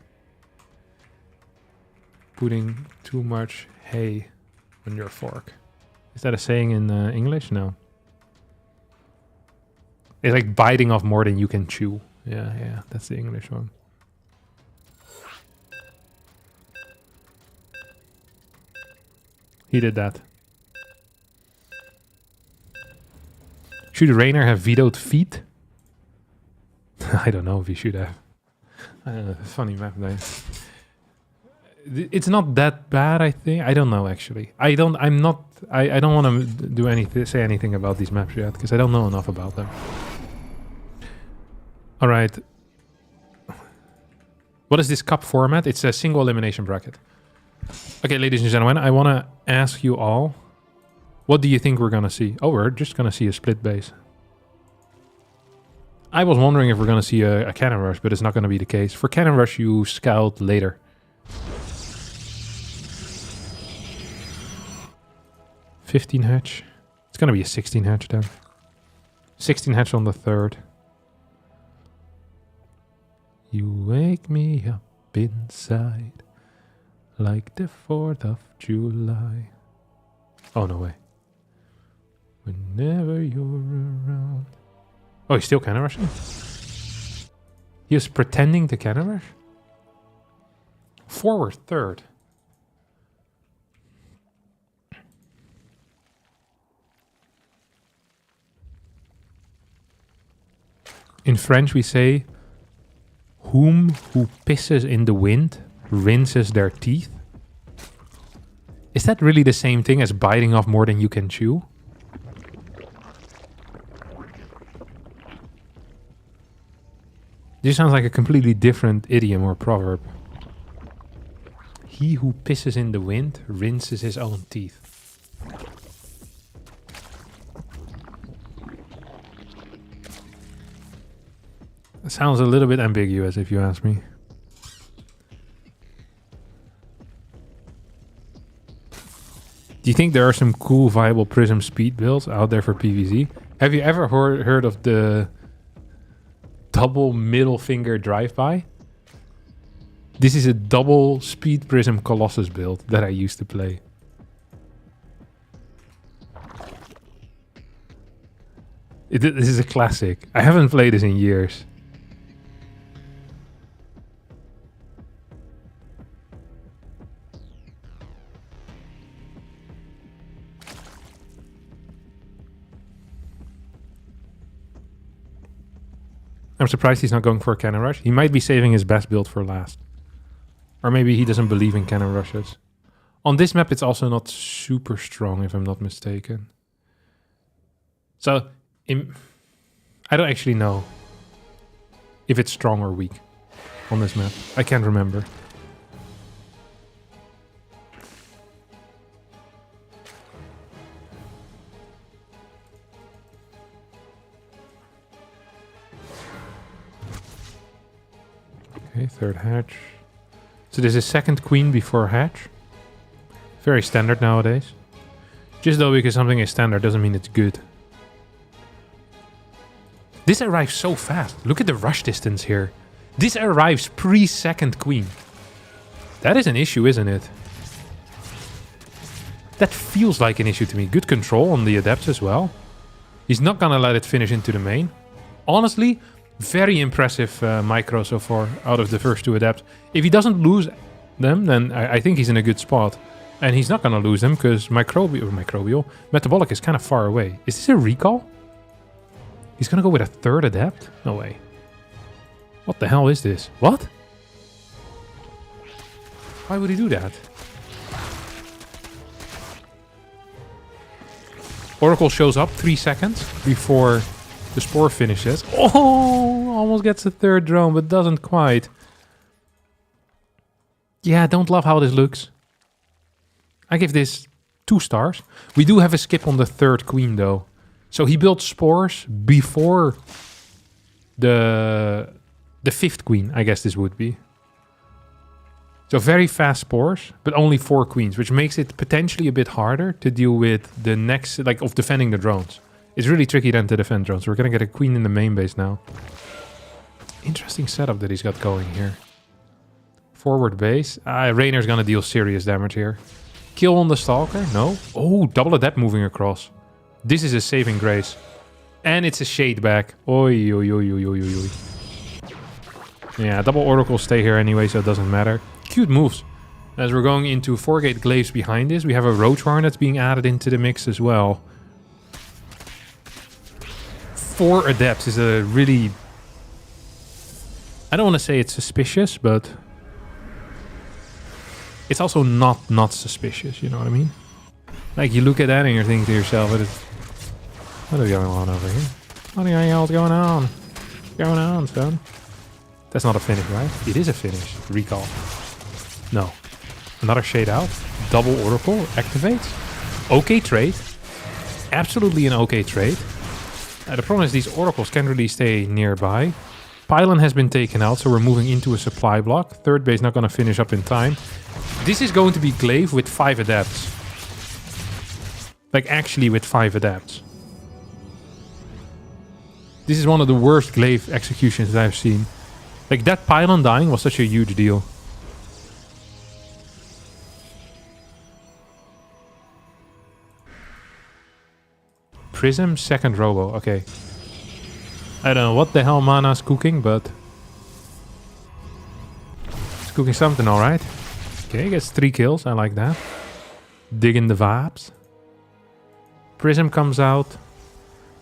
Putting too much hay on your fork. Is that a saying in English? No. It's like biting off more than you can chew. Yeah, that's the English one. He did that. Should Rainer have vetoed feet? I don't know if he should have. Funny map name. It's not that bad, I think. I don't know actually. I don't want to do anything, say anything about these maps yet because I don't know enough about them. All right. What is this cup format? It's a single elimination bracket. Okay, ladies and gentlemen, I want to ask you all, what do you think we're gonna see? Oh, we're just gonna see a split base. I was wondering if we're gonna see a cannon rush, but it's not gonna be the case. For cannon rush, you scout later. 15 hatch. It's gonna be a 16 hatch then. 16 hatch on the 3rd. You wake me up inside like the 4th of July. Oh, no way. Whenever you're around. Oh, he's still cannon rushing? He was pretending to cannon rush? Forward 3rd. In French we say, whom who pisses in the wind rinses their teeth. Is that really the same thing as biting off more than you can chew? This sounds like a completely different idiom or proverb. He who pisses in the wind rinses his own teeth. It sounds a little bit ambiguous if you ask me. Do you think there are some cool viable Prism speed builds out there for PvZ? Have you ever heard of the double middle finger drive-by? This is a double speed Prism Colossus build that I used to play. This is a classic. I haven't played this in years. I'm surprised he's not going for a cannon rush. He might be saving his best build for last. Or maybe he doesn't believe in cannon rushes. On this map, it's also not super strong, if I'm not mistaken. So, I don't actually know if it's strong or weak on this map. I can't remember. Okay, 3rd hatch. So this is 2nd queen before hatch. Very standard nowadays. Just though because something is standard doesn't mean it's good. This arrives so fast. Look at the rush distance here. This arrives pre-2nd queen. That is an issue, isn't it? That feels like an issue to me. Good control on the adepts as well. He's not gonna let it finish into the main. Honestly, very impressive micro so far out of the first 2 adepts. If he doesn't lose them, then I think he's in a good spot. And he's not going to lose them because Metabolic is kind of far away. Is this a recall? He's going to go with a 3rd adept? No way. What the hell is this? What? Why would he do that? Oracle shows up 3 seconds before the spore finishes. Oh, almost gets a 3rd drone, but doesn't quite. Yeah, don't love how this looks. I give this 2 stars. We do have a skip on the 3rd queen, though. So he built spores before the 5th queen, I guess this would be. So very fast spores, but only 4 queens, which makes it potentially a bit harder to deal with the next, like, of defending the drones. It's really tricky then to defend drones. We're going to get a queen in the main base now. Interesting setup that he's got going here. Forward base. Rainer's going to deal serious damage here. Kill on the Stalker? No. Oh, double adept moving across. This is a saving grace. And it's a shade back. Oi, oi, oi, oi, oi, oi, oi. Yeah, double oracles stay here anyway, so it doesn't matter. Cute moves. As we're going into 4-gate glaives behind this, we have a Roach Horn that's being added into the mix as well. 4 Adepts is a really... I don't want to say it's suspicious, but... it's also not suspicious, you know what I mean? Like, you look at that and you're thinking to yourself, what is going on over here? What the hell's going on? What's going on, son? That's not a finish, right? It is a finish. Recall. No. Another Shade out. Double Oracle. Activates. Okay trade. Absolutely an okay trade. The problem is these Oracles can't really stay nearby. Pylon has been taken out, so we're moving into a supply block. Third base not going to finish up in time. This is going to be Glaive with 5 Adepts. Like, actually with 5 Adepts. This is one of the worst Glaive executions that I've seen. Like, that Pylon dying was such a huge deal. Prism, second Robo. Okay. I don't know what the hell Mana's cooking, but... it's cooking something, alright. Okay, gets 3 kills. I like that. Digging the vibes. Prism comes out.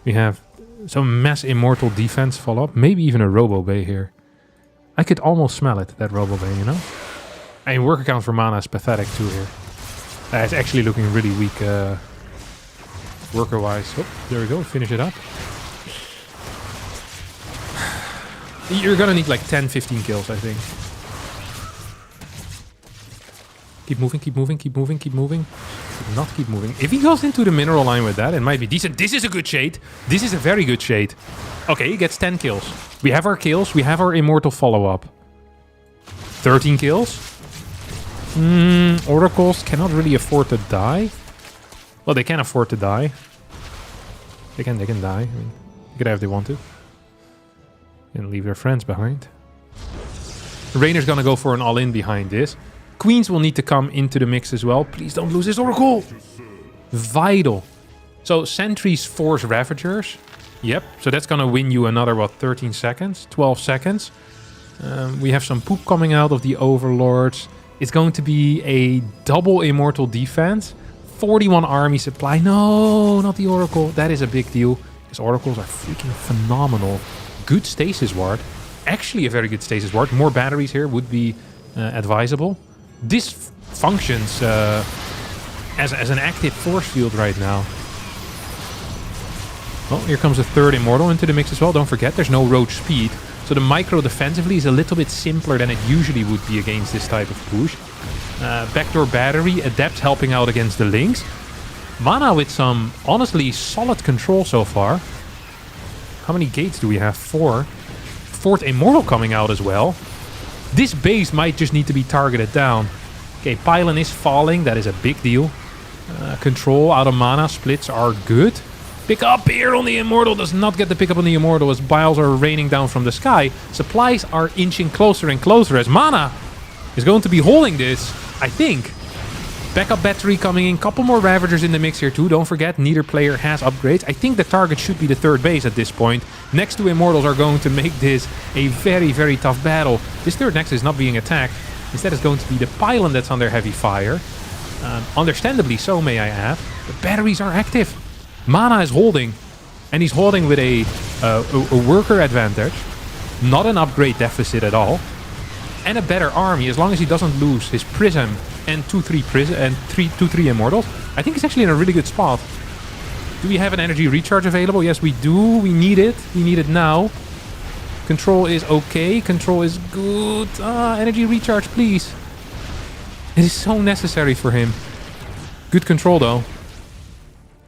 We have some mass immortal defense follow-up. Maybe even a Robo Bay here. I could almost smell it, that Robo Bay, you know? I mean, work account for Mana is pathetic too here. It's actually looking really weak worker-wise. Oh, there we go. Finish it up. You're gonna need like 10, 15 kills, I think. Keep moving, keep moving, keep moving, keep moving. Not keep moving. If he goes into the mineral line with that, it might be decent. This is a good shade. This is a very good shade. Okay, he gets 10 kills. We have our kills. We have our immortal follow-up. 13 kills. Oracles cannot really afford to die. Well, they can afford to die. They can die. I mean, they could have if they want to. And leave their friends behind. Rainer's gonna go for an all-in behind this. Queens will need to come into the mix as well. Please don't lose this Oracle. Vital. So sentries force Ravagers. Yep. So that's gonna win you another, what, 13 seconds? 12 seconds. We have some poop coming out of the Overlords. It's going to be a double immortal defense. 41 army supply. No, not the Oracle. That is a big deal. Because Oracles are freaking phenomenal. Good stasis ward. Actually a very good stasis ward. More batteries here would be advisable. This functions as an active force field right now. Well, here comes a third immortal into the mix as well. Don't forget, there's no roach speed. So the micro defensively is a little bit simpler than it usually would be against this type of push. Backdoor battery, Adept helping out against the Lynx. Mana with some, honestly, solid control so far. How many gates do we have? 4. Fourth immortal coming out as well. This base might just need to be targeted down. Okay, Pylon is falling. That is a big deal. Control out of mana. Splits are good. Pick up here on the Immortal. Does not get the pick up on the Immortal as biles are raining down from the sky. Supplies are inching closer and closer as Mana is going to be holding this, I think. Backup battery coming in. Couple more Ravagers in the mix here too. Don't forget, neither player has upgrades. I think the target should be the third base at this point. Next two Immortals are going to make this a very, very tough battle. This third Nexus is not being attacked. Instead, it's going to be the Pylon that's under heavy fire. Understandably so, may I add. The batteries are active. Mana is holding. And he's holding with a worker advantage. Not an upgrade deficit at all. And a better army, as long as he doesn't lose his Prism and 2-3 Prism and 2-3 Immortals. I think he's actually in a really good spot. Do we have an energy recharge available? Yes, we do. We need it. We need it now. Control is okay. Control is good. Energy recharge, please. It is so necessary for him. Good control, though.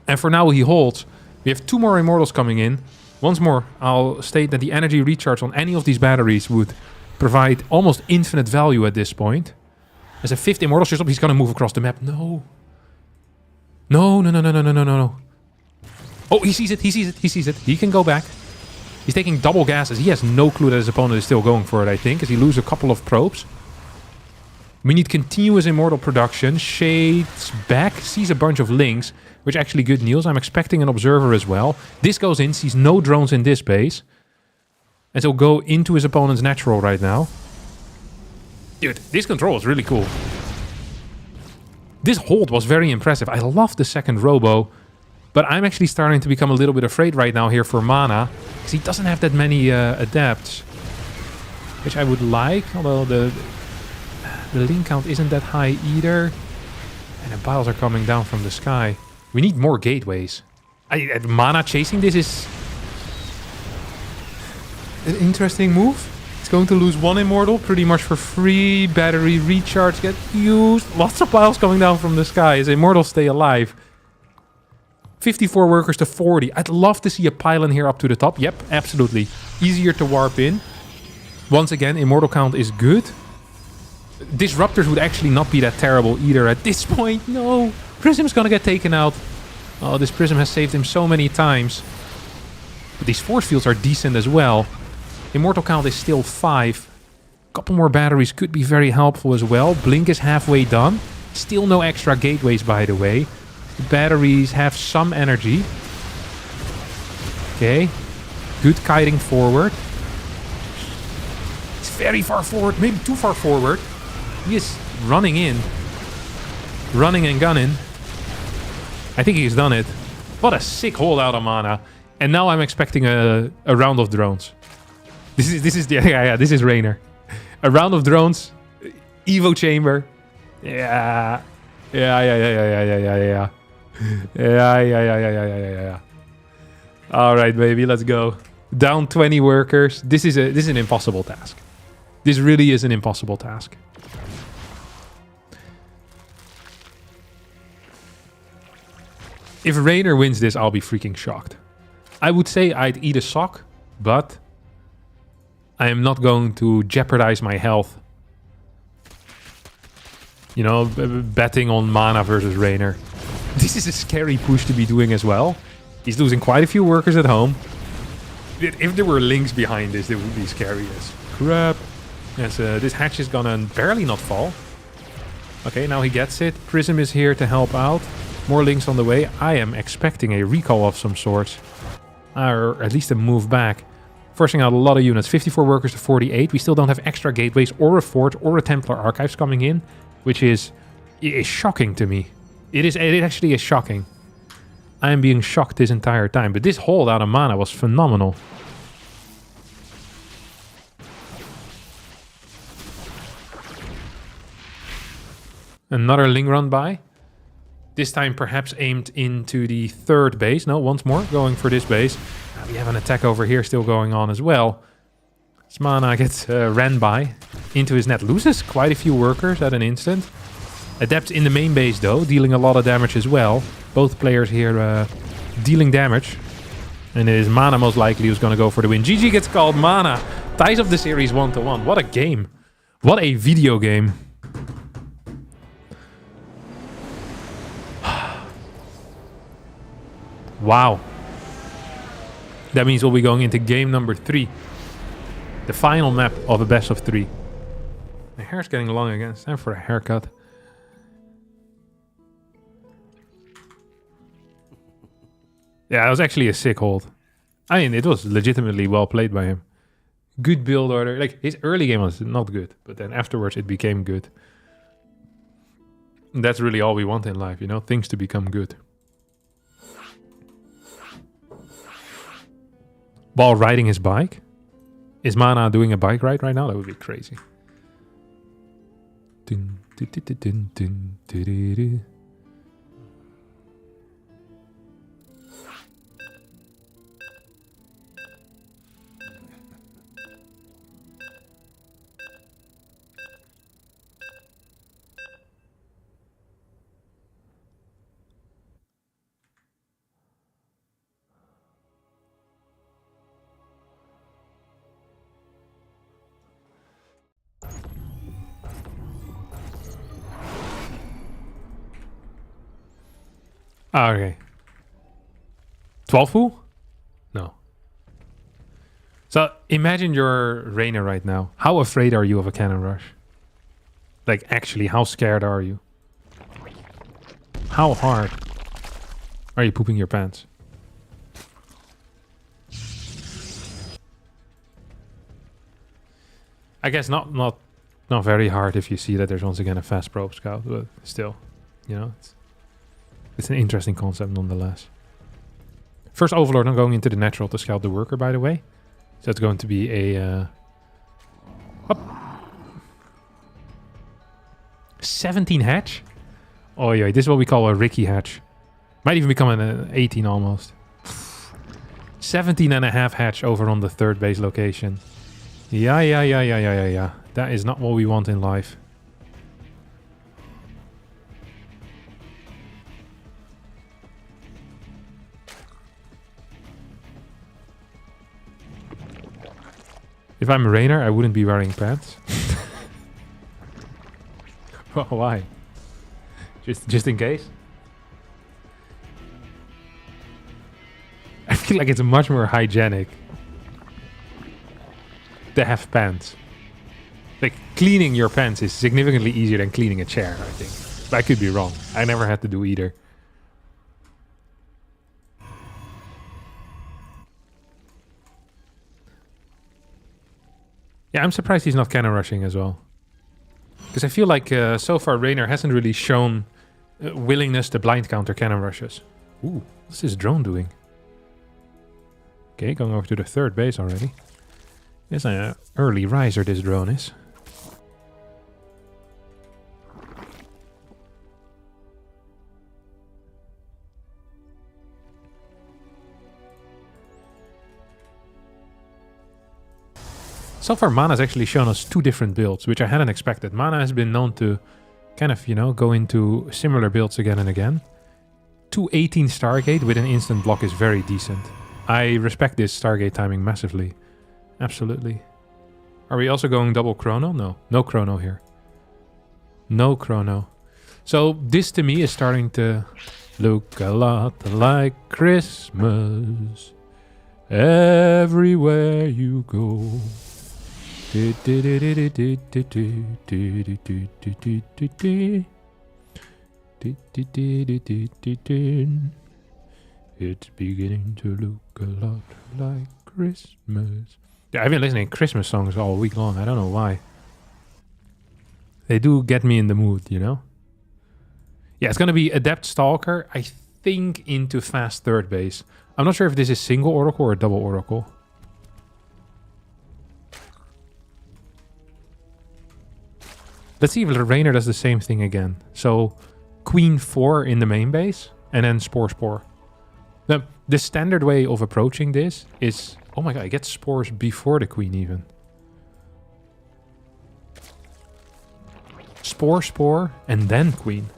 And for now, he holds. We have 2 more Immortals coming in. Once more, I'll state that the energy recharge on any of these batteries would provide almost infinite value at this point. As a 5th Immortal shows up, he's going to move across the map. No. No. Oh, he sees it. He sees it. He sees it. He can go back. He's taking double gases. He has no clue that his opponent is still going for it, I think, as he loses a couple of probes. We need continuous Immortal production. Shades back. Sees a bunch of Lynx, which actually good news. I'm expecting an Observer as well. This goes in. Sees no drones in this base. And so go into his opponent's natural right now. Dude, this control is really cool. This hold was very impressive. I love the second Robo, but I'm actually starting to become a little bit afraid right now here for mana, because he doesn't have that many adepts, which I would like, although the link count isn't that high either. And the piles are coming down from the sky. We need more gateways. Mana chasing this is an interesting move. It's going to lose one immortal pretty much for free. Battery recharge get used. Lots of piles coming down from the sky as immortals stay alive. 54 workers to 40. I'd love to see a pylon here up to the top. Yep, absolutely. Easier to warp in. Once again, immortal count is good. Disruptors would actually not be that terrible either at this point. No, Prism's gonna get taken out. Oh, this Prism has saved him so many times. But these force fields are decent as well. Immortal count is still 5. A couple more batteries could be very helpful as well. Blink is halfway done. Still no extra gateways, by the way. The batteries have some energy. Okay. Good kiting forward. It's very far forward. Maybe too far forward. He is running in. Running and gunning. I think he's done it. What a sick holdout of mana. And now I'm expecting a round of drones. This is this is Rainer. A round of drones. Evo chamber. Yeah. Yeah. All right, baby, let's go. Down 20 workers. This is an impossible task. This really is an impossible task. If Rainer wins this, I'll be freaking shocked. I would say I'd eat a sock, but I am not going to jeopardize my health. You know, betting on mana versus Rainer. This is a scary push to be doing as well. He's losing quite a few workers at home. If there were links behind this, it would be scary as crap. Yes, this hatch is gonna barely not fall. Okay, now he gets it. Prism is here to help out. More links on the way. I am expecting a recall of some sorts. Or at least a move back. Forcing out a lot of units. 54 workers to 48. We still don't have extra gateways or a fort or a Templar archives coming in. Which is shocking to me. It actually is shocking. I am being shocked this entire time. But this hold out of mana was phenomenal. Another Ling run by. This time perhaps aimed into the third base. No, once more going for this base. We have an attack over here still going on as well. Smana gets ran by into his net. Loses quite a few workers at an instant. Adepts in the main base though, dealing a lot of damage as well. Both players here dealing damage. And it is Mana most likely who's going to go for the win. GG gets called. Mana ties up the series 1-1. What a game. What a video game. Wow. That means we'll be going into game number 3. The final map of a best of 3. My hair's getting long again. It's time for a haircut. Yeah, it was actually a sick hold. I mean, it was legitimately well played by him. Good build order. Like, his early game was not good, but then afterwards it became good. And that's really all we want in life, you know? Things to become good. While riding his bike? Is Mana doing a bike ride right now? That would be crazy. Dun, dun, dun, dun, dun, dun, dun, dun. Okay. 12 full? No. So imagine you're Rainer right now. How afraid are you of a cannon rush? Like, actually, how scared are you? How hard are you pooping your pants? I guess not very hard if you see that there's once again a fast probe scout, but still. you know, it's an interesting concept nonetheless. First Overlord, I'm going into the natural to scout the worker, by the way. So it's going to be a... 17 hatch? Oh yeah, this is what we call a Ricky hatch. Might even become an 18 almost. 17 and a half hatch over on the third base location. Yeah. That is not what we want in life. If I'm a Rainer, I wouldn't be wearing pants. Well, why? Just in case? I feel like it's much more hygienic to have pants. Like, cleaning your pants is significantly easier than cleaning a chair, I think. But I could be wrong. I never had to do either. Yeah, I'm surprised he's not cannon rushing as well. Because I feel like so far Raynor hasn't really shown willingness to blind counter cannon rushes. Ooh, what's this drone doing? Okay, going over to the third base already. It's an early riser, this drone is. So far, Mana has actually shown us two different builds, which I hadn't expected. Mana has been known to kind of, you know, go into similar builds again and again. 218 Stargate with an instant block is very decent. I respect this Stargate timing massively. Absolutely. Are we also going double chrono? No. No chrono here. No chrono. So this to me is starting to look a lot like Christmas. Everywhere you go. It's beginning to look a lot like Christmas. Yeah, I've been listening to Christmas songs all week long. I don't know why. They do get me in the mood, you know? Yeah, it's going to be Adept Stalker, I think, into fast third base. I'm not sure if this is single Oracle or double Oracle. Let's see if Raynor does the same thing again. So, Queen 4 in the main base, and then Spore. The standard way of approaching this is... Oh my god, I get Spores before the Queen even. Spore, and then Queen.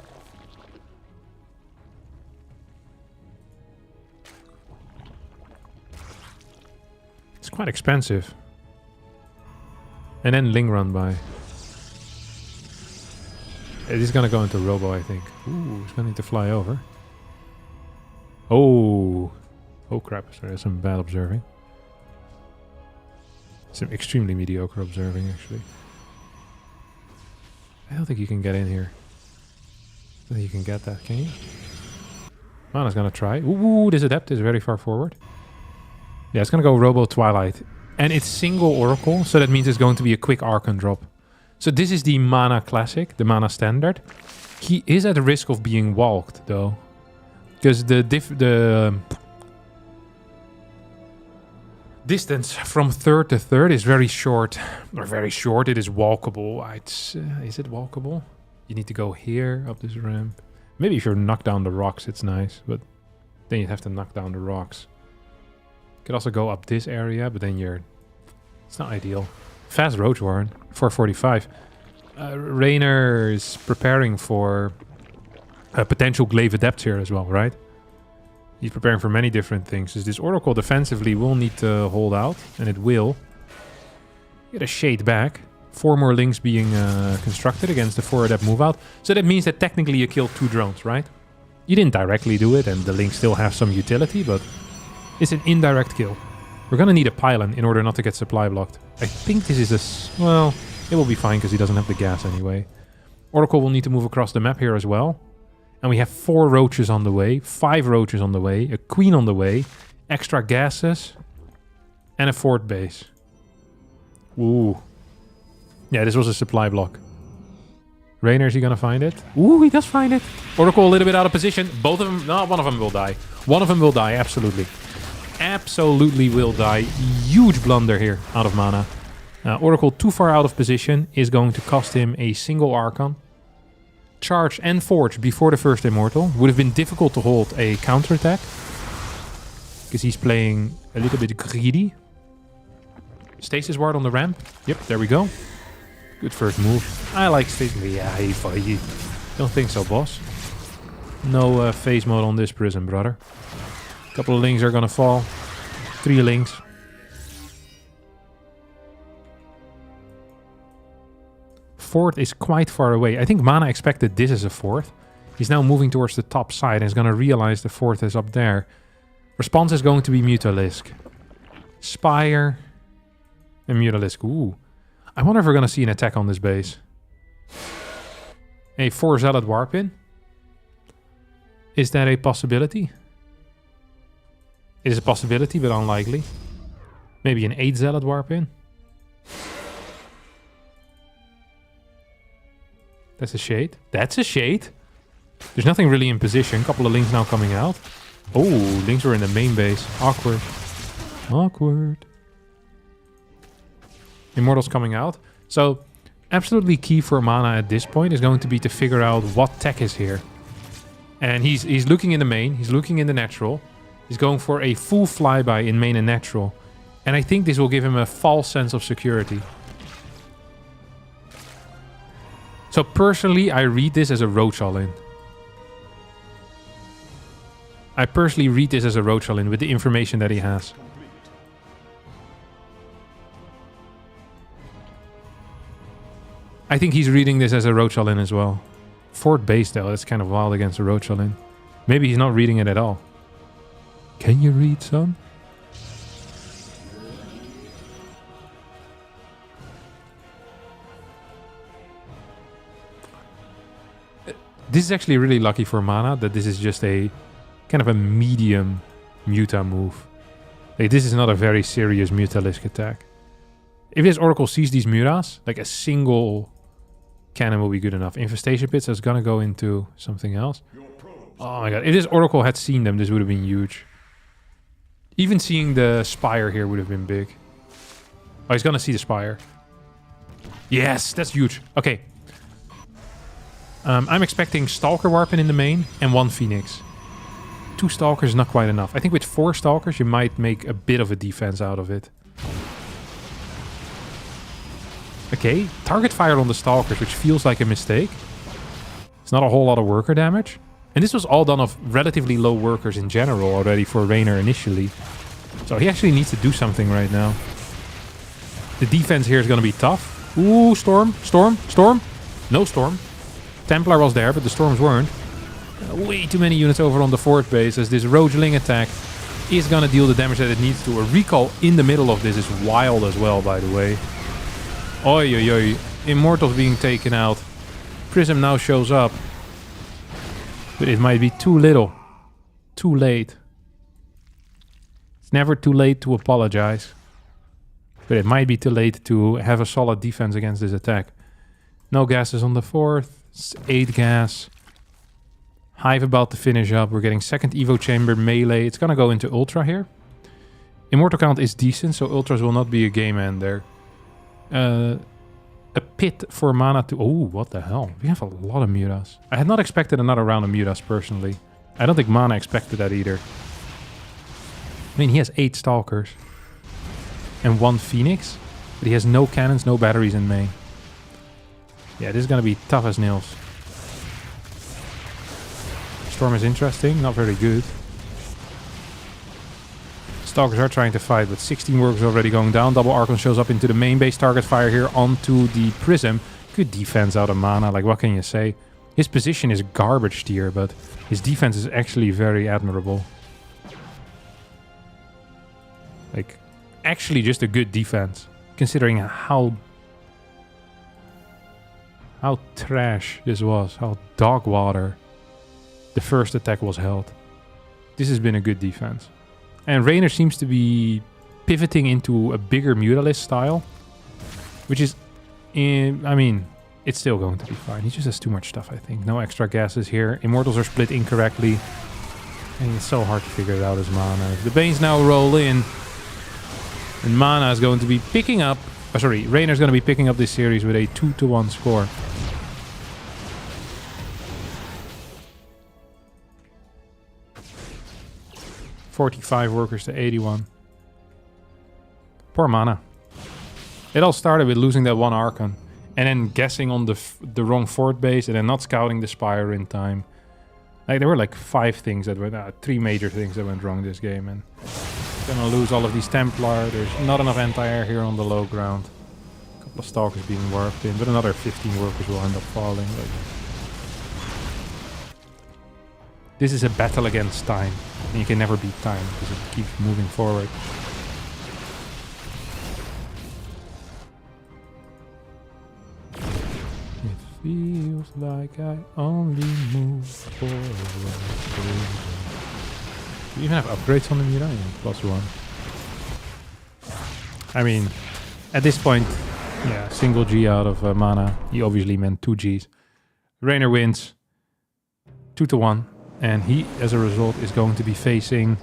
It's quite expensive. And then Ling run by. It is gonna go into Robo, I think. Ooh, it's gonna need to fly over. Oh. Oh crap, sorry, that's some bad observing. Some extremely mediocre observing, actually. I don't think you can get in here. I think you can get that, can you? Mana's gonna try. Ooh, this Adept is very far forward. Yeah, it's gonna go Robo Twilight. And it's single Oracle, so that means it's going to be a quick Archon drop. So this is the Mana Classic, the Mana Standard. He is at risk of being walked, though. Because the distance from third to third is very short. Or very short, it is walkable. Is it walkable? You need to go here, up this ramp. Maybe if you knock down the rocks, it's nice. But then you'd have to knock down the rocks. You could also go up this area, but then it's not ideal. Fast Roach Warren, 445. Raynor is preparing for a potential Glaive Adept here as well, right? He's preparing for many different things. This Oracle defensively will need to hold out, and it will. Get a shade back. 4 more links being constructed against the 4 Adept move out. So that means that technically you killed 2 drones, right? You didn't directly do it, and the links still have some utility, but it's an indirect kill. We're gonna need a pylon in order not to get supply blocked. I think this is well, it will be fine because he doesn't have the gas anyway. Oracle will need to move across the map here as well. And we have 4 roaches on the way, 5 roaches on the way, a Queen on the way, extra gases, and a 4th base. Ooh. Yeah, this was a supply block. Raynor, is he gonna find it? Ooh, he does find it. Oracle a little bit out of position. Both of them, no, one of them will die. One of them will die, absolutely. Absolutely will die. Huge blunder here out of mana. Oracle too far out of position is going to cost him a single Archon. Charge and Forge before the first Immortal. Would have been difficult to hold a counterattack. Because he's playing a little bit greedy. Stasis Ward on the ramp. Yep, there we go. Good first move. I like Stasis. Yeah, you don't think so, boss. No phase mode on this Prism, brother. Couple of links are gonna fall. 3 links. Fourth is quite far away. I think Mana expected this as a fourth. He's now moving towards the top side and is gonna realize the fourth is up there. Response is going to be Mutalisk. Spire. And Mutalisk. Ooh. I wonder if we're gonna see an attack on this base. A 4 Zealot Warp in. Is that a possibility? It is a possibility, but unlikely. Maybe an 8 Zealot Warp in. That's a shade. That's a shade. There's nothing really in position. Couple of links now coming out. Oh, links were in the main base. Awkward. Awkward. Immortals coming out. So, absolutely key for Mana at this point is going to be to figure out what tech is here. And he's looking in the main. He's looking in the natural. He's going for a full flyby in main and natural. And I think this will give him a false sense of security. So personally, I read this as a Roach all-in. I personally read this as a Roach all-in with the information that he has. I think he's reading this as a Roach all-in as well. Fort base though, that's kind of wild against a Roach all-in. Maybe he's not reading it at all. Can you read, son? This is actually really lucky for Mana that this is just a kind of a medium Muta move. Like, this is not a very serious Mutalisk attack. If this Oracle sees these Mutas, like a single cannon will be good enough. Infestation Pits is gonna go into something else. Oh my god, if this Oracle had seen them, this would have been huge. Even seeing the Spire here would have been big. Oh, he's gonna see the Spire. Yes, that's huge. Okay. I'm expecting Stalker Warping in the main and 1 Phoenix. 2 Stalkers is not quite enough. I think with 4 Stalkers you might make a bit of a defense out of it. Okay, target fire on the Stalkers, which feels like a mistake. It's not a whole lot of worker damage. And this was all done of relatively low workers in general already for Raynor initially. So he actually needs to do something right now. The defense here is going to be tough. Ooh, Storm, Storm, Storm. No Storm. Templar was there, but the Storms weren't. Way too many units over on the fourth base as this Rogeling attack is going to deal the damage that it needs to. A recall in the middle of this is wild as well, by the way. Oi, oi, oi. Immortals being taken out. Prism now shows up. But it might be too little. Too late. It's never too late to apologize. But it might be too late to have a solid defense against this attack. No gases on the fourth. It's 8 gas. Hive about to finish up. We're getting second Evo Chamber melee. It's gonna go into Ultra here. Immortal count is decent, so Ultras will not be a game ender. A pit for Mana to... Oh, what the hell? We have a lot of Mutas. I had not expected another round of Mutas, personally. I don't think Mana expected that either. I mean, he has 8 Stalkers. And 1 Phoenix. But he has no cannons, no batteries in main. Yeah, this is going to be tough as nails. Storm is interesting, not very good. Stalkers are trying to fight, but 16 workers already going down. Double Archon shows up into the main base. Target fire here onto the Prism. Good defense out of Mana, like what can you say? His position is garbage tier, but his defense is actually very admirable. Like, actually just a good defense, considering how trash this was, how dog water the first attack was held. This has been a good defense. And Raynor seems to be pivoting into a bigger Mutalist style, which is, I mean, it's still going to be fine. He just has too much stuff, I think. No extra gases here. Immortals are split incorrectly. And it's so hard to figure it out as mana. The Banes now roll in. And Mana is going to be picking up... Oh, sorry, Raynor's going to be picking up this series with a 2-1 score. $45 workers to 81. Poor Mana. It all started with losing that one Archon. And then guessing on the wrong fort base. And then not scouting the Spire in time. Like, there were like 5 things that went... 3 major things that went wrong this game. And gonna lose all of these Templar. There's not enough anti-air here on the low ground. A couple of Stalkers being warped in. But another 15 workers will end up falling. Like, this is a battle against time. And you can never beat time. Because it keeps moving forward. Feels like I only move forward. Do you even have upgrades on the Mira? Yeah, +1. I mean, at this point, yeah, single G out of mana. He obviously meant 2 Gs. Raynor wins 2-1, and he, as a result, is going to be facing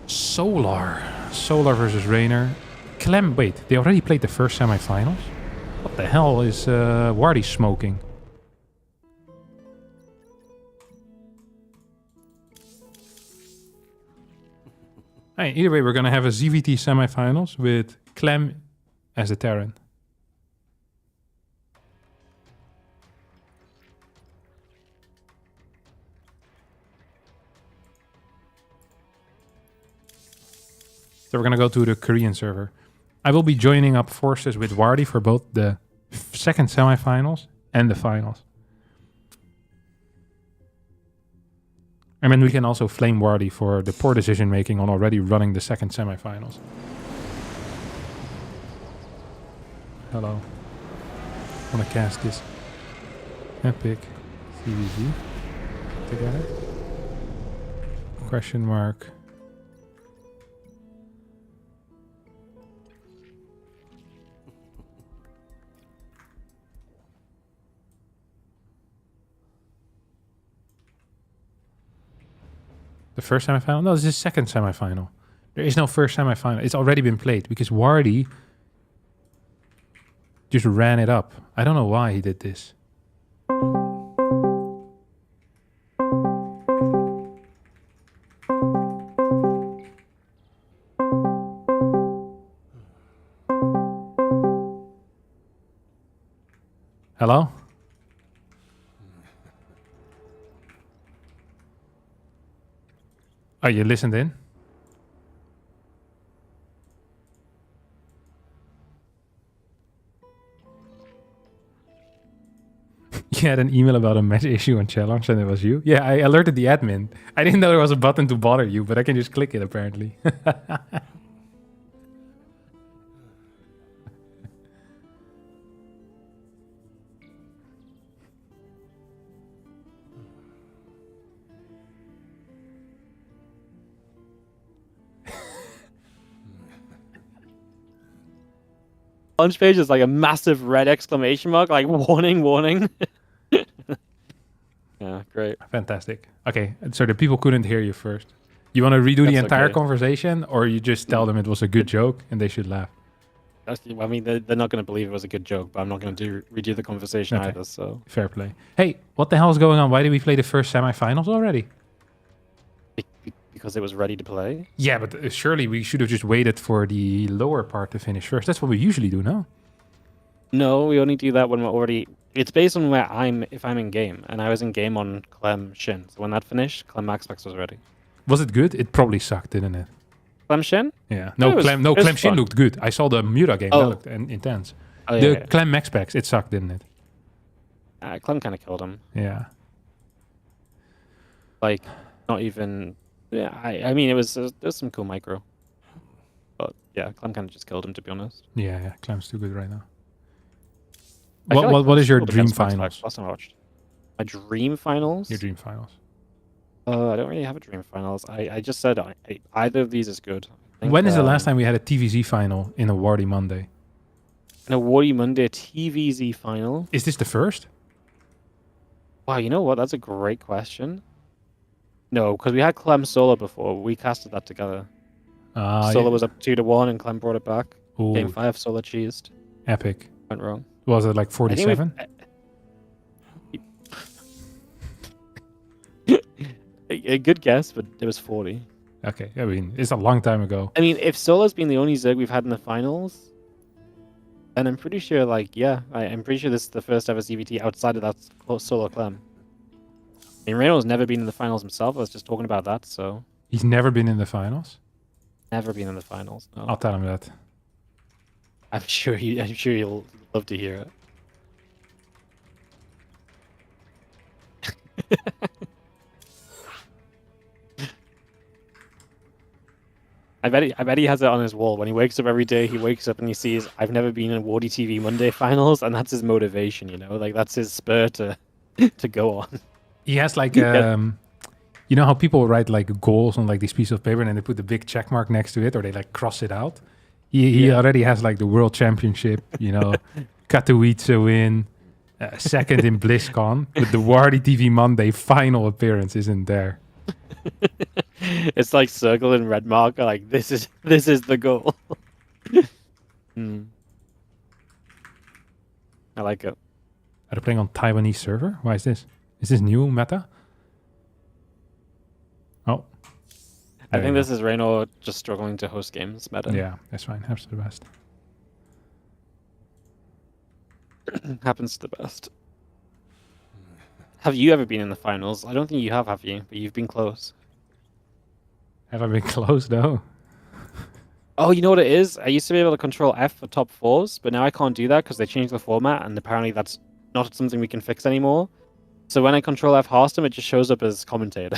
Solar. Solar versus Raynor. Clem, wait, they already played the first semifinals? What the hell is Wardy smoking? Hey, either way, we're going to have a ZVT semifinals with Clem as the Terran. So we're going to go to the Korean server. I will be joining up forces with Wardy for both the second semifinals and the finals. And then we can also flame Wardy for the poor decision making on already running the second semifinals. Hello. I want to cast this epic CVZ together. Question mark. The first semifinal? No, this is second semifinal. There is no first semifinal. It's already been played because Wardy just ran it up. I don't know why he did this. Hello? Oh, you listened in? You had an email about a match issue on challenge and it was you? Yeah, I alerted the admin. I didn't know there was a button to bother you, but I can just click it apparently. Launch page is like a massive red exclamation mark, like warning, warning. Yeah, great. Fantastic. Okay, so the people couldn't hear you first. You want to redo the entire conversation, or you just tell them it was a good joke and they should laugh? I mean, they're not going to believe it was a good joke, but I'm not going to redo the conversation either, so... Fair play. Hey, what the hell is going on? Why did we play the first semifinals already? Because it was ready to play? Yeah, but surely we should have just waited for the lower part to finish first. That's what we usually do, no? No, we only do that when we're already... It's based on where if I'm in game, and I was in game on Clem Shin. So when that finished, Clem Max Max was ready. Was it good? It probably sucked, didn't it? Clem Shin? Yeah. No, Clem Shin looked good. I saw the Mura game. That looked intense. Oh, yeah, the Clem Max Packs, it sucked, didn't it? Clem kind of killed him. Yeah. Like, not even... Yeah, I mean, there's some cool micro. But yeah, Clem kind of just killed him, to be honest. Yeah, Clem's too good right now. Like what is your dream finals? Last time I watched. My dream finals? Your dream finals. I don't really have a dream finals. I just said either of these is good. When is the last time we had a TVZ final in a Wardy Monday? An Awardy Monday TVZ final. Is this the first? Wow, you know what? That's a great question. No, because we had Clem solo before. We casted that together. Solo was up 2-1, and Clem brought it back. Ooh, Game 5, solo cheesed. epic. Went wrong. Was it like I think 47? A good guess, but it was 40. Okay, I mean, it's a long time ago. I mean, if Solo's been the only Zerg we've had in the finals, then I'm pretty sure, like, yeah, I'm pretty sure this is the first ever CVT outside of that Solo Clem. I mean, Reno's never been in the finals himself. I was just talking about that, so He's never been in the finals. never been in the finals. No. I'll tell him that. I'm sure he'll love to hear it. I bet he has it on his wall. When he wakes up every day, he wakes up and he sees, I've never been in Wardy TV Monday finals, and that's his motivation, you know? Like, that's his spur to go on. He has like, Yeah. you know how people write like goals on like this piece of paper and then they put the big check mark next to it, or they like cross it out. He Yeah. already has like the world championship, you know, Katowice win, second in BlizzCon, but the Wardy TV Monday final appearance isn't there. It's like circle and red marker, like this is the goal. Hmm. I like it. Are they playing on Taiwanese server? Why is this? Is this new meta? Oh. I There think you this is Reno just struggling to host games meta. go. Yeah, that's fine. Happens to the best. Happens to the best. Have you ever been in the finals? I don't think you have you? But you've been close. Have I been close though? Oh, you know what it is? I used to be able to control F for top 4s, but now I can't do that because they changed the format, and apparently that's not something we can fix anymore. So when I control F Harstem, it just shows up as commentator.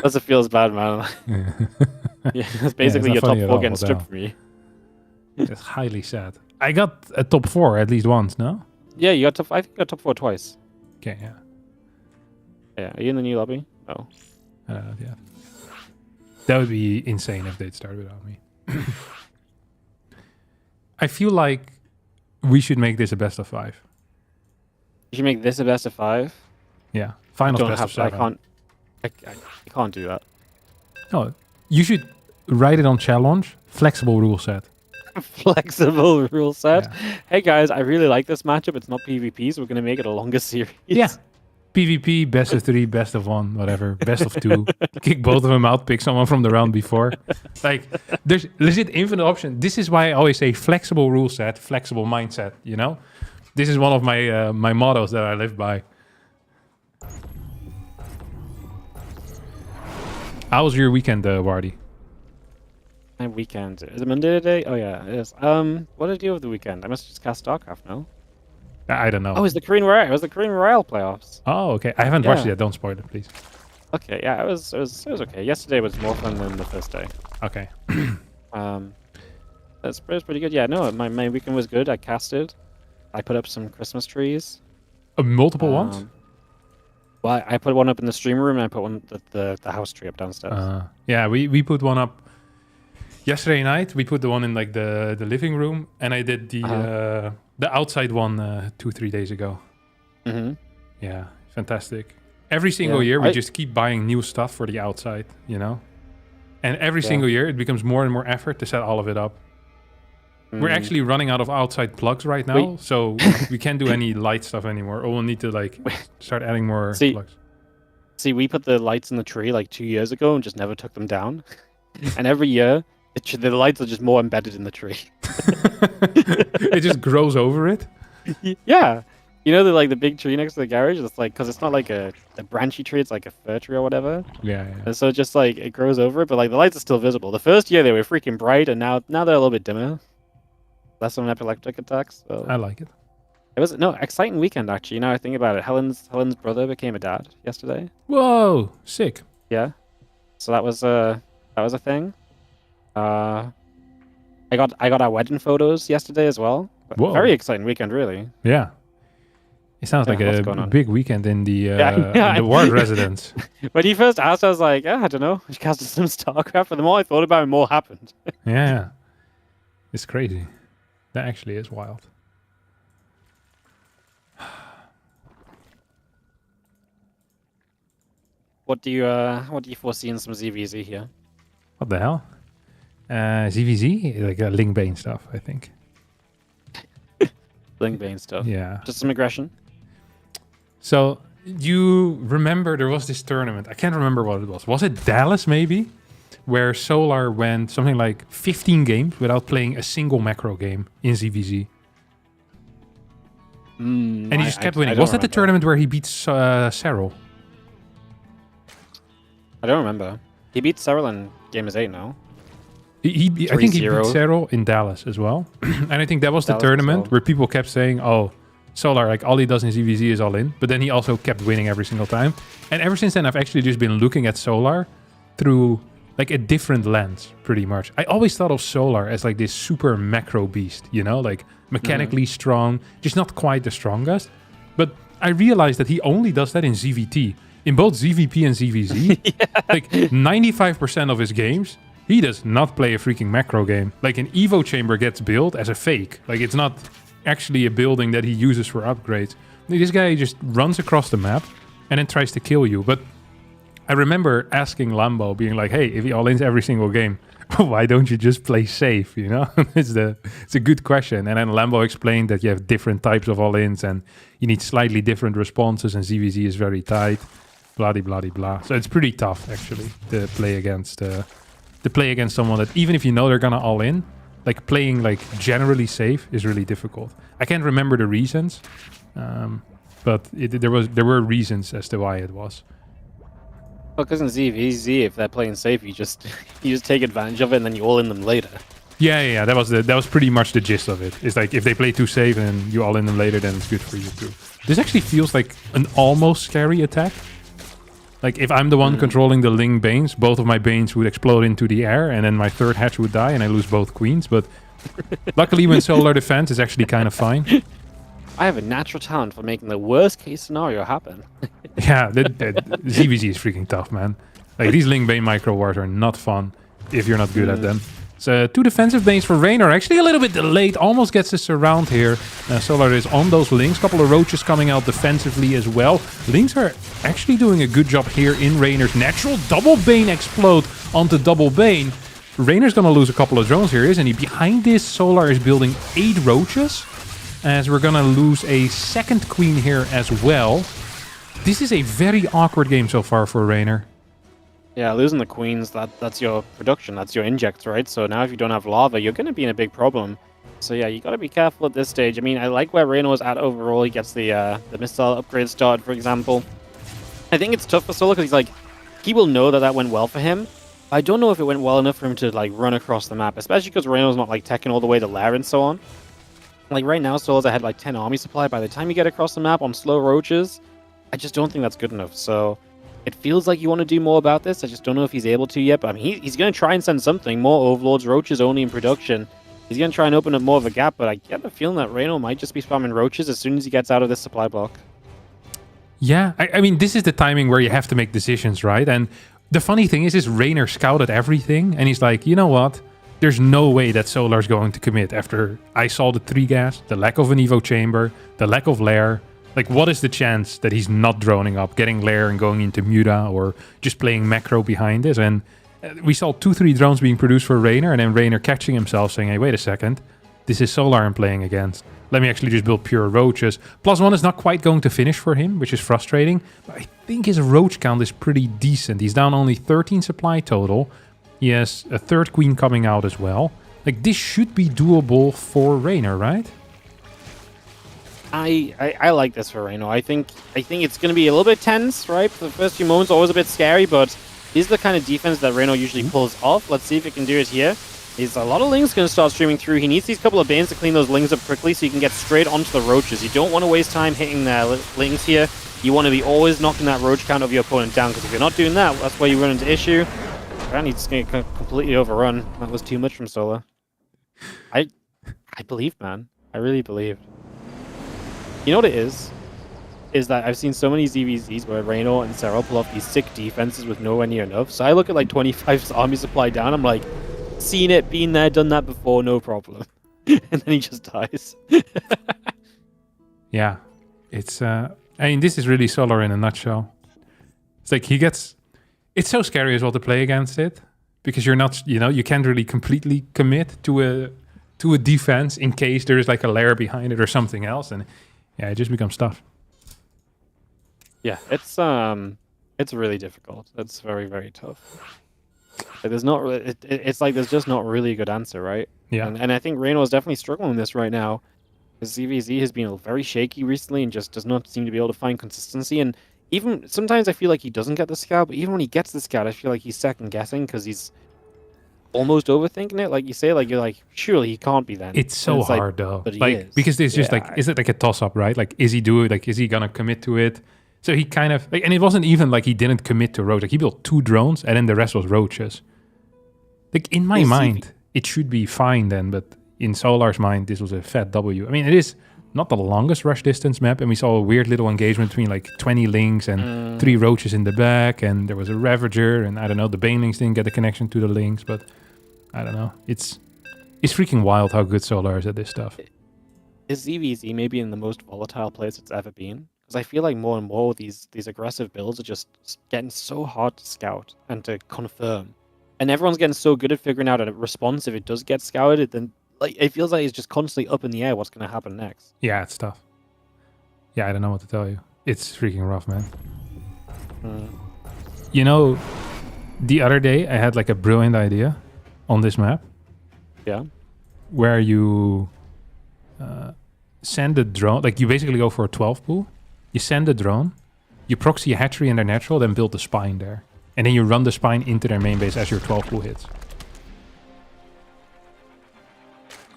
That's it feels bad, man. Yeah, it's basically not your top funny at 4 all, getting but stripped no. from you. It's highly sad. I got a top 4 at least once, no? Yeah, you got top. I think you got top 4 twice. Okay, yeah. Yeah, are you in the new lobby? Oh, Yeah. That would be insane if they'd start without me. I feel like we should make this a best of 5. you should make this a best of 5. Yeah, finals Don't best of have. 7. I can't do that. Oh, you should write it on challenge. Flexible rule set. Flexible rule set. Yeah. Hey guys, I really like this matchup. It's not PvP, so we're gonna make it a longer series. Yeah. PvP, best of 3, best of 1, whatever, best of 2. Kick both of them out, pick someone from the round before. Like, there's legit infinite option. This is why I always say flexible rule set, flexible mindset, you know? This is one of my my mottos that I live by. How was your weekend, Wardy? My weekend. Is it Monday today? Oh yeah, it is. What did I do over the weekend? I must just cast StarCraft now. I don't know. Oh, it's the Korean Royale. It was the Korean Royale playoffs. Oh, okay. I haven't watched it Yeah. yet. Don't spoil it, please. Okay, yeah, it was okay. Yesterday was more fun than the first day. Okay. That's pretty good. Yeah, no, my weekend was good. I casted. I put up some Christmas trees. Multiple ones? Well, I put one up in the stream room, and I put one the house tree up downstairs. Yeah, we put one up yesterday night. We put the one in like the living room, and I did the outside one 2-3 days ago. Mm-hmm. Yeah, fantastic. Every single year, we just keep buying new stuff for the outside, you know? And every single year, it becomes more and more effort to set all of it up. We're actually running out of outside plugs right now, so we can't do any light stuff anymore. Or we'll need to like start adding more plugs. See, we put the lights in the tree like 2 years ago and just never took them down. And every year, the lights are just more embedded in the tree. It just grows over it. Yeah. You know, the big tree next to the garage? It's like, because it's not like a branchy tree, it's like a fir tree or whatever. Yeah. And so just like, it grows over it, but like the lights are still visible. The first year they were freaking bright, and now they're a little bit dimmer. Less of an epileptic attacks. So. I like it. It was exciting weekend actually. You know, I think about it. Helen's brother became a dad yesterday. Whoa, sick. Yeah. So that was a thing. I got our wedding photos yesterday as well. Whoa. Very exciting weekend, really. Yeah. It sounds like what's a going on? big weekend in the Yeah, in the ward residence. When he first asked, I was like, I don't know. I casted some StarCraft, but the more I thought about it, more happened. Yeah, it's crazy. That actually is wild. What do you foresee in some ZVZ here? What the hell? ZVZ, like Link Bane stuff, I think. Bling stuff. Yeah. Just some aggression. So you remember there was this tournament. I can't remember what it was. Was it Dallas maybe? Where Solar went something like 15 games without playing a single macro game in ZVZ. And he just kept winning. Was that the tournament where he beat Cyril? I don't remember. He beat Cyril in Game is 8 now. I think he beat 3-0. Cyril in Dallas as well. And I think that was the Dallas as tournament well. where people kept saying, oh, Solar, like all he does in ZVZ is all in. But then he also kept winning every single time. And ever since then, I've actually just been looking at Solar through like a different lens, pretty much. I always thought of Solar as like this super macro beast, you know, like mechanically strong, just not quite the strongest. But I realized that he only does that in ZVT. In both ZVP and ZVZ, like 95% of his games, he does not play a freaking macro game. Like an Evo chamber gets built as a fake. Like it's not actually a building that he uses for upgrades. This guy just runs across the map and then tries to kill you. But I remember asking Lambo, being like, hey, if he all-ins every single game, why don't you just play safe, you know? It's a good question. And then Lambo explained that you have different types of all-ins and you need slightly different responses and ZVZ is very tight, blah-de-blah-de-blah. So it's pretty tough, actually, to play against someone that even if you know they're gonna all-in, like playing like generally safe is really difficult. I can't remember the reasons, but there were reasons as to why it was. Well, because in ZVZ, if they're playing safe, you just take advantage of it and then you all in them later. Yeah. That was pretty much the gist of it. It's like if they play too safe and you all in them later, then it's good for you too. This actually feels like an almost scary attack. Like if I'm the one controlling the Ling Banes, both of my Banes would explode into the air and then my third hatch would die and I lose both queens. But luckily when Solar defense is actually kind of fine. I have a natural talent for making the worst case scenario happen. Yeah, ZVZ is freaking tough, man. Like these Ling Bane micro wars are not fun if you're not good at them. So 2 defensive Banes for Raynor, actually a little bit delayed, almost gets a surround here. Solar is on those Lings, couple of Roaches coming out defensively as well. Lings are actually doing a good job here in Raynor's natural double Bane explode onto double Bane. Raynor's gonna lose a couple of drones here, isn't he? Behind this, Solar is building 8 Roaches, as we're gonna lose a second Queen here as well. This is a very awkward game so far for Raynor. Yeah, losing the queens, that's your production, that's your injects, right? So now if you don't have lava, you're going to be in a big problem. So yeah, you got to be careful at this stage. I mean, I like where Raynor is at overall. He gets the missile upgrade started, for example. I think it's tough for Solo because he's like, he will know that went well for him. I don't know if it went well enough for him to like run across the map, especially because Raynor's not like teching all the way to Lair and so on. Like right now, Solo's ahead like 10 army supply. By the time you get across the map on slow Roaches, I just don't think that's good enough. So it feels like you want to do more about this. I just don't know if he's able to yet. But I mean, he's going to try and send something. More Overlords, Roaches only in production. He's going to try and open up more of a gap. But I get the feeling that Raynor might just be spamming Roaches as soon as he gets out of this supply block. Yeah, I mean, this is the timing where you have to make decisions, right? And the funny thing is Raynor scouted everything. And he's like, you know what? There's no way that Solar's going to commit after I saw the 3 gas, the lack of an Evo chamber, the lack of Lair. Like, what is the chance that he's not droning up, getting Lair and going into Muta, or just playing macro behind this? And we saw 2-3 drones being produced for Raynor, and then Raynor catching himself saying, hey, wait a second, this is Solar I'm playing against. Let me actually just build pure Roaches. +1 is not quite going to finish for him, which is frustrating. But I think his Roach count is pretty decent. He's down only 13 supply total. He has a 3rd Queen coming out as well. Like, this should be doable for Raynor, right? I like this for Raynor. I think it's going to be a little bit tense, right? For the first few moments, always a bit scary, but this is the kind of defense that Raynor usually pulls off. Let's see if he can do it here. There's a lot of Lings going to start streaming through. He needs these couple of Banes to clean those Lings up quickly so you can get straight onto the Roaches. You don't want to waste time hitting the Lings here. You want to be always knocking that Roach count of your opponent down, because if you're not doing that, that's where you run into issue. And he's going to completely overrun. That was too much from Solar. I believe, man. I really believe. You know what it is? is that I've seen so many ZVZs where Reyno and Serral pull off these sick defenses with nowhere near enough. So I look at like 25's army supply down, I'm like, seen it, been there, done that before, no problem. And then he just dies. Yeah, it's. I mean, this is really Solar in a nutshell. It's like he gets. It's so scary as well to play against it because you're not, you can't really completely commit to a defense in case there is like a layer behind it or something else, and yeah, it just becomes tough. Yeah, it's really difficult. It's very, very tough. Like, there's not really, it's like there's just not really a good answer, right? Yeah. And I think Reyno is definitely struggling with this right now. His ZVZ has been very shaky recently and just does not seem to be able to find consistency. And even sometimes I feel like he doesn't get the scout, but even when he gets the scout, I feel like he's second guessing because he's almost overthinking it. Like you say, like you're like, surely he can't be then. It's so like, hard though. but he Like is. because there's just Yeah. like, is it like a toss up, right? Like, is he gonna commit to it? So he kind of like, and it wasn't even like he didn't commit to roach. Like he built 2 drones and then the rest was roaches. Like in my His mind, it should be fine then, but in Solar's mind, this was a fat W. I mean, it is not the longest rush distance map, and we saw a weird little engagement between like 20 links and 3 roaches in the back, and there was a Ravager, and I don't know, the banelings didn't get the connection to the links, but I don't know. It's freaking wild how good Solar is at this stuff. His ZVZ may be in the most volatile place it's ever been. Because I feel like more and more these aggressive builds are just getting so hard to scout and to confirm. And everyone's getting so good at figuring out a response if it does get scouted, then like it feels like it's just constantly up in the air what's going to happen next. Yeah, it's tough. Yeah, I don't know what to tell you. It's freaking rough, man. You know, the other day I had like a brilliant idea on this map Yeah. where you send a drone, like you basically go for a 12 pool. You send a drone, you proxy a hatchery in their natural, then build the spine there. And then you run the spine into their main base as your 12 pool hits.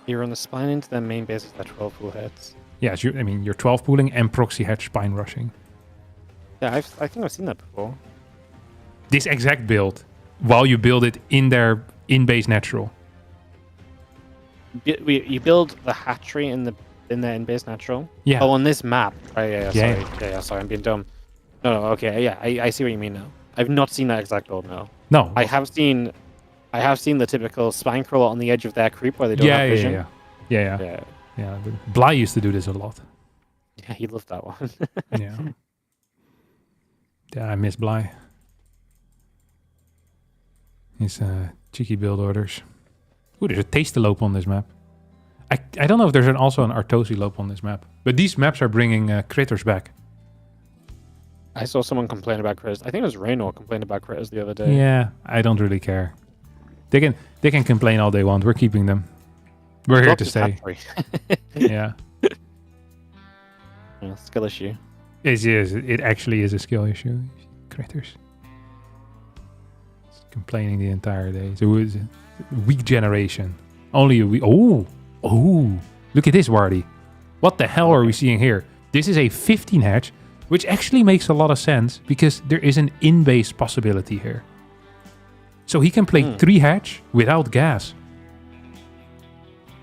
You run the spine into their main base with their 12 pool hits. Yeah, so you're 12 pooling and proxy hatch spine rushing. Yeah, I think I've seen that before. This exact build, while you build it in their in-base natural. You build the hatchery in their in-base natural? Yeah. Oh, on this map. Oh, yeah, Yeah. sorry. Yeah, sorry, I'm being dumb. No, okay, yeah, I see what you mean now. I've not seen that exact build, no. No. I have seen the typical spine crawler on the edge of their creep where they don't have vision. Yeah. Bly used to do this a lot. Yeah, he loved that one. Yeah. Yeah, I miss Bly. His cheeky build orders. Ooh, there's a Tastelope on this map. I don't know if there's also an Artosi Lope on this map. But these maps are bringing critters back. I saw someone complain about critters. I think it was Reyno complained about critters the other day. Yeah, I don't really care. They can complain all they want. We're keeping them. We're here to stay. Yeah. Yeah, skill issue. It actually is a skill issue. Critters. It's complaining the entire day. So it's a weak generation. Only a weak... Oh! Look at this, Wardy. What the hell are we seeing here? This is a 15 hatch, which actually makes a lot of sense because there is an in-base possibility here. So he can play 3 hatch without gas.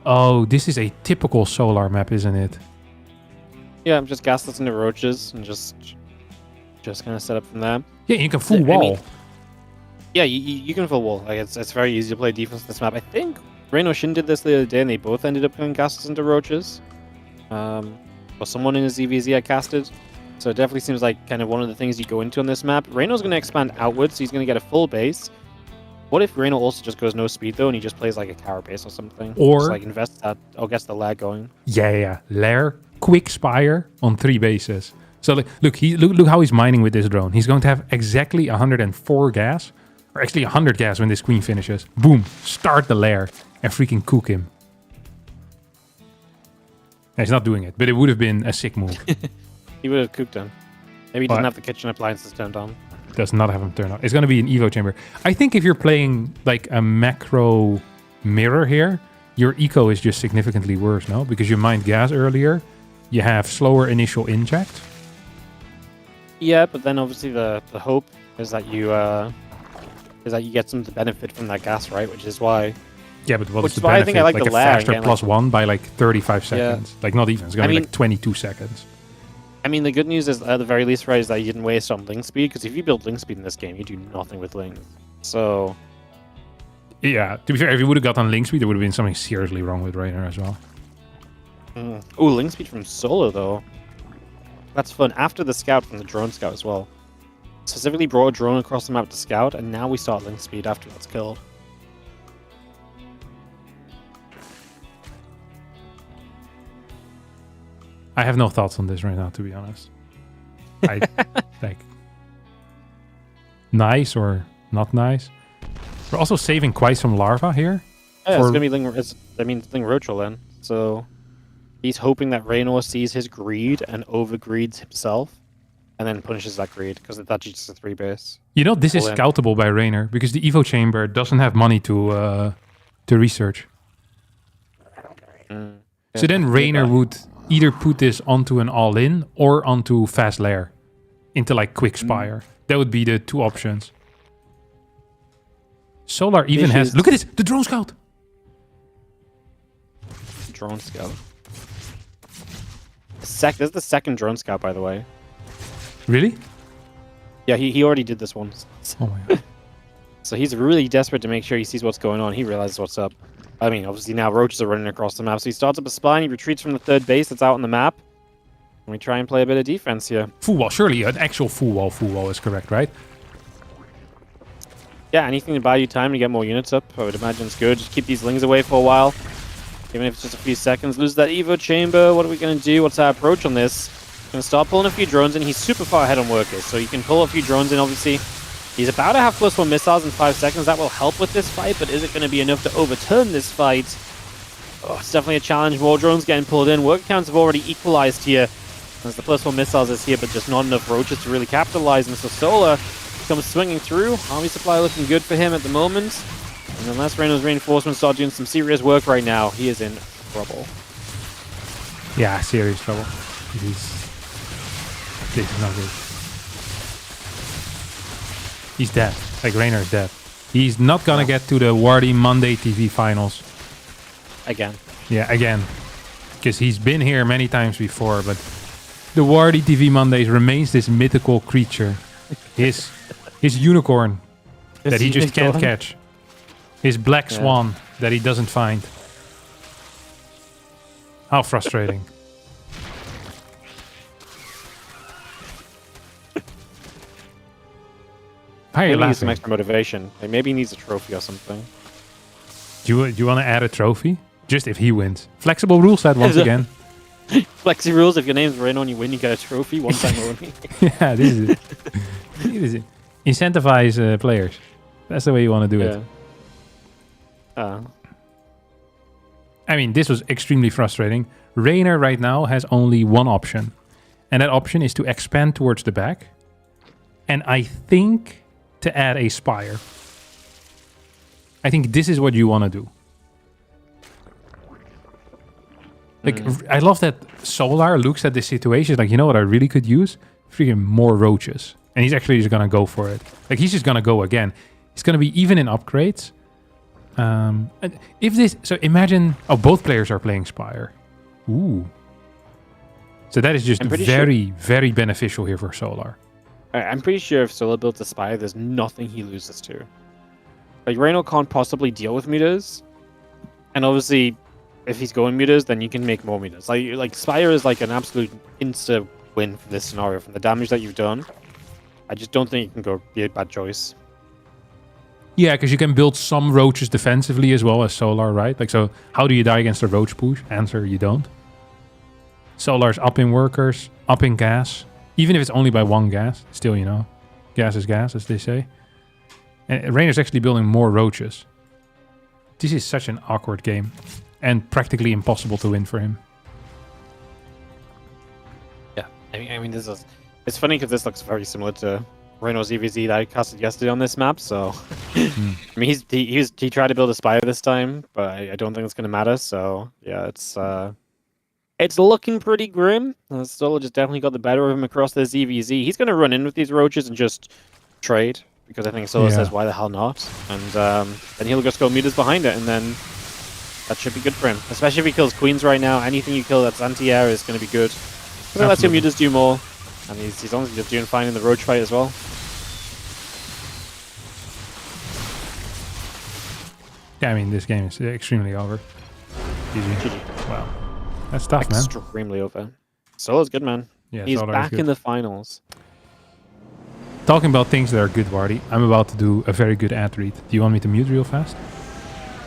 Oh, this is a typical Solar map, isn't it? Yeah, I'm just gasless into roaches and just kind of set up from there. Yeah, you can full wall. Yeah, you can full wall. Like it's very easy to play defense in this map. I think Reyno Shin did this the other day, and they both ended up going gasless into roaches. Or someone in his ZVZ I casted. So it definitely seems like kind of one of the things you go into on this map. Reyno's going to expand outwards, so he's going to get a full base. What if Reyno also just goes no speed though, and he just plays like a carrot base or something? Or just like invests that, or gets the lag going. Yeah. Lair, quick spire on 3 bases. So look how he's mining with this drone. He's going to have exactly 104 gas, or actually 100 gas when this queen finishes. Boom, start the lair and freaking cook him. He's not doing it, but it would have been a sick move. He would have cooked him. Maybe he doesn't have the kitchen appliances turned on. Does not have him turned on. It's going to be an Evo chamber. I think if you're playing like a macro mirror here, your eco is just significantly worse, no? Because you mined gas earlier, you have slower initial inject. Yeah, but then obviously the hope is that you get some benefit from that gas, right? Which is why. Yeah, but what Which is the is why I benefit? think I like the a lag faster again, +1 by like 35 seconds. Like not even. It's going to be like 22 seconds. I mean, the good news is, at the very least, right, is that you didn't waste on link speed, because if you build link speed in this game, you do nothing with link. So... Yeah, to be fair, if you would have gotten link speed, there would have been something seriously wrong with Raynor as well. Ooh, link speed from solo, though. That's fun. After the scout from the drone scout as well. Specifically brought a drone across the map to scout, and now we start link speed after that's killed. I have no thoughts on this right now, to be honest. I like nice or not nice. We're also saving quite some larva here. Yeah, it's gonna be Ling. Ling Rochel then. So he's hoping that Raynor sees his greed and overgreeds himself, and then punishes that greed because that just a 3 base. You know, this is All in. scoutable by Raynor because the Evo chamber doesn't have money to research. So then Raynor would either put this onto an all-in or onto fast lair, into like quick spire. That would be the 2 options. Solar even has... Look at this! The drone scout! Drone scout. This is the second drone scout, by the way. Really? Yeah, he already did this once. Oh my god. So he's really desperate to make sure he sees what's going on. He realizes what's up. I mean, obviously now roaches are running across the map. So he starts up a spine, he retreats from the 3rd base that's out on the map. And we try and play a bit of defense here. Full wall. Surely an actual full wall is correct, right? Yeah, anything to buy you time to get more units up, I would imagine it's good. Just keep these lings away for a while. Even if it's just a few seconds. Lose that Evo chamber. What are we going to do? What's our approach on this? Going to start pulling a few drones in. He's super far ahead on workers, so you can pull a few drones in, obviously. He's about to have +1 missiles in 5 seconds. That will help with this fight, but is it going to be enough to overturn this fight? Oh, it's definitely a challenge. More drones getting pulled in. Work counts have already equalized here. As the +1 missiles is here, but just not enough roaches to really capitalize. And so Solar comes swinging through. Army supply looking good for him at the moment. And unless Reynor's reinforcements start doing some serious work right now, he is in trouble. Yeah, serious trouble. This is not good. He's dead. Like, Raynor is dead. He's not gonna get to the Wardy Monday TV finals. Again. Yeah, again. Because he's been here many times before, but the Wardy TV Mondays remains this mythical creature. His unicorn that he just can't catch. His black swan that he doesn't find. How frustrating. Why are you Maybe he needs some laughing? extra motivation. Like maybe he needs a trophy or something. Do you want to add a trophy? Just if he wins. Flexible rule set once again. Flexi rules, if your name's Raynor and you win, you get a trophy one time only. Yeah, this is it. This is it. Incentivize players. That's the way you want to do it. I mean, this was extremely frustrating. Raynor right now has only one option. And that option is to expand towards the back. And I think to add a spire. I think this is what you want to do. Like, I love that Solar looks at this situation like, you know what I really could use? Freaking more roaches. And he's actually just going to go for it. Like, he's just going to go again. It's going to be even in upgrades. And if this... So imagine... Oh, both players are playing Spire. Ooh. So that is just very, very beneficial here for Solar. I'm pretty sure if Solar builds a Spire, there's nothing he loses to. Like, Raynor can't possibly deal with meters. And obviously... If he's going meters, then you can make more meters. Like Spire is like an absolute insta win for this scenario. From the damage that you've done, I just don't think it can go be a bad choice. Yeah, because you can build some roaches defensively as well as Solar, right? Like, so how do you die against a roach push? Answer, you don't. Solar's up in workers, up in gas. Even if it's only by 1 gas, still, you know, gas is gas, as they say. And Raynor's actually building more roaches. This is such an awkward game. And practically impossible to win for him. Yeah, I mean, this is... It's funny because this looks very similar to Reynor's EVZ that I casted yesterday on this map, so... I mean, he tried to build a Spire this time, but I don't think it's going to matter, so... Yeah, it's looking pretty grim. Solar just definitely got the better of him across this EVZ. He's going to run in with these roaches and just trade, because I think Solar says, why the hell not? And then he'll just go meters behind it, and then... That should be good for him. Especially if he kills queens right now. Anything you kill that's anti-air is going to be good. think let's him Absolutely. just do more. And he's honestly just doing fine in the roach fight as well. Yeah, I mean, this game is extremely over. GG. Wow. That's tough, man. Extremely over. Solo's good, man. Yeah, He's Solo is back good. in the finals. Talking about things that are good, Wardy, I'm about to do a very good ad read. Do you want me to mute real fast?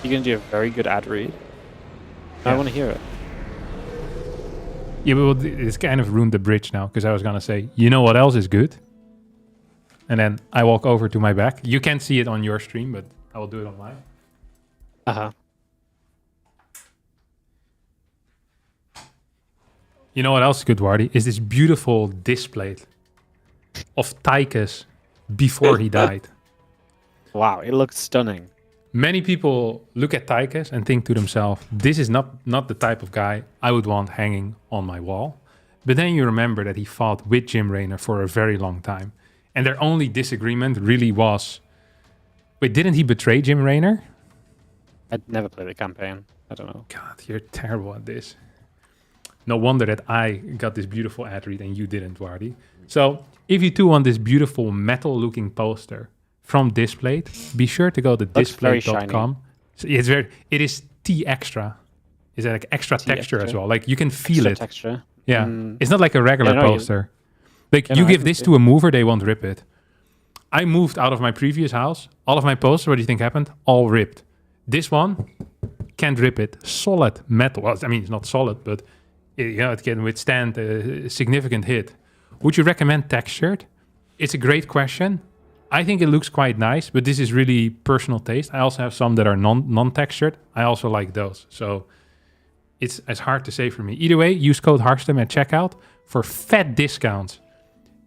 You're going to do a very good ad read. I Yeah. want to hear it. Yeah, but it's kind of ruined the bridge now, because I was going to say, you know what else is good? And then I walk over to my back. You can't see it on your stream, but I will do it on mine. Uh-huh. You know what else is good, Wardy? Is this beautiful display of Tychus before he died. Wow, it looks stunning. Many people look at Tychus and think to themselves, this is not the type of guy I would want hanging on my wall. But then you remember that he fought with Jim Raynor for a very long time. And their only disagreement really was... Wait, didn't he betray Jim Raynor? I'd never played the campaign. I don't know. God, you're terrible at this. No wonder that I got this beautiful ad read and you didn't, Wardy. So, if you two want this beautiful metal-looking poster from Displayed, be sure to go to Looks very displayed.com. So it is T extra. It's like extra T texture as extra. well. Like you can feel Extra it. texture. Yeah, Mm. it's not like a regular Yeah, no, you- poster. Like Yeah, you no, I give can this see to a mover, they won't rip it. I moved out of my previous house. All of my posters, what do you think happened? All ripped. This one can't rip it. Solid metal. Well, I mean, it's not solid, but it can withstand a significant hit. Would you recommend textured? It's a great question. I think it looks quite nice, but this is really personal taste. I also have some that are non-textured. I also like those. So it's hard to say for me. Either way, use code Harstem at checkout for fat discounts.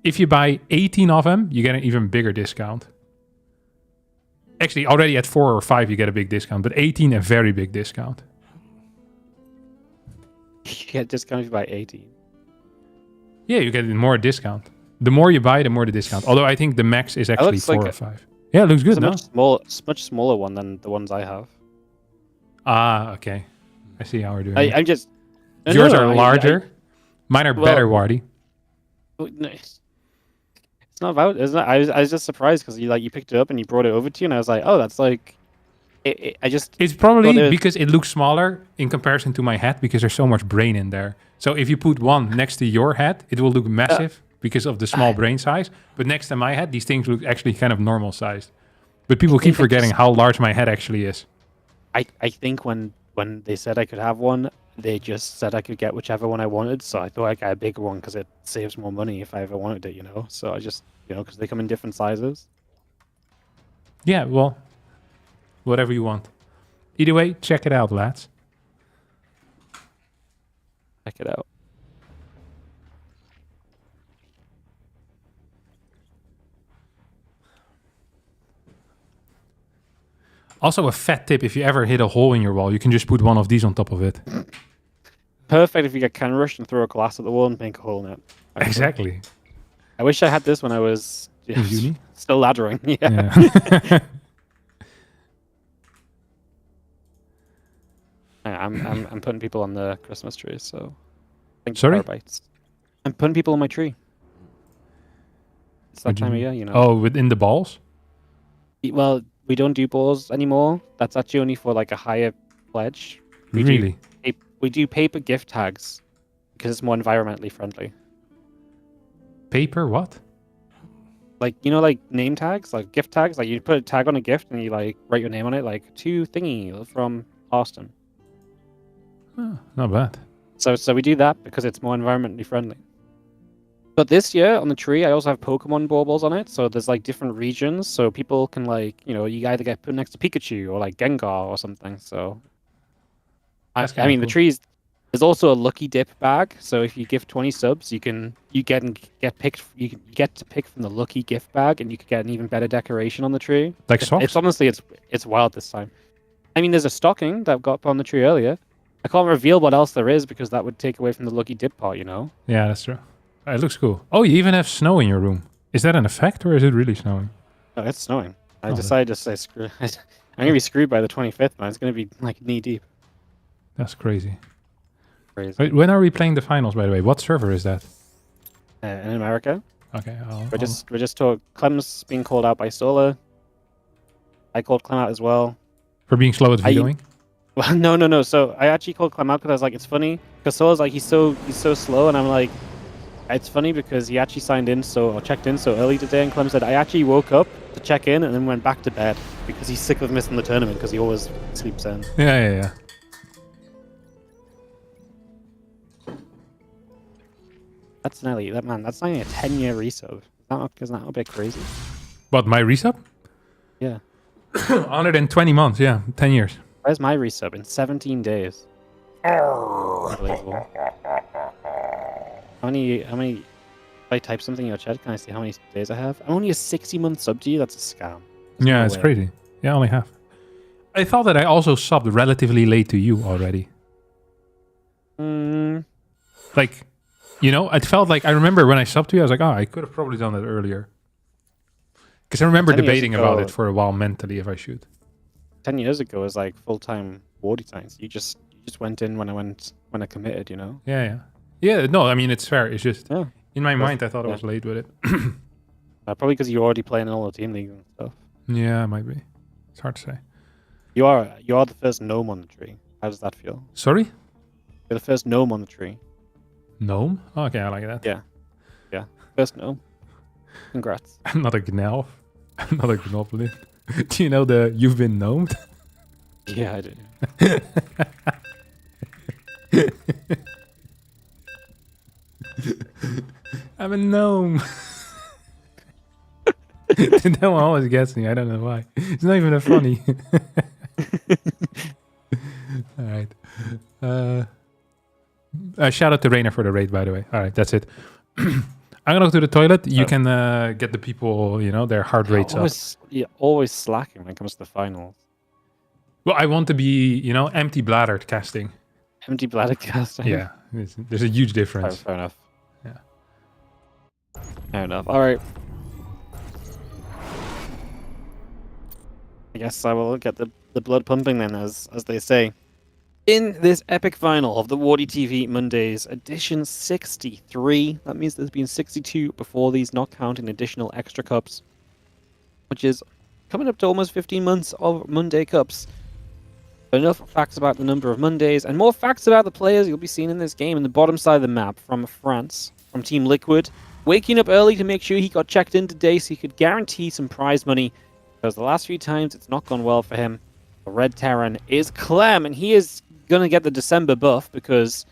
If you buy 18 of them, you get an even bigger discount. Actually, already at 4 or 5, you get a big discount, but 18, a very big discount. You get discounted by 18. Yeah, you get more discount. The more you buy, the more the discount. Although I think the max is actually looks 4 like or 5. Yeah, it looks It's good, a no? much smaller one than the ones I have. Ah, okay. I see how we're doing. it. I'm just... No, Yours no, are I- larger. Mine are Well- better, Wardy. No, it's not about... It's not, I was just surprised because you picked it up and you brought it over to you and I was like, oh, that's like... I just... It's probably Well, because it looks smaller in comparison to my head because there's so much brain in there. So if you put one next to your head, it will look massive because of the small brain size. But next to my head, these things look actually kind of normal sized. But people keep think I forgetting just- how large my head actually is. I think when they said I could have one, they just said I could get whichever one I wanted. So I thought I got a bigger one because it saves more money if I ever wanted it, you know? So I just, because they come in different sizes. Yeah, well, whatever you want. Either way, check it out, lads. Check it out. Also, a fat tip, if you ever hit a hole in your wall, you can just put one of these on top of it. Perfect if you get can rushed and throw a glass at the wall and make a hole in it. Exactly. I wish I had this when I was In uni? still laddering. Yeah. Yeah. I'm putting people on the Christmas tree, so thank you, Sorry? Powerbites. I'm putting people on my tree. It's that What do you time of mean? year, you know. Oh, within the balls? Well, we don't do balls anymore. That's actually only for like a higher pledge. We Really? We do paper gift tags because it's more environmentally friendly. Paper? What? Like, like name tags, like gift tags. Like you put a tag on a gift and you like write your name on it, like to thingy from Harstem. Oh, not bad. So we do that because it's more environmentally friendly. But this year on the tree, I also have Pokemon baubles on it. So there's like different regions, so people can like, you either get put next to Pikachu or like Gengar or something. So That's I kinda mean, the cool. trees. There's also a lucky dip bag. So if you give 20 subs, you get to pick from the lucky gift bag, and you could get an even better decoration on the tree. Like socks? It's honestly it's wild this time. I mean, there's a stocking that got put on the tree earlier. I can't reveal what else there is because that would take away from the lucky dip part, Yeah, that's true. It looks cool. Oh, you even have snow in your room. Is that an effect or is it really snowing? Oh, it's snowing. I Oh, decided to say screw. I'm gonna be screwed by the 25th, man. It's gonna be like knee deep. That's crazy. Crazy. Wait, when are we playing the finals, by the way? What server is that? In America, Okay, we're just told Clem's being called out by Solar. I called Clem out as well. for being slow at videoing. Well, no. So I actually called Clem out because I was like, it's funny because Solar's like he's so slow, and I'm like, it's funny because he actually signed in or checked in so early today, and Clem said I actually woke up to check in and then went back to bed because he's sick of missing the tournament because he always sleeps in. Yeah. That's nearly a 10-year resub. Is that a bit crazy? What, my resub? Yeah. 120 months, yeah, 10 years. Where's my resub? In 17 days. Unbelievable. How many... If I type something in your chat, can I see how many days I have? I'm only a 60-month sub to you? That's a scam. There's Yeah, no it's way. crazy. Yeah, only half. I thought that I also subbed relatively late to you already. Like, you know, it felt like, I remember when I subbed to you, I was like, I could have probably done that earlier. Because I remember 10 years debating about ago- it for a while mentally if I should. 10 years ago was like full-time wardy times. You just went in when I committed, you know? Yeah. Yeah, no, I mean, it's fair. It's just, Yeah. in my mind, I thought I yeah. was late with it. Probably because you're already playing in all the team leagues and stuff. Yeah, it might be. It's hard to say. You are the first gnome on the tree. How does that feel? Sorry? You're the first gnome on the tree. Gnome? Okay, I like that. Yeah. First gnome. Congrats. I'm not a gnelf. I'm not a gnoblin. Do you know you've been gnomed? Yeah, I do. I'm a gnome. No one always gets me. I don't know why. It's not even that funny. All right. Shout out to Rainer for the raid, by the way. All right, that's it. I'm gonna go to the toilet. You can get the people, their heart rates up. Always slacking when it comes to the finals. Well, I want to be, empty bladdered casting. Empty bladder casting. Yeah, there's a huge difference. Fair enough. Yeah. Fair enough. All right. I guess I will get the blood pumping then, as they say. In this epic final of the Wardy TV Mondays, edition 63. That means there's been 62 before these, not counting additional extra cups, which is coming up to almost 15 months of Monday cups. But enough facts about the number of Mondays, and more facts about the players you'll be seeing in this game. In the bottom side of the map, from France, from Team Liquid, waking up early to make sure he got checked in today so he could guarantee some prize money, because the last few times it's not gone well for him. The red Terran is Clem, and he is going to get the December buff because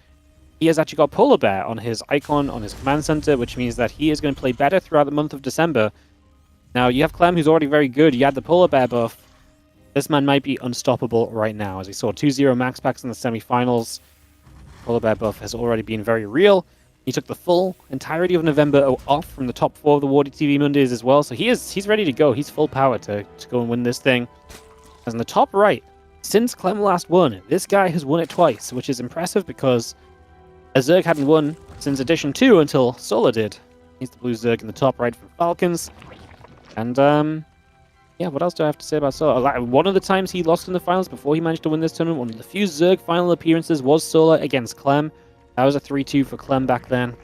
he has actually got Polar Bear on his icon, on his command center, which means that he is going to play better throughout the month of December. Now, you have Clem, who's already very good. You add the Polar Bear buff. This man might be unstoppable right now, as we saw 2-0 max packs in the semifinals. Polar Bear buff has already been very real. He took the full entirety of November off from the top 4 of the Wardy TV Mondays as well, so he's ready to go. He's full power to go and win this thing. As in the top right, since Clem last won, this guy has won it twice, which is impressive because a Zerg hadn't won since Edition 2 until Solar did. He's the blue Zerg in the top right from Falcons. And, yeah, what else do I have to say about Solar? One of the times he lost in the finals before he managed to win this tournament, one of the few Zerg final appearances was Solar against Clem. That was a 3-2 for Clem back then.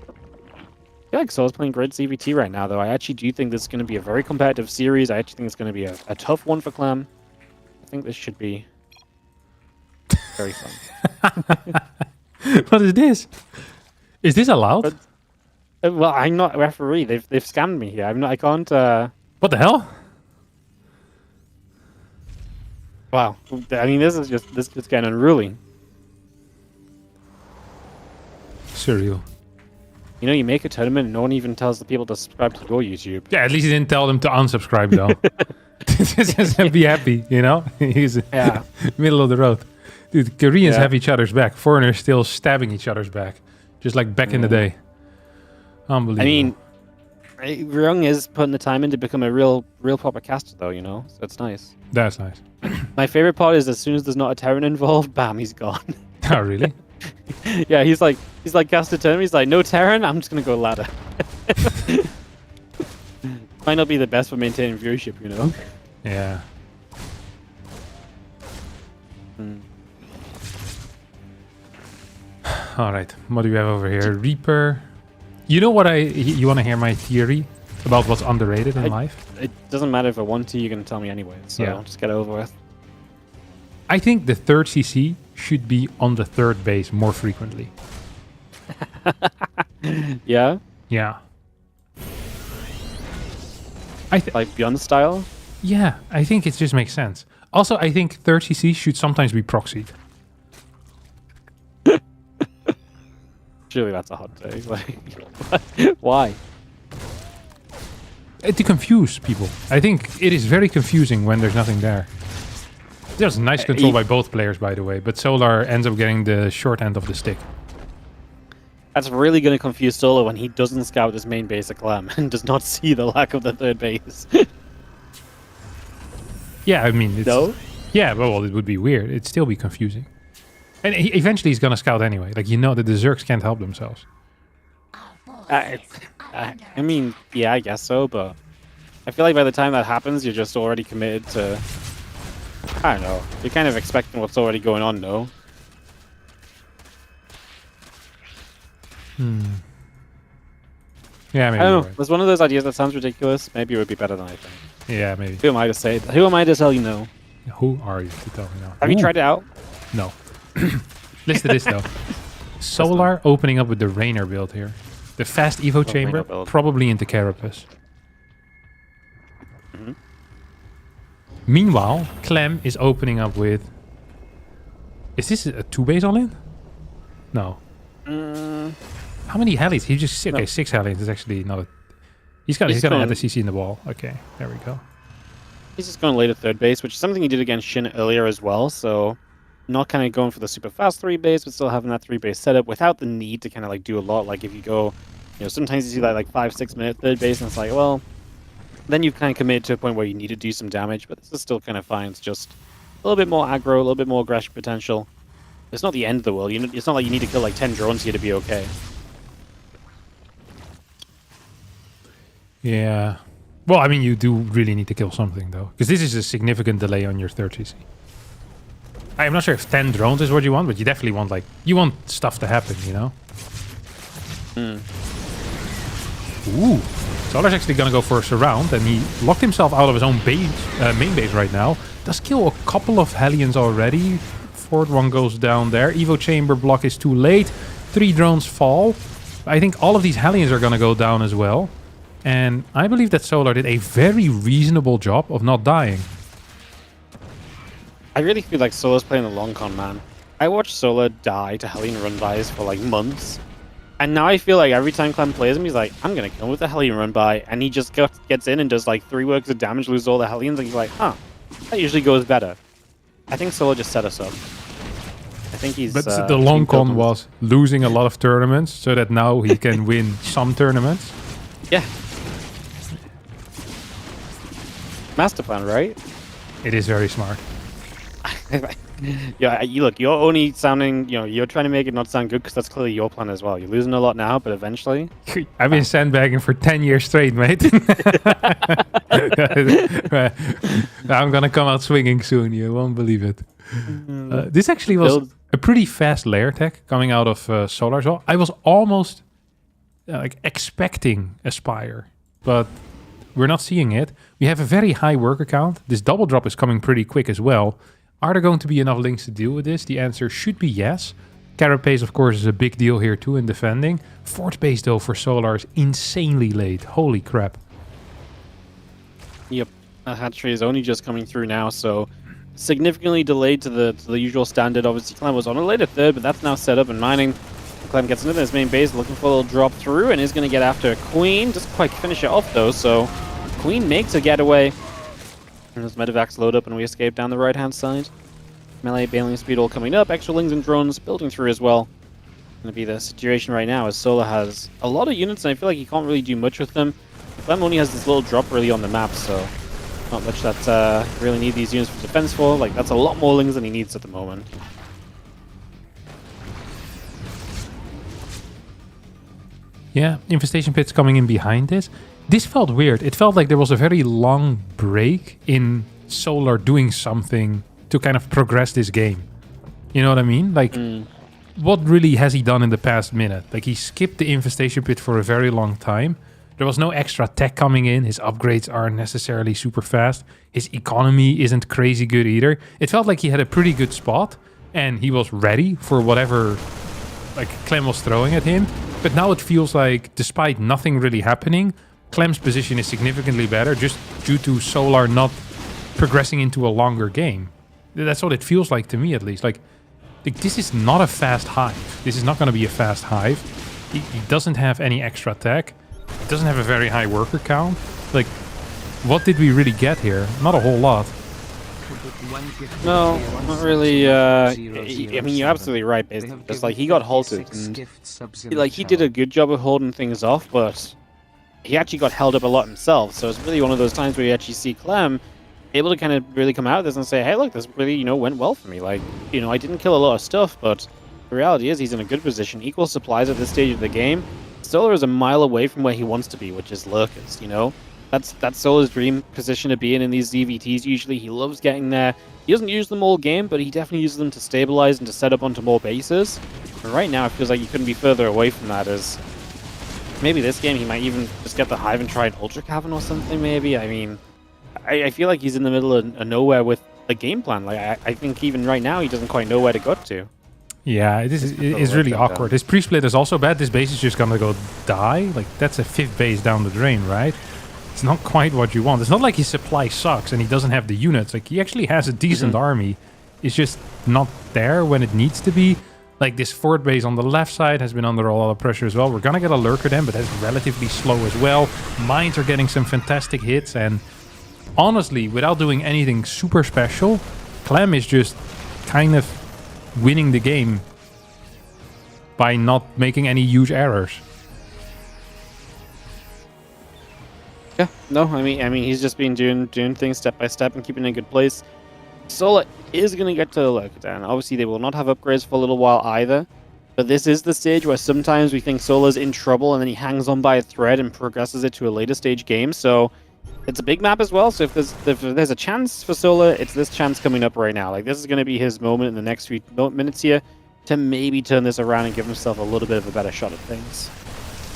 I feel like Solar's playing great CVT right now, though. I actually do think this is going to be a very competitive series. I actually think it's going to be a tough one for Clem. I think this should be very fun. What is this? Is this allowed? Well, I'm not a referee. They've scammed me here. I can't. What the hell? Wow. I mean, this is getting unruly. Surreal. You know, you make a tournament and no one even tells the people to subscribe to your YouTube. Yeah, at least he didn't tell them to unsubscribe though. Just be happy, He's middle of the road. Dude, Koreans have each other's back. Foreigners still stabbing each other's back. Just like back in the day. Unbelievable. I mean, Ryung is putting the time in to become a real proper caster, though, So it's nice. That's nice. My favorite part is as soon as there's not a Terran involved, bam, he's gone. Oh, really? Yeah, he's like caster tournament. He's like, no Terran, I'm just gonna go ladder. Might not be the best for maintaining viewership, Yeah. All right, what do we have over here? Reaper. You know what you want to hear my theory about what's underrated in life? It doesn't matter if I want to, you can tell me anyway. So Yeah. just get it over with. I think the third CC should be on the third base more frequently. Yeah? Yeah. Like Beyond style? Yeah, I think it just makes sense. Also, I think third CC should sometimes be proxied. Surely that's a hot take. Like, why? To confuse people. I think it is very confusing when there's nothing there. There's nice control by both players, by the way, but Solar ends up getting the short end of the stick. That's really going to confuse Solo when he doesn't scout his main base at Clem and does not see the lack of the third base. Yeah, I mean... It's, No? Yeah, well, it would be weird. It'd still be confusing. And eventually he's going to scout anyway. Like, you know that the Zergs can't help themselves. I mean, yeah, I guess so, but I feel like by the time that happens, you're just already committed to... I don't know. You're kind of expecting what's already going on, no? Yeah, maybe. I don't you're know. right. There's one of those ideas that sounds ridiculous. Maybe it would be better than I think. Yeah, maybe. Who am I to say? Who am I to tell you no? Who are you to tell me now? Have you Ooh, tried it out? No. Listen to this, though. Solar opening up with the Rainer build here. The fast Evo chamber, Rainer build. probably into Carapace. Mm-hmm. Meanwhile, Clem is opening up with... Is this a 2-base all-in? No. How many helis? He just... Okay, No. 6 helis is actually not a... He's gonna going- add the CC in the wall. Okay, there we go. He's just going late at third base, which is something he did against Shin earlier as well, so not kind of going for the super fast 3-base, but still having that 3-base setup without the need to kind of like do a lot. Like if you go, you know, sometimes you see that like 5-6 minute third base and it's like, well, then you've kind of committed to a point where you need to do some damage, but this is still kind of fine. It's just a little bit more aggro, a little bit more aggression potential. It's not the end of the world. It's not like you need to kill like 10 drones here to be okay. Yeah. Well, I mean, you do really need to kill something, though. Because this is a significant delay on your third CC. I'm not sure if 10 drones is what you want, but you definitely want, like... You want stuff to happen, you know? Ooh. Solar's actually going to go for a surround, and he locked himself out of his own base, main base right now. Does kill a couple of Hellions already. Fourth one goes down there. Evo chamber block is too late. 3 drones fall. I think all of these Hellions are going to go down as well. And I believe that Solar did a very reasonable job of not dying. I really feel like Solo's playing the long con, man. I watched Solo die to Hellion run-bys for like months. And now I feel like every time Clem plays him, he's like, I'm going to kill him with the Hellion run-by. And he just gets in and does like 3 works of damage, loses all the Hellions. And he's like, huh, that usually goes better. I think Solo just set us up. I think he's... But the long con was losing a lot of tournaments so that now he can win some tournaments. Yeah. Master plan, right? It is very smart. Yeah, look, you're only sounding, you know, you're trying to make it not sound good because that's clearly your plan as well. You're losing a lot now, but eventually... I've been sandbagging for 10 years straight, mate. I'm gonna come out swinging soon. You won't believe it. This actually was a pretty fast layer tech coming out of Solar as well. I was almost like expecting a Spire, but we're not seeing it. We have a very high worker count. This double drop is coming pretty quick as well. Are there going to be enough links to deal with this? The answer should be yes. Carapace, of course, is a big deal here too in defending. Fourth base, though, for Solar is insanely late. Holy crap. Yep, that hatchery is only just coming through now, so significantly delayed to the usual standard. Obviously, Clem was on a later third, but that's now set up and mining. Clem gets into his main base, looking for a little drop through, and is going to get after Queen. Doesn't quite finish it off, though, so Queen makes a getaway. And those medevacs load up, and we escape down the right-hand side. Melee, bailing speed all coming up, extra lings and drones building through as well. Going to be the situation right now, as Solar has a lot of units, and I feel like he can't really do much with them. Clem only has this little drop really on the map, so not much that really need these units for defense for. Like, that's a lot more lings than he needs at the moment. Yeah, infestation pits coming in behind this. This felt weird. It felt like there was a very long break in Solar doing something to kind of progress this game. You know what I mean? Like, what really has he done in the past minute? Like, he skipped the infestation pit for a very long time. There was no extra tech coming in. His upgrades aren't necessarily super fast. His economy isn't crazy good either. It felt like he had a pretty good spot, and he was ready for whatever like Clem was throwing at him. But now it feels like, despite nothing really happening, Clem's position is significantly better just due to Solar not progressing into a longer game. That's what it feels like to me, at least. Like this is not a fast hive. This is not going to be a fast hive. He doesn't have any extra tech. He doesn't have a very high worker count. Like, what did we really get here? Not a whole lot. No, not really. I mean, you're absolutely right, basically. Just like, he got halted, and like, he did a good job of holding things off, but he actually got held up a lot himself. So it's really one of those times where you actually see Clem able to kind of really come out of this and say, hey, look, this really, you know, went well for me. Like, you know, I didn't kill a lot of stuff, but the reality is he's in a good position. Equal supplies at this stage of the game. Solar is a mile away from where he wants to be, which is lurkers, you know? That's Solar's dream position to be in these ZVTs usually. He loves getting there. He doesn't use them all game, but he definitely uses them to stabilize and to set up onto more bases. And right now, it feels like he couldn't be further away from that, as maybe this game he might even just get the Hive and try an Ultra Cavern or something, maybe. I mean, I feel like he's in the middle of nowhere with a game plan. Like, I think even right now he doesn't quite know where to go to. Yeah, it's really awkward. His pre-split is also bad. This base is just gonna go die. Like, that's a 5th base down the drain, right? It's not quite what you want. It's not like his supply sucks and he doesn't have the units. Like, he actually has a decent army. It's just not there when it needs to be. Like, this 4th base on the left side has been under a lot of pressure as well. We're gonna get a lurker then, but that's relatively slow as well. Mines are getting some fantastic hits, and honestly, without doing anything super special, Clem is just kind of winning the game by not making any huge errors. Yeah, no, I mean, he's just been doing things step by step and keeping in a good place. Solar is going to get to the lurker down. Obviously, they will not have upgrades for a little while either. But this is the stage where sometimes we think Solar's in trouble and then he hangs on by a thread and progresses it to a later stage game. So it's a big map as well. So if there's a chance for Solar, it's this chance coming up right now. Like, this is going to be his moment in the next few minutes here to maybe turn this around and give himself a little bit of a better shot at things.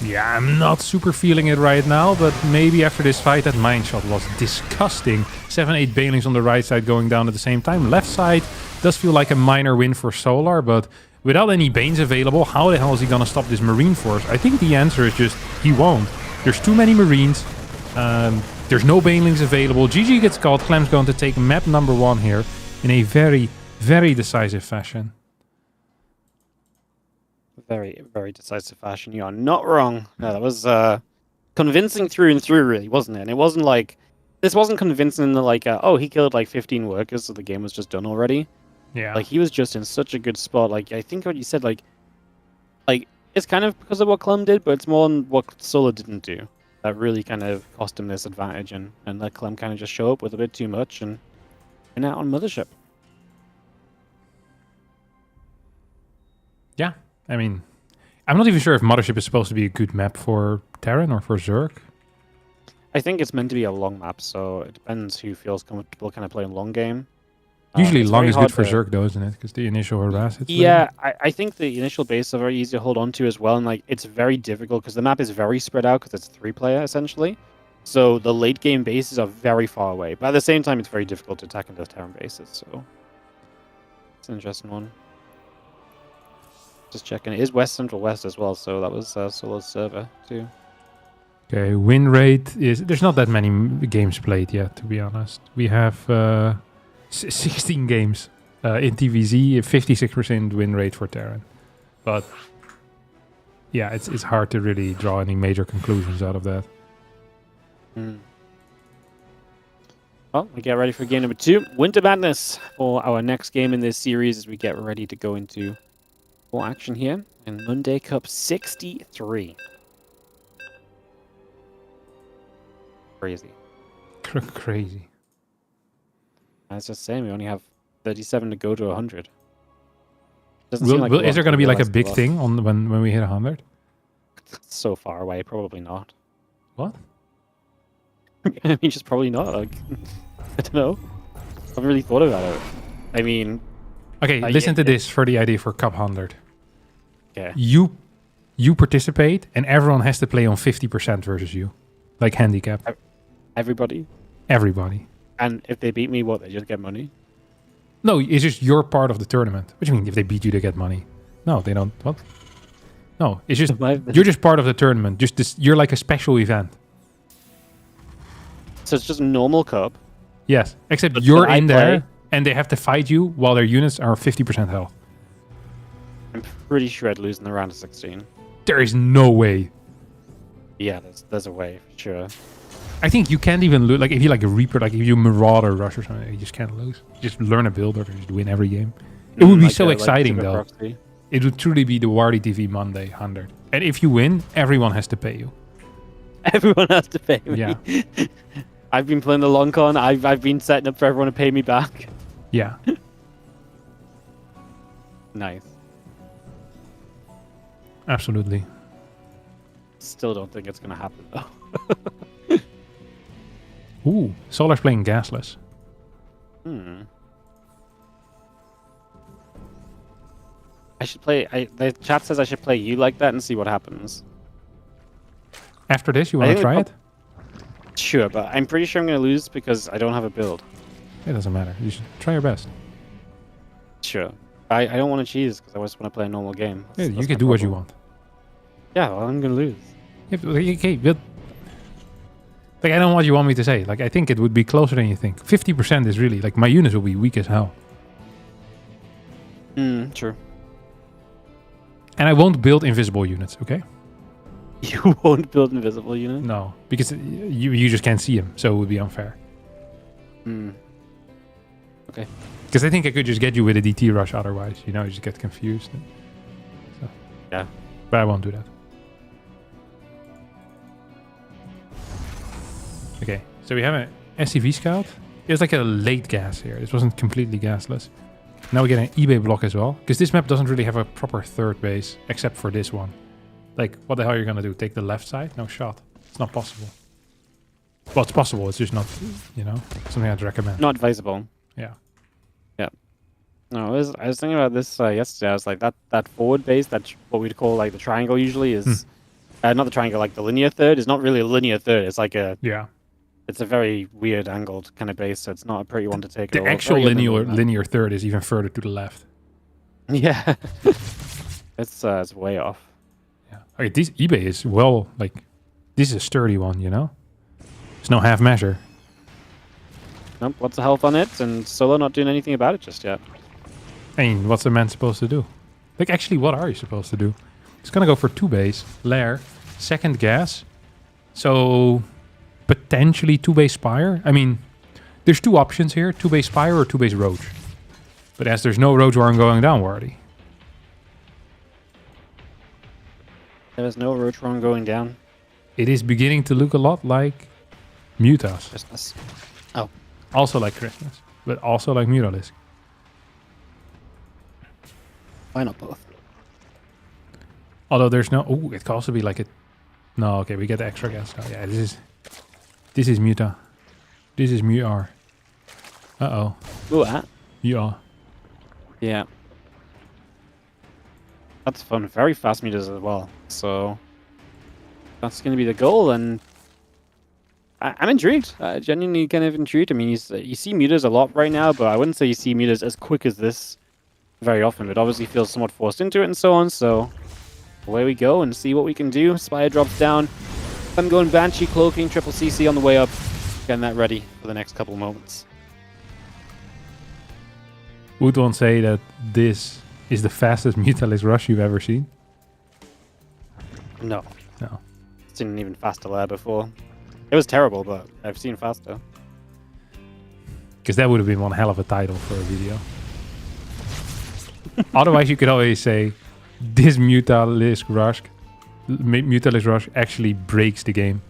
Yeah, I'm not super feeling it right now, but maybe after this fight, that mine shot was disgusting. 7-8 Banelings on the right side going down at the same time. Left side does feel like a minor win for Solar, but without any Banes available, how the hell is he going to stop this Marine force? I think the answer is just, he won't. There's too many Marines. There's no Banelings available. GG gets called. Clem's going to take map number 1 here in a very, very decisive fashion. Very, very decisive fashion. You are not wrong. No, that was convincing through and through, really, wasn't it? And it wasn't like, this wasn't convincing in the like, oh, he killed like 15 workers, so the game was just done already. Yeah. Like, he was just in such a good spot. Like, I think what you said, like it's kind of because of what Clem did, but it's more on what Solar didn't do that really kind of cost him this advantage, and let Clem kind of just show up with a bit too much and out on Mothership. Yeah. I mean, I'm not even sure if Mothership is supposed to be a good map for Terran or for Zerg. I think it's meant to be a long map, so it depends who feels comfortable kind of playing long game. Usually long is good for to... Zerg though, isn't it? Because the initial harass. Yeah, I think the initial base are very easy to hold on to as well, and like it's very difficult because the map is very spread out because it's 3-player essentially. So the late game bases are very far away, but at the same time it's very difficult to attack into Terran bases, so it's an interesting one. Just checking. It is West Central West as well, so that was Solar's server too. Okay, win rate is... There's not that many games played yet, to be honest. We have 16 games in TVZ, 56% win rate for Terran. But yeah, it's hard to really draw any major conclusions out of that. Well, we get ready for game number 2. Winter Madness for our next game in this series as we get ready to go into full action here in Monday Cup 63. Crazy. Crazy. I was just saying, we only have 37 to go to 100. Is there going to be like a big thing on when we hit 100? So far away, probably not. What? I mean, just probably not. Like, I don't know. I haven't really thought about it. I mean... Okay, listen to this for the idea for Cup 100. Yeah. You participate, and everyone has to play on 50% versus you, like handicap. Everybody. Everybody. And if they beat me, what? They just get money? No, it's just you're part of the tournament. What do you mean? If they beat you, they get money? No, they don't. What? No, it's just you're just part of the tournament. Just this, you're like a special event. So it's just a normal cup. Yes, except But you're when I in there, play- and they have to fight you while their units are 50% health. I'm pretty sure I'd lose in the round of 16. There is no way. Yeah, there's a way, for sure. I think you can't even lose. Like if you like a Reaper, like if you Marauder Rush or something, you just can't lose. Just learn a builder and just win every game. It would be so exciting though. Proxy. It would truly be the Wardy TV Monday 100. And if you win, everyone has to pay you. Everyone has to pay me. Yeah. I've been playing the long con. I've been setting up for everyone to pay me back. Yeah. Nice. Absolutely. Still don't think it's gonna happen though. Ooh, Solar's playing gasless. I should play. The chat says I should play you like that and see what happens. After this, you I want to think try the it? Sure, but I'm pretty sure I'm gonna lose because I don't have a build. It doesn't matter. You should try your best. Sure. I don't want to cheese because I just want to play a normal game. Yeah, That's you my can do what you problem. want. Yeah, well, I'm gonna lose. Yeah, but, okay, but like I don't know what you want me to say. Like I think it would be closer than you think. 50% is really like my units will be weak as hell, True. and I won't build invisible units. Okay? You won't build invisible unit? No, because you just can't see them, so it would be unfair. Okay. Because I think I could just get you with a DT rush otherwise. You know, you just get confused. So. Yeah. But I won't do that. Okay, so we have an SCV scout. It was like a late gas here. This wasn't completely gasless. Now we get an eBay block as well. Because this map doesn't really have a proper third base, except for this one. Like, what the hell are you going to do? Take the left side? No shot. It's not possible. Well, it's possible. It's just not, you know, something I'd recommend. Not advisable. Yeah. Yeah. No, I was thinking about this yesterday. I was like, that forward base, that's what we'd call like the triangle usually is... not the triangle, like the linear third is not really a linear third. It's like a... Yeah. It's a very weird angled kind of base, so it's not a pretty one to take. The actual linear third is even further to the left. Yeah. It's way off. Yeah. Okay, this eBay is well, like, this is a sturdy one, you know? There's no half measure. Nope, lots of health on it, and Solo not doing anything about it just yet. I mean, what's a man supposed to do? Like, actually, what are you supposed to do? It's gonna go for 2 base, lair, second gas. So, potentially 2 base spire. I mean, there's 2 options here, 2 base spire or 2 base roach. But as there's no roach where I'm going down, Wardy. There is no roach run going down. It is beginning to look a lot like Mutas. Christmas. Oh. Also like Christmas, but also like Mutalisk. Why not both? Although there's no... Oh, it could also be like a... No, okay, we get the extra gas. Oh, yeah, this is Muta. This is Mutar. Uh-oh. Ooh, ah. Yeah. Yeah. That's fun. Very fast meters as well. So that's going to be the goal, and I'm intrigued. Genuinely kind of intrigued. I mean, you see meters a lot right now, but I wouldn't say you see meters as quick as this very often. But obviously feels somewhat forced into it and so on. So away we go and see what we can do. Spire drops down. I'm going Banshee, cloaking, triple CC on the way up. Getting that ready for the next couple moments. Would one say that this is the fastest Mutalisk rush you've ever seen? No. No. I've seen an even faster lair before. It was terrible, but I've seen faster. Because that would have been one hell of a title for a video. Otherwise, you could always say, this Mutalisk rush actually breaks the game.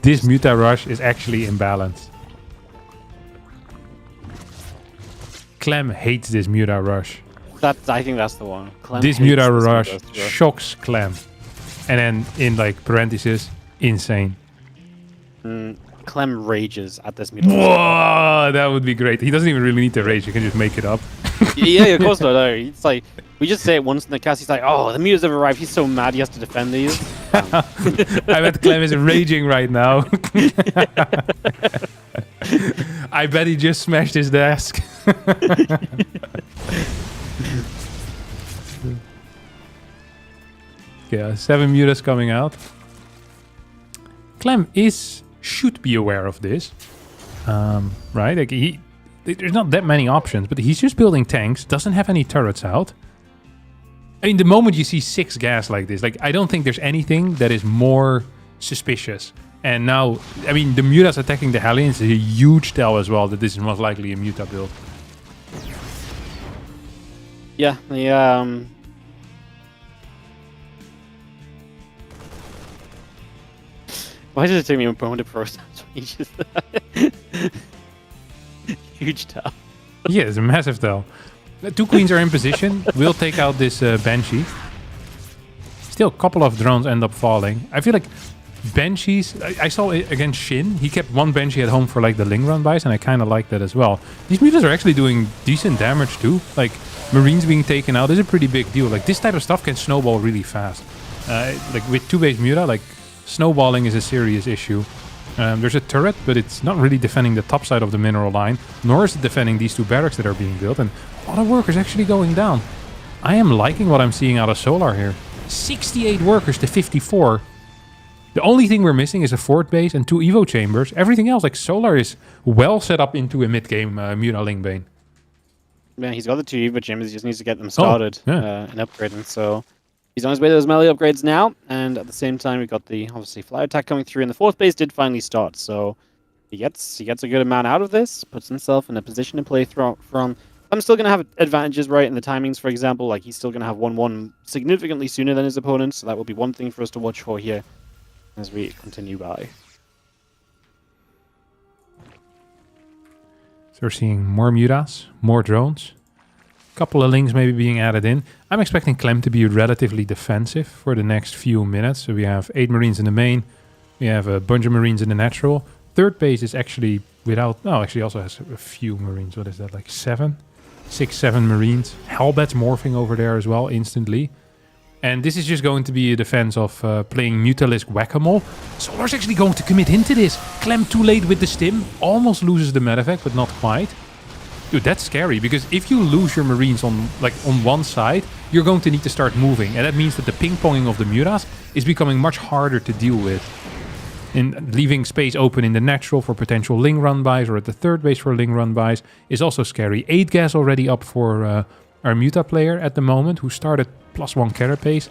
This Muta rush is actually imbalanced. Clem hates this Muta rush. I think that's the one. Clem This hates Muta this rush Muta rush. shocks Clem. And then in like parentheses, insane. Clem rages at this Muta. Whoa, that would be great. He doesn't even really need to rage. You can just make it up. Yeah, of course not. No. It's like, we just say it once in the cast. He's like, oh, the Muta's have arrived. He's so mad he has to defend these. I bet Clem is raging right now. I bet he just smashed his desk. Yeah, 7 mutas coming out. Clem should be aware of this, right? Like there's not that many options, but he's just building tanks. Doesn't have any turrets out. I mean, the moment you see 6 gas like this, like I don't think there's anything that is more suspicious. And now, I mean, the mutas attacking the Hellions is a huge tell as well that this is most likely a muta build. Yeah, the Why did it take me a moment to process? Huge tell. Yeah, it's a massive tell. The 2 queens are in position. We'll take out this Banshee. Still, a couple of drones end up falling. I feel like Banshees... I saw it against Shin. He kept 1 Banshee at home for like the Ling run bys, and I kind of like that as well. These mutas are actually doing decent damage too. Like, Marines being taken out is a pretty big deal. Like, this type of stuff can snowball really fast. Like, with 2 base muta, like, snowballing is a serious issue. There's a turret, but it's not really defending the top side of the mineral line, nor is it defending these 2 barracks that are being built, and a lot of workers actually going down. I am liking what I'm seeing out of Solar here. 68 workers to 54. The only thing we're missing is a fort base and 2 Evo chambers. Everything else, like Solar, is well set up into a mid-game Muta Lingbane. Man, he's got the 2 Evo chambers, he just needs to get them started yeah. and upgrading, so... He's on his way to those melee upgrades now, and at the same time, we've got the, obviously, fly attack coming through, and the 4th base did finally start, so he gets a good amount out of this, puts himself in a position to play from. I'm still going to have advantages, right, in the timings, for example, like he's still going to have 1-1 significantly sooner than his opponent, so that will be one thing for us to watch for here as we continue by. So we're seeing more mutas, more drones. Couple of links maybe being added in. I'm expecting Clem to be relatively defensive for the next few minutes. So we have 8 Marines in the main. We have a bunch of Marines in the natural. 3rd base is actually without... No, actually also has a few Marines. What is that? Like 7? 6, 7 Marines. Hellbat's morphing over there as well instantly. And this is just going to be a defense of playing Mutalisk Whack-A-Mole. Solar's actually going to commit into this. Clem too late with the stim. Almost loses the medevac, but not quite. Dude, that's scary, because if you lose your Marines on one side, you're going to need to start moving. And that means that the ping-ponging of the mutas is becoming much harder to deal with. And leaving space open in the natural for potential Ling run-bys or at the 3rd base for Ling run-bys is also scary. 8 gas already up for our muta player at the moment, who started +1 carapace.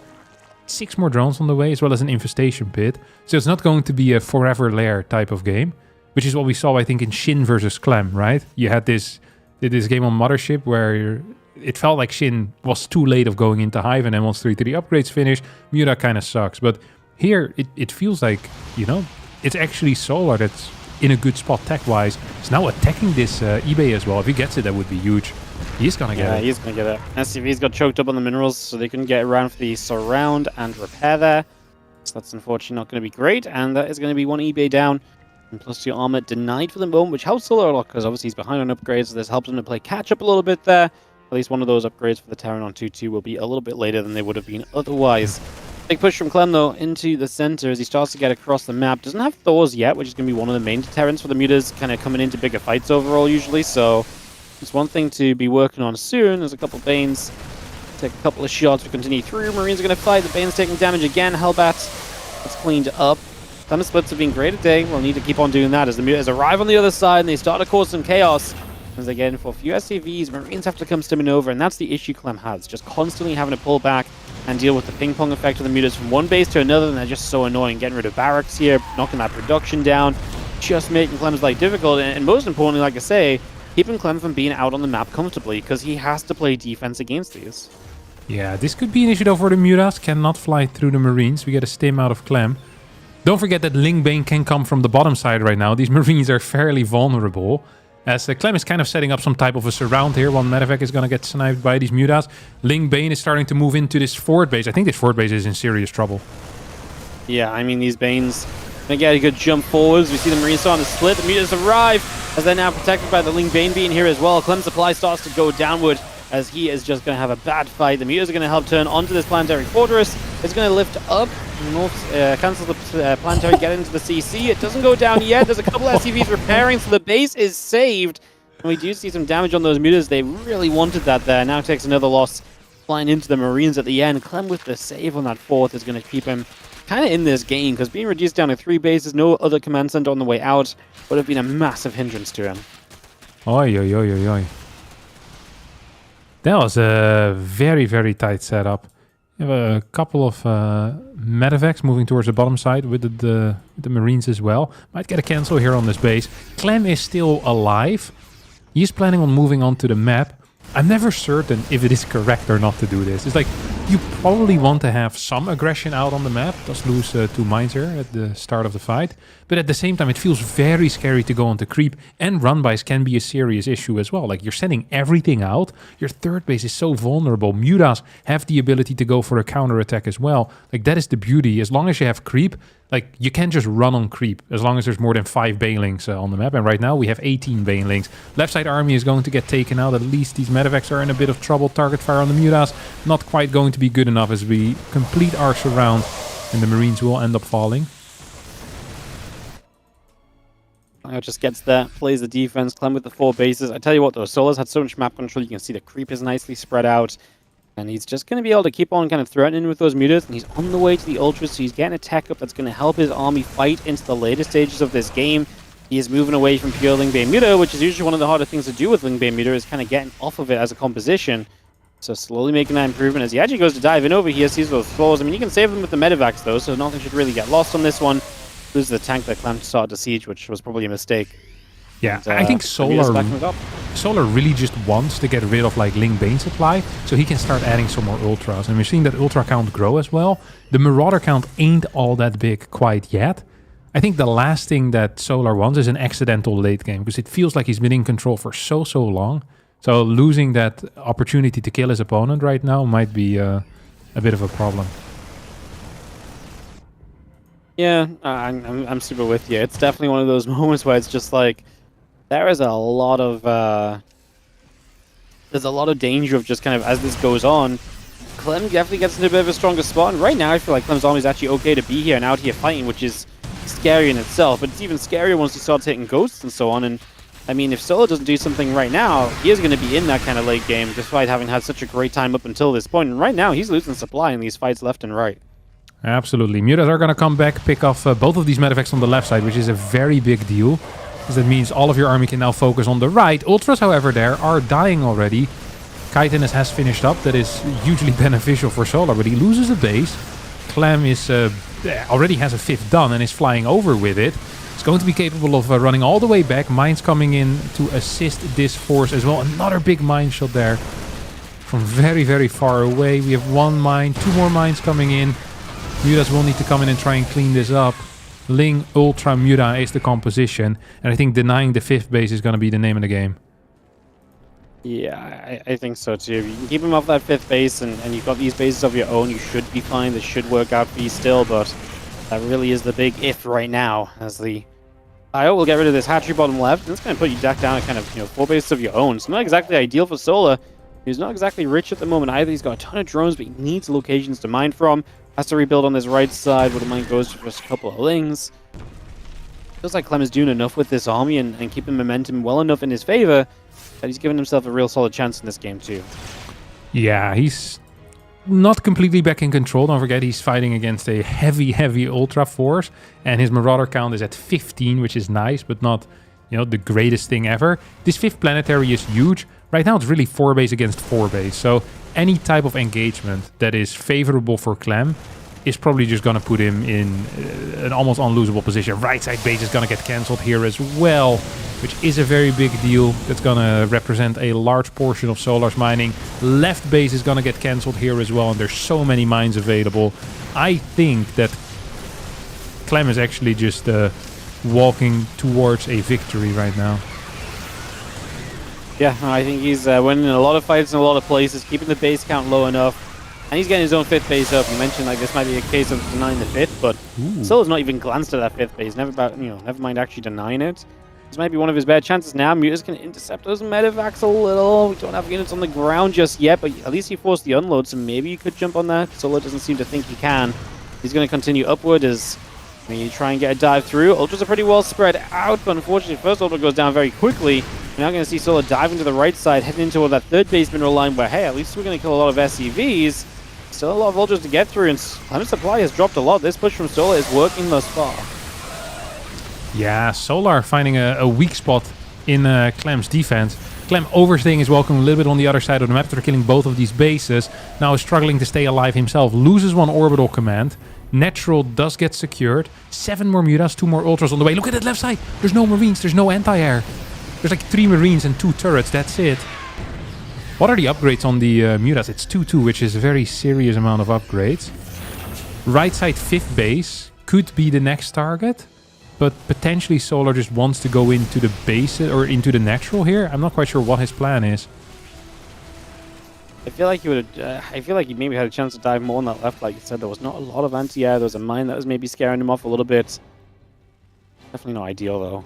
6 more drones on the way, as well as an infestation pit. So it's not going to be a forever lair type of game, which is what we saw, I think, in Shin versus Clem, right? You had this game on Mothership where it felt like Shin was too late of going into Hive, and then once 3-3 upgrades finish, Muta kind of sucks. But here, it feels like, you know, it's actually Solar that's in a good spot tech-wise. He's now attacking this eBay as well. If he gets it, that would be huge. He's going to get it. Yeah, he's going to get it. SCV's got choked up on the minerals, so they couldn't get around for the surround and repair there. So that's unfortunately not going to be great, and that is going to be 1 eBay down. And +2 armor denied for the moment, which helps Solar a lot, because obviously he's behind on upgrades, so this helps him to play catch-up a little bit there. At least one of those upgrades for the Terran on 2-2 will be a little bit later than they would have been otherwise. Big push from Clem, though, into the center as he starts to get across the map. Doesn't have Thors yet, which is going to be one of the main deterrents for the mutas, kind of coming into bigger fights overall, usually. So it's one thing to be working on soon. There's a couple of Banes. Take a couple of shots. We continue through. Marines are going to fight. The Bane's taking damage again. Hellbat gets cleaned up. Thunder splits have been great today. We'll need to keep on doing that as the mutas arrive on the other side and they start to cause some chaos. As again, for a few SCVs, Marines have to come stimming over, and that's the issue Clem has. Just constantly having to pull back and deal with the ping-pong effect of the mutas from one base to another, and they're just so annoying. Getting rid of barracks here, knocking that production down, just making Clem's life difficult, and most importantly, like I say, keeping Clem from being out on the map comfortably, because he has to play defense against these. Yeah, this could be an issue though for the mutas. Cannot fly through the Marines. We get a stim out of Clem. Don't forget that Lingbane can come from the bottom side right now. These Marines are fairly vulnerable. As Clem is kind of setting up some type of a surround here. One medevac is going to get sniped by these mutas. Lingbane is starting to move into this fort base. I think this fort base is in serious trouble. Yeah, I mean, these Banes Gonna get a good jump forwards. We see the Marines starting to split. The Mutas arrive as they're now protected by the Ling Bane being here as well. Clem's supply starts to go downward as he is just going to have a bad fight. The Mutas are going to help turn onto this planetary fortress. It's going to lift up, cancel the planetary, get into the CC. It doesn't go down yet. There's a couple SCVs repairing, so the base is saved. And we do see some damage on those Mutas. They really wanted that there. Now takes another loss, flying into the Marines at the end. Clem with the save on that fourth is going to keep him kind of in this game, because being reduced down to 3 bases, no other command center on the way out, would have been a massive hindrance to him. Oi, oi, oi, oi, oi. That was a very, very tight setup. You have a couple of medevacs moving towards the bottom side with the Marines as well. Might get a cancel here on this base. Clem is still alive. He's planning on moving on to the map. I'm never certain if it is correct or not to do this. It's like, you probably want to have some aggression out on the map. Does lose 2 mines here at the start of the fight. But at the same time, it feels very scary to go onto creep. And run-bys can be a serious issue as well. Like, you're sending everything out. Your third base is so vulnerable. Mutas have the ability to go for a counter-attack as well. Like, that is the beauty. As long as you have creep, like, you can't just run on creep as long as there's more than 5 banelings on the map. And right now we have 18 banelings. Left side army is going to get taken out. At least these medevacs are in a bit of trouble. Target fire on the Mutas not quite going to be good enough as we complete our surround. And the Marines will end up falling. Just gets there, plays the defense. Clem with the 4 bases. I tell you what, though, Solar's had so much map control. You can see the creep is nicely spread out. And he's just going to be able to keep on kind of threatening with those Mutas. And he's on the way to the Ultras, so he's getting a tech up that's going to help his army fight into the later stages of this game. He is moving away from pure Ling Bane Muta, which is usually one of the harder things to do with Ling Bane Muta, is kind of getting off of it as a composition. So slowly making that improvement as he actually goes to dive in over here, sees those flaws. I mean, you can save them with the medevacs, though, so nothing should really get lost on this one. Loses the tank that Clem started to siege, which was probably a mistake. Yeah, And, I think Solar really just wants to get rid of like Ling Bane supply so he can start adding some more ultras. And we're seeing that ultra count grow as well. The Marauder count ain't all that big quite yet. I think the last thing that Solar wants is an accidental late game, because it feels like he's been in control for so long. So losing that opportunity to kill his opponent right now might be a bit of a problem. Yeah, I'm super with you. It's definitely one of those moments where it's just like, there is a lot of there's a lot of danger of just kind of, as this goes on, Clem definitely gets into a bit of a stronger spot. And right now, I feel like Clem's army is actually okay to be here and out here fighting, which is scary in itself. But it's even scarier once he starts hitting ghosts and so on. And I mean, if Solo doesn't do something right now, he is going to be in that kind of late game, despite having had such a great time up until this point. And right now, he's losing supply in these fights left and right. Absolutely. Mutas are going to come back, pick off both of these medevacs on the left side, which is a very big deal. Because that means all of your army can now focus on the right. Ultras, however, there are dying already. Kaitanis has finished up. That is hugely beneficial for Solar, but he loses a base. Clem is already has a 5th done and is flying over with it. It's going to be capable of running all the way back. Mines coming in to assist this force as well. Another big mine shot there from very, very far away. We have 1 mine, 2 more mines coming in. Mutas will need to come in and try and clean this up. Ling Ultra Muta is the composition, and I think denying the 5th base is going to be the name of the game. Yeah, I think so too. If you can keep him off that 5th base and you've got these bases of your own, you should be fine. This should work out for you still, but that really is the big if right now, as the IO will get rid of this hatchery bottom left, and it's going to put you back down at kind of, 4 bases of your own. It's not exactly ideal for Solar. He's not exactly rich at the moment either. He's got a ton of drones, but he needs locations to mine from. Has to rebuild on this right side where the mine goes for just a couple of lings. Feels like Clem is doing enough with this army and keeping momentum well enough in his favor that he's given himself a real solid chance in this game too. Yeah, he's not completely back in control. Don't forget, he's fighting against a heavy ultra force, and his Marauder count is at 15, which is nice, but not, the greatest thing ever. This 5th planetary is huge. Right now, it's really 4 base against 4 base, so any type of engagement that is favorable for Clem is probably just going to put him in an almost unlosable position. Right side base is going to get cancelled here as well, which is a very big deal. That's going to represent a large portion of Solar's mining. Left base is going to get cancelled here as well, and there's so many mines available. I think that Clem is actually just walking towards a victory right now. Yeah, I think he's winning a lot of fights in a lot of places, keeping the base count low enough And he's getting his own 5th base up. You mentioned like this might be a case of denying the 5th, but Solo's not even glanced at that 5th base. Never mind actually denying it. This might be one of his better chances now. Muta's going to intercept those medevacs a little. We don't have units on the ground just yet, but at least he forced the unload, so maybe you could jump on that. Solo doesn't seem to think he can. He's going to continue upward as we try and get a dive through. Ultras are pretty well spread out, but unfortunately, first Ultra goes down very quickly. We're now going to see Solo dive into the right side, heading into that 3rd base mineral line where, hey, at least we're going to kill a lot of SCVs. Still a lot of Ultras to get through, and Clem's supply has dropped a lot. This push from Solar is working thus far. Yeah, Solar finding a weak spot in Clem's defense. Clem overstaying his welcome a little bit on the other side of the map after killing both of these bases. Now is struggling to stay alive himself. Loses 1 orbital command. Natural does get secured. 7 more Mutas, 2 more Ultras on the way. Look at that left side. There's no Marines. There's no anti-air. There's like 3 Marines and 2 turrets. That's it. What are the upgrades on the Mutas? It's 2-2, which is a very serious amount of upgrades. Right side 5th base could be the next target. But potentially Solar just wants to go into the base or into the natural here. I'm not quite sure what his plan is. I feel like he maybe had a chance to dive more on that left. Like you said, there was not a lot of anti-air. There was a mine that was maybe scaring him off a little bit. Definitely not ideal though.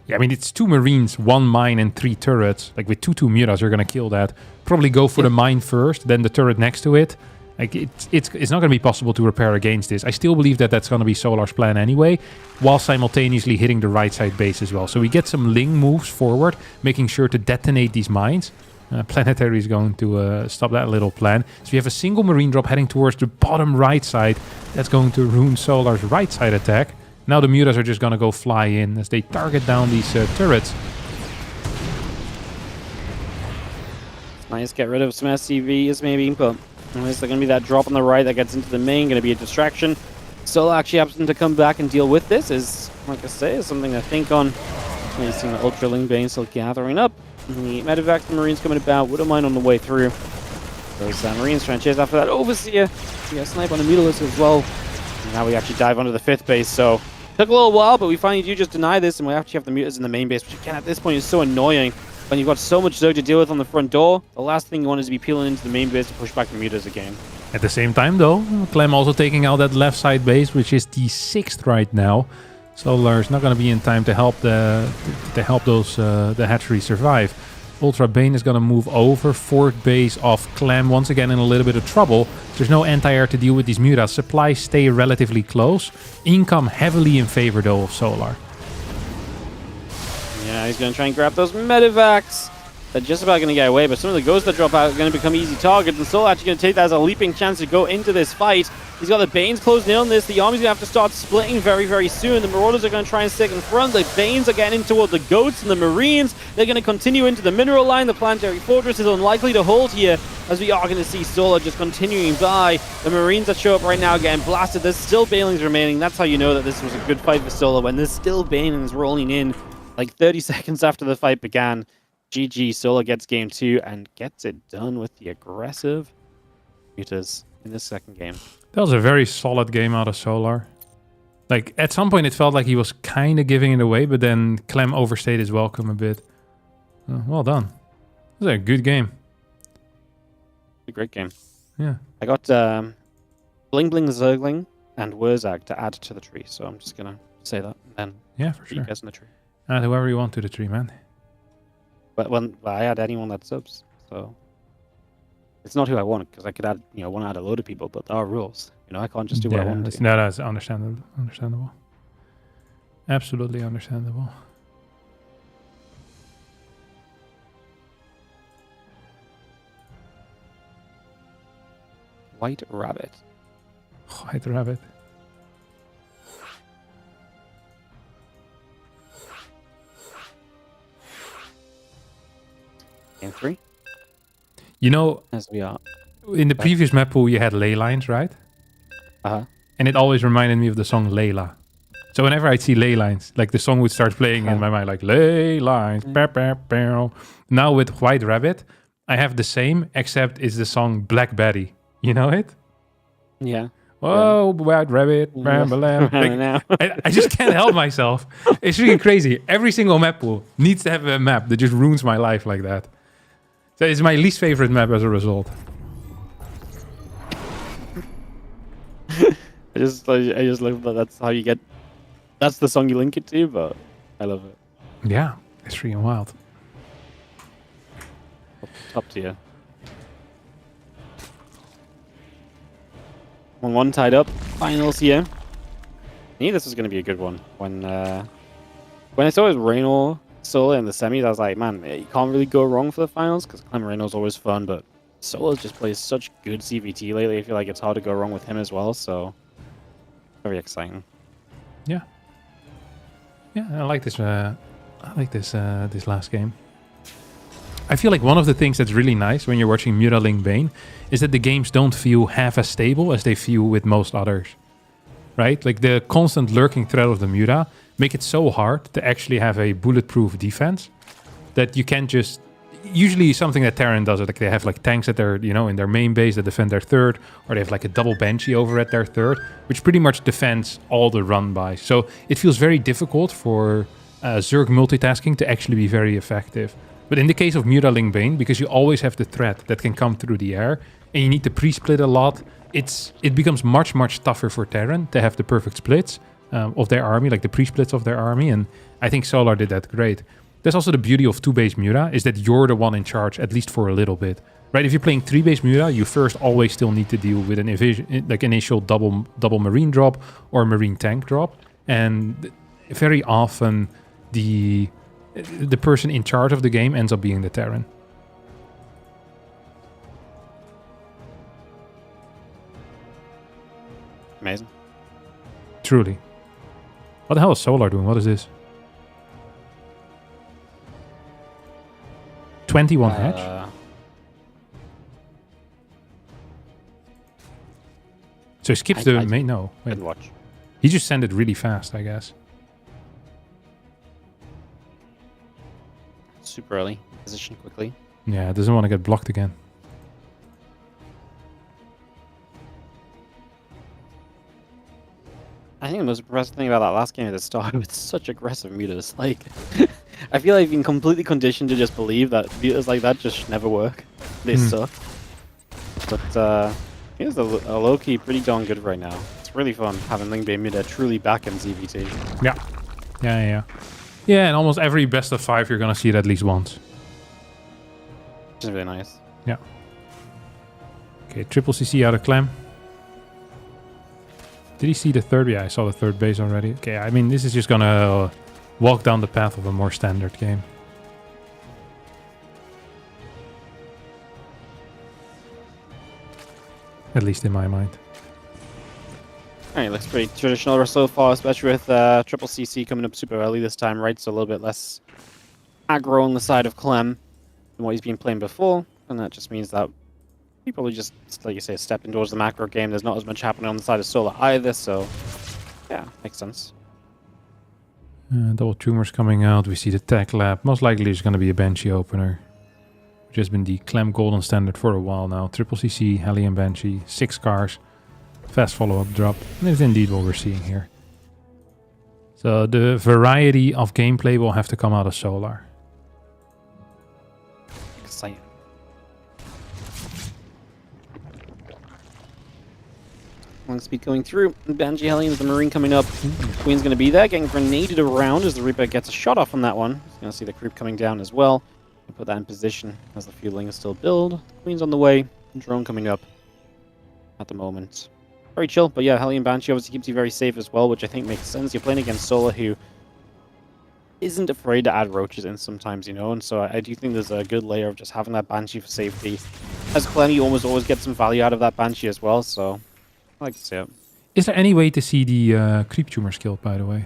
Yeah, I mean, it's 2 Marines, 1 mine and 3 turrets. Like with 2 Mutas, you're going to kill that. Probably go for the mine first, then the turret next to it. Like it's not going to be possible to repair against this. I still believe that that's going to be Solar's plan anyway, while simultaneously hitting the right side base as well. So we get some Ling moves forward, making sure to detonate these mines. Planetary is going to stop that little plan. So we have a single Marine drop heading towards the bottom right side. That's going to ruin Solar's right side attack. Now the Mutas are just going to go fly in as they target down these turrets. Nice, get rid of some SCVs maybe, but there's going to be that drop on the right that gets into the main, going to be a distraction. Solo actually happens to come back and deal with this is, like I say, is something to think on. You've seen the Ultra Ling Bane still gathering up. The medevacs, the Marines coming about, Widow Mine on the way through. Those Marines trying to chase after that Overseer. We got a snipe on the Mutalist as well. And now we actually dive onto the 5th base, so took a little while, but we finally do just deny this, and we actually have the Mutas in the main base, which again at this point is so annoying. When you've got so much Zerg to deal with on the front door, the last thing you want is to be peeling into the main base to push back the Mutas again. At the same time though, Clem also taking out that left side base, which is the 6th right now. Solar's not going to be in time to help the hatchery survive. Ultra Bane is going to move over. 4th base of Clem once again in a little bit of trouble. There's no anti-air to deal with these Mutas. Supplies stay relatively close. Income heavily in favor though of Solar. Yeah, he's going to try and grab those medevacs. They're just about going to get away, but some of the ghosts that drop out are going to become easy targets, and Soul actually going to take that as a leaping chance to go into this fight. He's got the Banes closed in on this. The army's going to have to start splitting very, very soon. The Marauders are going to try and stick in front. The Banes are getting in toward the Goats and the Marines. They're going to continue into the mineral line. The Planetary Fortress is unlikely to hold here, as we are going to see Solar just continuing by. The Marines that show up right now getting blasted. There's still Banelings remaining. That's how you know that this was a good fight for Solar, when there's still Banelings rolling in like 30 seconds after the fight began. GG, Solar gets game 2 and gets it done with the aggressive Mutas in the second game. That was a very solid game out of Solar. Like, at some point it felt like he was kind of giving it away, but then Clem overstayed his welcome a bit. Well done. It was a good game. A great game. Yeah. I got Bling Bling Zergling and Wurzag to add to the tree, so I'm just going to say that. And then yeah, for sure. you guys in the tree. Add whoever you want to the tree, man. But when I add anyone that subs, so it's not who I want, because I could add, want to add a load of people, but there are rules. I can't just do what I want to. No, that's understandable. Understandable. Absolutely understandable. White Rabbit. White Rabbit. Game 3. As we are. In the previous map pool, you had ley lines, right? And it always reminded me of the song Layla. So whenever I'd see ley lines, like the song would start playing in my mind, like ley lines. Now with White Rabbit, I have the same, except it's the song Black Betty. You know it? Yeah. Oh, White Rabbit, I just can't help myself. It's really crazy. Every single map pool needs to have a map that just ruins my life like that. So it's my least favorite map as a result. I just love that. That's how you get. That's the song you link it to, but I love it. Yeah, it's freaking wild. Top tier. 1-1 tied up. Finals here. I knew this was going to be a good one. When I saw it was Reynor Solar in the semis, I was like, man, you can't really go wrong for the finals because Clem Reynor's always fun, but Solar just plays such good CVT lately. I feel like it's hard to go wrong with him as well, so very exciting. Yeah. Yeah, I like this. I like this this last game. I feel like one of the things that's really nice when you're watching Muta Link Bane is that the games don't feel half as stable as they feel with most others. Right? Like the constant lurking threat of the Muta make it so hard to actually have a bulletproof defense that you can't just... Usually something that Terran does, like they have like tanks at their, in their main base that defend their third, or they have like a double Banshee over at their third, which pretty much defends all the run-bys. So it feels very difficult for Zerg multitasking to actually be very effective. But in the case of Muta Link Bane, because you always have the threat that can come through the air, and you need to pre-split a lot, it becomes much, much tougher for Terran to have the perfect splits of their army, like the pre-splits of their army, and I think Solar did that great. That's also the beauty of 2-base Muta, is that you're the one in charge, at least for a little bit. Right? If you're playing 3-base Muta, you first always still need to deal with an initial double Marine drop or Marine tank drop, and very often the person in charge of the game ends up being the Terran. Amazing. Truly. What the hell is Solar doing? What is this? 21 hatch? So he skips the main... No, wait. Good watch. He just sent it really fast, I guess. Super early. Position quickly. Yeah, doesn't want to get blocked again. I think the most impressive thing about that last game at the start with such aggressive mutas. Like, I feel like I've been completely conditioned to just believe that mutas like that just never work. They suck. But he's a low-key pretty darn good right now. It's really fun having Link Bane muta truly back in ZVT. Yeah. Yeah, and almost every best of 5 you're gonna see it at least once. Which is really nice. Yeah. Okay, triple CC out of Clem. Did he see the third? Yeah, I saw the third base already. Okay, I mean, this is just gonna walk down the path of a more standard game. At least in my mind. Alright, looks pretty traditional so far, especially with triple CC coming up super early this time, right? So a little bit less aggro on the side of Clem than what he's been playing before. And that just means that he probably just, like you say, stepped towards the macro game. There's not as much happening on the side of Solar either, so yeah, makes sense. Double tumors coming out. We see the tech lab. Most likely it's going to be a Banshee opener. Which has been the Clem golden standard for a while now. Triple CC, Hellion Banshee, 6 cars, fast follow-up drop. And it's indeed what we're seeing here. So the variety of gameplay will have to come out of Solar. Exciting. Long speed going through. Banshee Hellions, the Marine coming up. Queen's going to be there, getting grenaded around as the Reaper gets a shot off on that one. He's going to see the creep coming down as well. Put that in position as the fueling is still build. Queen's on the way. Drone coming up at the moment. Very chill, but yeah, Hellion Banshee obviously keeps you very safe as well, which I think makes sense. You're playing against Solar, who isn't afraid to add roaches in sometimes, and so I do think there's a good layer of just having that Banshee for safety. As Clem, you almost always get some value out of that Banshee as well, so I like to see it. Is there any way to see the creep tumor skill, by the way?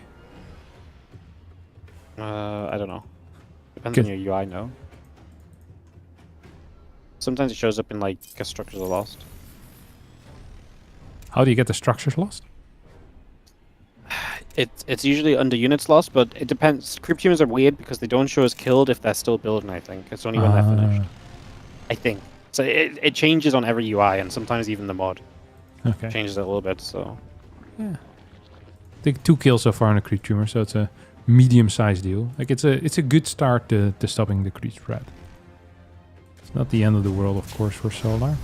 I don't know. Depends on your UI, no? Sometimes it shows up in, like, structures are lost. How do you get the structures lost? It's usually under units lost, but it depends. Creep tumors are weird because they don't show as killed if they're still building, I think. It's only when they're finished. I think. So it changes on every UI, and sometimes even the mod changes it a little bit, so... Yeah. I think 2 kills so far on a creep tumor, so it's a medium-sized deal. Like, it's a good start to stopping the creep spread. It's not the end of the world, of course, for Solar.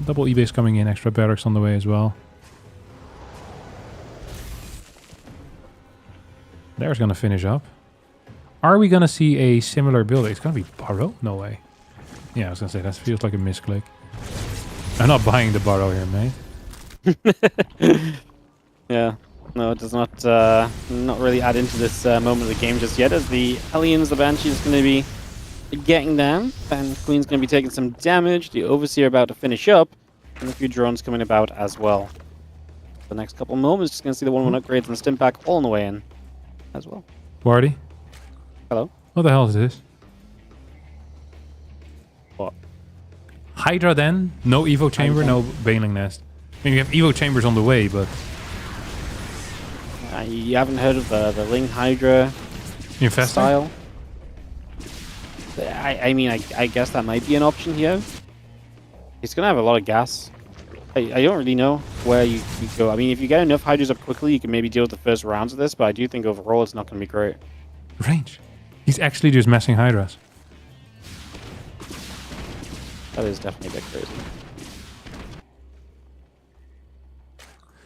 Double E-base coming in, extra barracks on the way as well. There's going to finish up. Are we going to see a similar build? It's going to be Burrow? No way. Yeah, I was going to say, that feels like a misclick. I'm not buying the Burrow here, mate. Yeah. No, it does not really add into this moment of the game just yet, as the Hellions, the Banshee is going to be getting down, and Queen's going to be taking some damage, the Overseer about to finish up, and a few drones coming about as well. The next couple moments, just going to see the 1-1 upgrades and Stim Pack all on the way in as well. Wardy? Hello? What the hell is this? What? Hydra then? No Evo Chamber, no Baneling Nest. I mean, you have Evo Chambers on the way, but... You haven't heard of the Ling Hydra Infestor? style? I mean, I guess that might be an option here. He's going to have a lot of gas. I don't really know where you go. I mean, if you get enough Hydras up quickly, you can maybe deal with the first rounds of this, but I do think overall it's not going to be great. Range. He's actually just messing Hydras. That is definitely a bit crazy.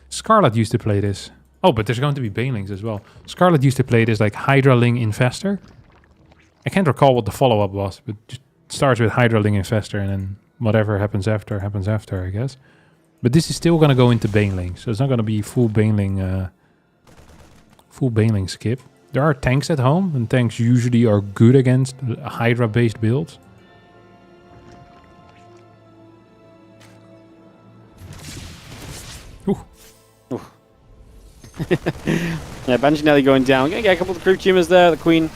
Scarlet used to play this. Oh, but there's going to be Banelings as well. Scarlet used to play this like Hydra Ling Infestor. I can't recall what the follow-up was, but just starts with Hydra Ling Infestor and then whatever happens after, I guess. But this is still going to go into Baneling, so it's not going to be full Baneling skip. There are tanks at home, and tanks usually are good against Hydra-based builds. Ooh. Yeah, Banshee nearly going down. Gonna get a couple of crew tumors there. The Queen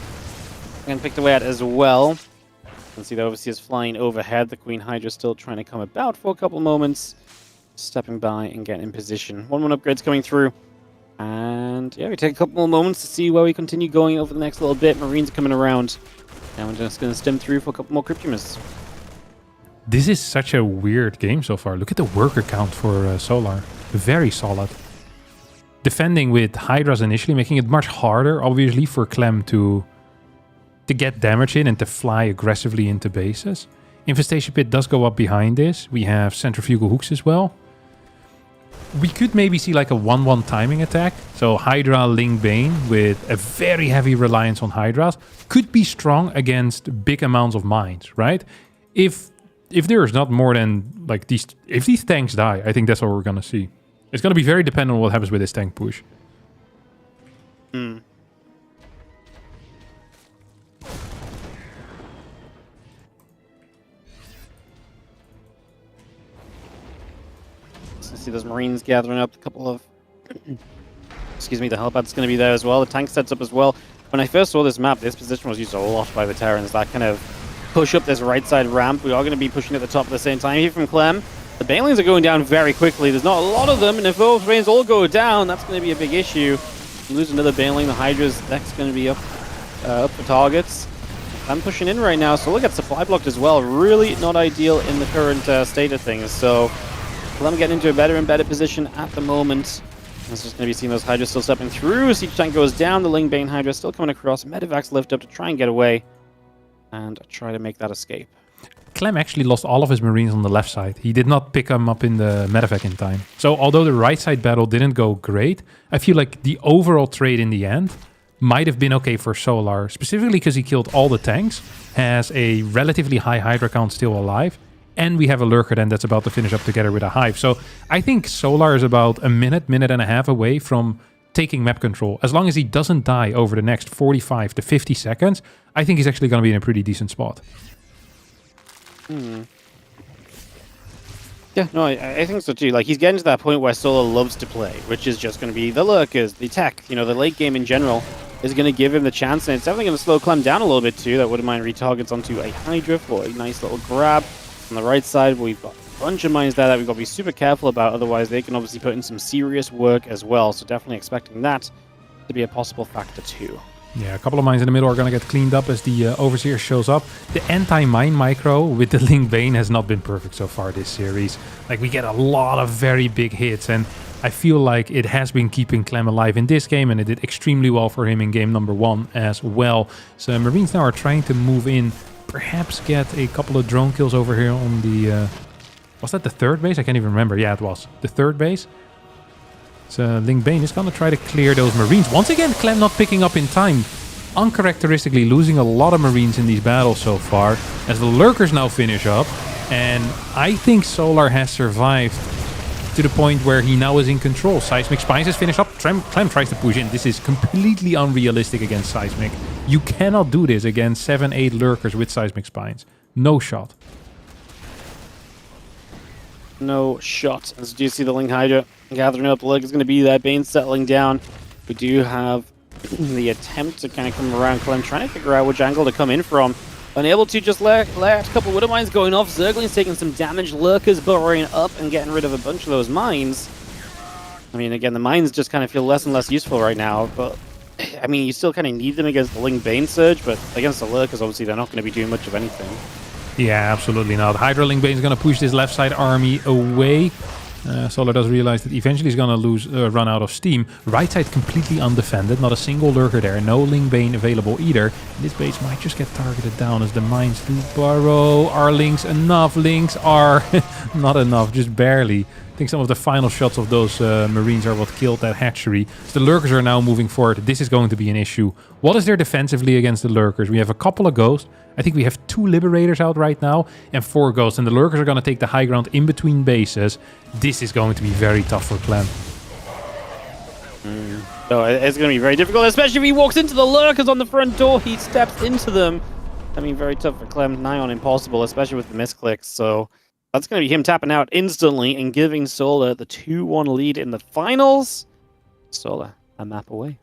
getting picked away at as well. You can see the Overseers flying overhead. The Queen Hydra still trying to come about for a couple of moments. Stepping by and getting in position. 1-1 upgrades coming through. And yeah, we take a couple more moments to see where we continue going over the next little bit. Marines are coming around. And we're just going to stem through for a couple more Cryptumers. This is such a weird game so far. Look at the worker count for Solar. Very solid. Defending with Hydras initially, making it much harder, obviously, for Clem to get damage in and to fly aggressively into bases. Infestation Pit does go up behind this. We have Centrifugal Hooks as well. We could maybe see like a 1-1 timing attack. So Hydra, Ling, Bane with a very heavy reliance on Hydras could be strong against big amounts of mines, right? If there is not more than like these, if these tanks die, I think that's what we're gonna see. It's gonna be very dependent on what happens with this tank push. Hmm. So see those Marines gathering up, a couple of excuse me, the helipad's going to be there as well. The tank sets up as well. When I first saw this map, this position was used a lot by the Terrans. That kind of push up this right side ramp. We are going to be pushing at the top at the same time here from Clem. The Banelings are going down very quickly. There's not a lot of them, and if those Banes all go down, that's going to be a big issue. You lose another Baneling, the Hydra's next going to be up for targets. I'm pushing in right now, so look at supply blocked as well. Really not ideal in the current state of things. So Clem getting into a better and better position at the moment. It's just going to be seeing those Hydras still stepping through. Siege tank goes down. The Ling Bane Hydra still coming across. Medivacs lift up to try and get away and try to make that escape. Clem actually lost all of his Marines on the left side. He did not pick them up in the medevac in time. So although the right side battle didn't go great, I feel like the overall trade in the end might have been okay for Solar, specifically because he killed all the tanks, has a relatively high Hydra count still alive, and we have a Lurker then that's about to finish up together with a Hive. So I think Solar is about a minute and a half away from taking map control. As long as he doesn't die over the next 45 to 50 seconds, I think he's actually going to be in a pretty decent spot. Yeah, no, I think so too. Like, he's getting to that point where Solar loves to play, which is just going to be the Lurkers, the tech, you know, the late game in general is going to give him the chance, and it's definitely going to slow Clem down a little bit too. That wouldn't mind retargets onto a Hydra for a nice little grab. On the right side, we've got a bunch of mines there that we've got to be super careful about, otherwise they can obviously put in some serious work as well, so definitely expecting that to be a possible factor too. Yeah, a couple of mines in the middle are going to get cleaned up as the Overseer shows up. The anti-mine micro with the Ling Bane has not been perfect so far this series. Like, we get a lot of very big hits, and I feel like it has been keeping Clem alive in this game, and it did extremely well for him in game number 1 as well. So Marines now are trying to move in, perhaps get a couple of drone kills over here on the... was that the third base? I can't even remember. Yeah, it was. The third base. So Ling Bane is going to try to clear those Marines. Once again, Clem not picking up in time. Uncharacteristically losing a lot of Marines in these battles so far. As the Lurkers now finish up. And I think Solar has survived to the point where he now is in control. Seismic Spines has finished up. Clem tries to push in. This is completely unrealistic against Seismic. You cannot do this against 7-8 Lurkers with Seismic Spines. No shot. No shot. As you see the Ling Hydra gathering up, look, it's going to be that Bane settling down. We do have the attempt to kind of come around Clem, trying to figure out which angle to come in from. Unable to just let a couple Widow Mines going off. Zergling's taking some damage. Lurkers burrowing up and getting rid of a bunch of those mines. I mean, again, the mines just kind of feel less and less useful right now, but I mean, you still kind of need them against the Ling Bane surge, but against the Lurkers, obviously, they're not going to be doing much of anything. Yeah, absolutely not. Hydra Ling Bane is going to push this left side army away. Solar does realize that eventually he's going to run out of steam. Right side completely undefended. Not a single lurker there. No Ling Bane available either. This base might just get targeted down as the mines do burrow. Are links enough? Links are not enough, just barely. I think some of the final shots of those Marines are what killed that hatchery. So the Lurkers are now moving forward. This is going to be an issue. What is there defensively against the Lurkers? We have a couple of Ghosts. I think we have 2 Liberators out right now and 4 Ghosts. And the Lurkers are going to take the high ground in between bases. This is going to be very tough for Clem. So it's going to be very difficult, especially if he walks into the Lurkers on the front door. He steps into them. I mean, very tough for Clem. Nigh on impossible, especially with the misclicks. So that's going to be him tapping out instantly and giving Solar the 2-1 lead in the finals. Solar, a map away.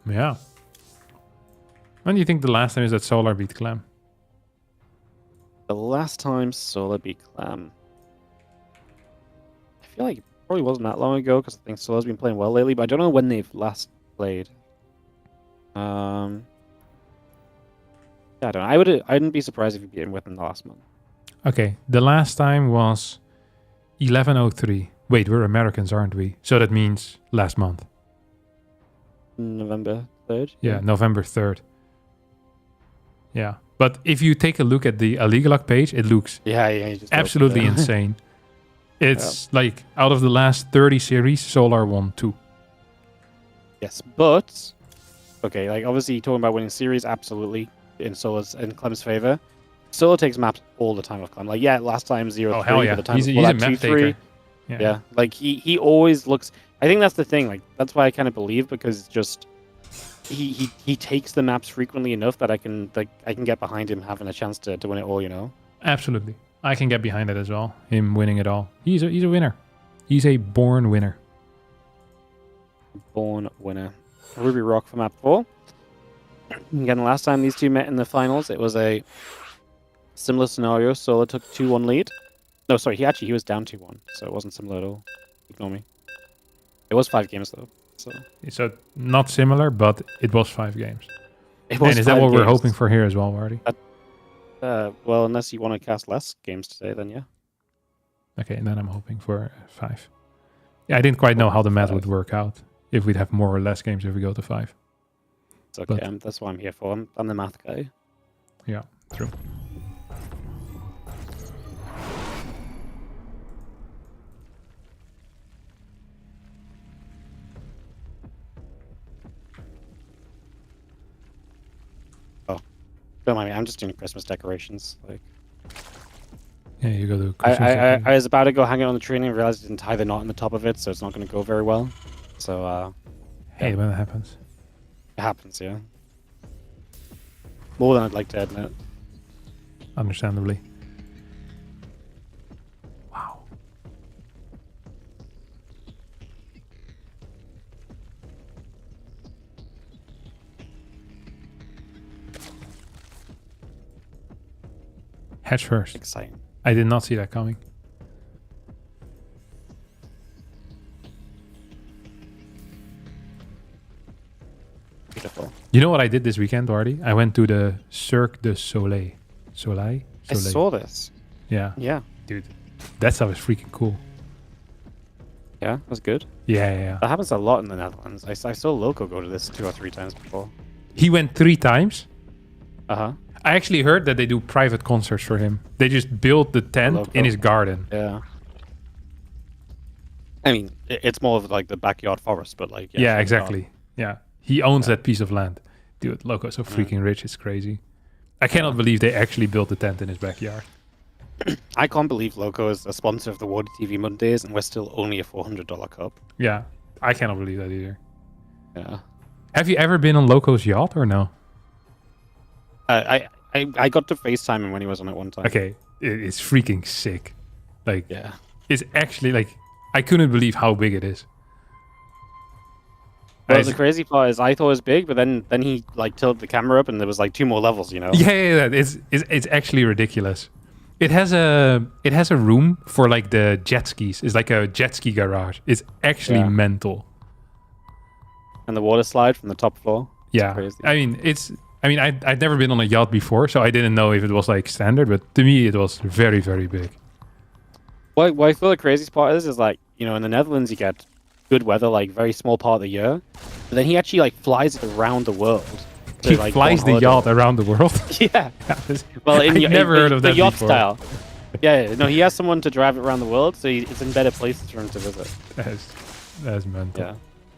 Yeah. When do you think the last time is that Solar beat Clem? The last time Solar beat Clem, I feel like it probably wasn't that long ago because I think Solar's been playing well lately, but I don't know when they've last played. Yeah, I don't know. I wouldn't be surprised if you beat him within the last month. Okay, the last time was 1103. Wait, we're Americans, aren't we? So that means last month. November 3rd? Yeah, November 3rd. Yeah, but if you take a look at the Aligalak page, it looks Yeah, you just absolutely opened it. insane. It's like out of the last 30 series, Solar won 2. Yes, but okay, like obviously talking about winning series, absolutely in Solar's and Clem's favor. Solar takes maps all the time with Clem. Like last time 0-3, Oh hell yeah, but the time he's before a that, map 2-3. taker. Yeah, like he always looks. I think that's the thing. Like that's why I kind of believe, because just he takes the maps frequently enough that I can get behind him having a chance to win it all. You know. Absolutely, I can get behind it as well. Him winning it all. He's a winner. He's a born winner. Born winner. Ruby Rock for map 4. Again, last time these two met in the finals, it was a similar scenario. Solar took 2-1 lead. No, sorry, he was down 2-1, so it wasn't similar at all. Ignore me. It was 5 games though. So not similar, but it was 5 games. it was And is that 5 what we're games. hoping for here as well, Wardy? Well, unless you want to cast less games today, then yeah. Okay, and then I'm hoping for 5. Yeah, I didn't quite know how the math would work out. If we'd have more or less games if we go to 5. It's okay. But- That's what I'm here for. I'm the math guy. Yeah, true. Don't mind me. I'm just doing Christmas decorations. Like Yeah, you go to I Christmas. was about to go hang out on the tree and realized I didn't tie the knot in the top of it, so it's not going to go very well. So Hey, when that happens. it happens, yeah. More than I'd like to admit. Understandably. Wow. Hatch first. Exciting. I did not see that coming. Beautiful. You know what I did this weekend, Artie? I went to the Cirque du Soleil. Soleil? I saw this. Yeah. Yeah. Dude, that stuff is freaking cool. Yeah, it was good. Yeah. That happens a lot in the Netherlands. I saw Loco go to this 2 or 3 times before. He went 3 times. Uh-huh. I actually heard that they do private concerts for him. They just build the tent Loco. in his garden. Yeah. I mean, it's more of like the backyard forest, but like Yeah, front exactly. Yeah. He owns that piece of land. Dude, Loco's so freaking rich. It's crazy. I cannot believe they actually built a tent in his backyard. yard. I can't believe Loco is a sponsor of the Water TV Mondays, and we're still only a $400 cup. Yeah. I cannot believe that either. Yeah. Have you ever been on Loco's yacht or no? I got to FaceTime him when he was on it one time. Okay. It's freaking sick. Like, Yeah. it's actually like, I couldn't believe how big it is. Well, the crazy part is I thought it was big, but then he like tilted the camera up and there was like 2 more levels, you know? Yeah. It's actually ridiculous. It has a room for like the jet skis. It's like a jet ski garage. It's actually mental. And the water slide from the top floor. Yeah. Crazy. I'd never been on a yacht before, so I didn't know if it was like standard, but to me it was very, very big. What I feel the craziest part is like, you know, in the Netherlands you get good weather, like very small part of the year. But then he actually like flies it around the world. He like, flies the yacht around the world. Yeah. Well, I've never heard of the that yacht before. style. Yeah, no, he has someone to drive it around the world, so it's in better places for him to visit. That's mental. Yeah,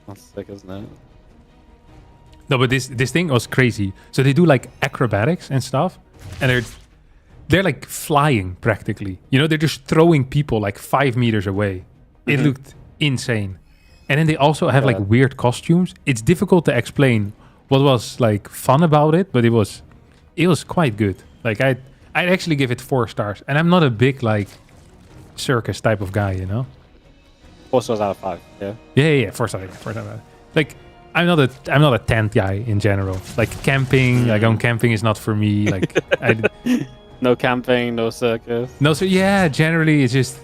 that's sick, isn't it? No, but this thing was crazy. So they do like acrobatics and stuff, and they're like flying practically. You know, they're just throwing people like 5 meters away. It looked insane. And then they also have like weird costumes. It's difficult to explain what was like fun about it, but it was quite good. Like I'd actually give it 4 stars. And I'm not a big like circus type of guy, you know? 4 stars out of 5. Yeah. Yeah. 4 stars. Like I'm not a tent guy in general. Like camping, like going camping is not for me. Like No camping, no circus. no, so yeah, generally it's just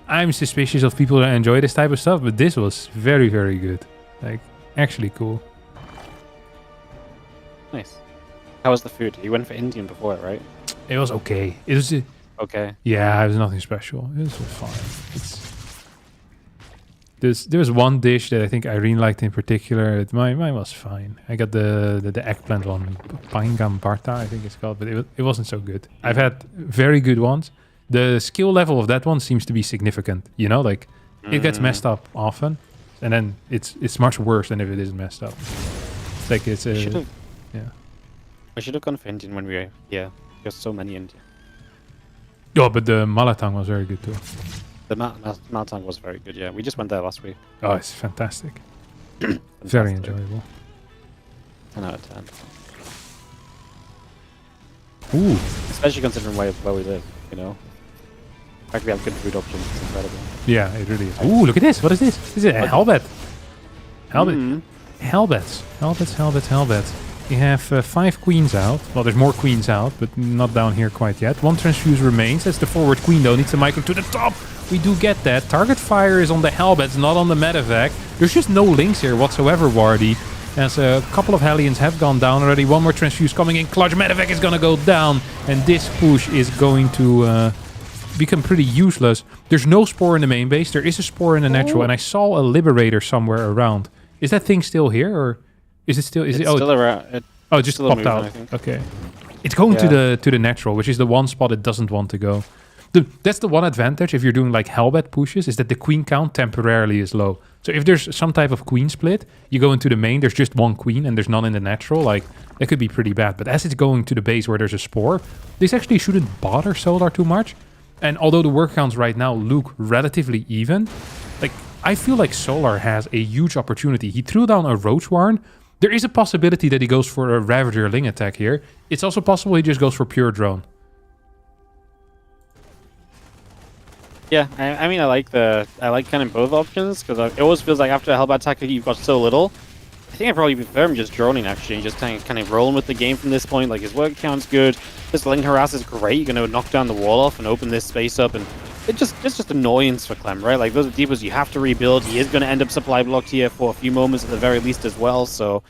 I'm suspicious of people that enjoy this type of stuff, but this was very, very good. Like actually cool. Nice. How was the food? You went for Indian before it, right? It was okay. It was Okay. yeah, it was nothing special. It was fine. There was one dish that I think Irene liked in particular. Mine was fine. I got the eggplant one, Pangam Barta, I think it's called, but it wasn't so good. I've had very good ones. The skill level of that one seems to be significant. You know, like it gets messed up often, and then it's much worse than if it isn't messed up. It's like it's a yeah. I should have gone for Indian when we were here. There's so many Indian. Oh, but the malatang was very good too. The Maltang was very good, yeah. We just went there last week. Oh, it's fantastic. Very enjoyable. 10 out of 10. Ooh. Especially considering where we live, you know? In fact, we have good food options. It's incredible. Yeah, it really is. Ooh, look at this. What is this? This is a Hellbat. Hellbat. Hellbats. We have 5 queens out. Well, there's more queens out, but not down here quite yet. 1 transfuse remains. That's the forward queen, though. Needs a micro to the top. We do get that. Target fire is on the Hellbats, not on the medevac. There's just no links here whatsoever, Wardy. As a couple of Hellions have gone down already. 1 more transfuse coming in. Clutch medevac is going to go down. And this push is going to become pretty useless. There's no spore in the main base. There is a spore in the natural. And I saw a Liberator somewhere around. Is that thing still here, or is it still? Is it's it? Still around. It just still popped moving, out. I think. Okay, it's going to the natural, which is the one spot it doesn't want to go. That's the one advantage if you're doing like Hellbat pushes, is that the queen count temporarily is low. So if there's some type of queen split, you go into the main, there's just 1 queen and there's none in the natural. Like that could be pretty bad. But as it's going to the base where there's a spore, this actually shouldn't bother Solar too much. And although the work counts right now look relatively even, like I feel like Solar has a huge opportunity. He threw down a Roach Warren. There is a possibility that he goes for a Ravager Ling attack here. It's also possible he just goes for pure drone. Yeah, I mean, I like kind of both options, because it always feels like after a Hellbat attack you've got so little. I think I'd probably prefer him just droning, actually, just kind of rolling with the game from this point. Like, his work count's good, this Ling Harass is great, you're going to knock down the wall off and open this space up, and it's just annoyance for Clem, right? Like, those are depots you have to rebuild. He is going to end up supply blocked here for a few moments at the very least as well, so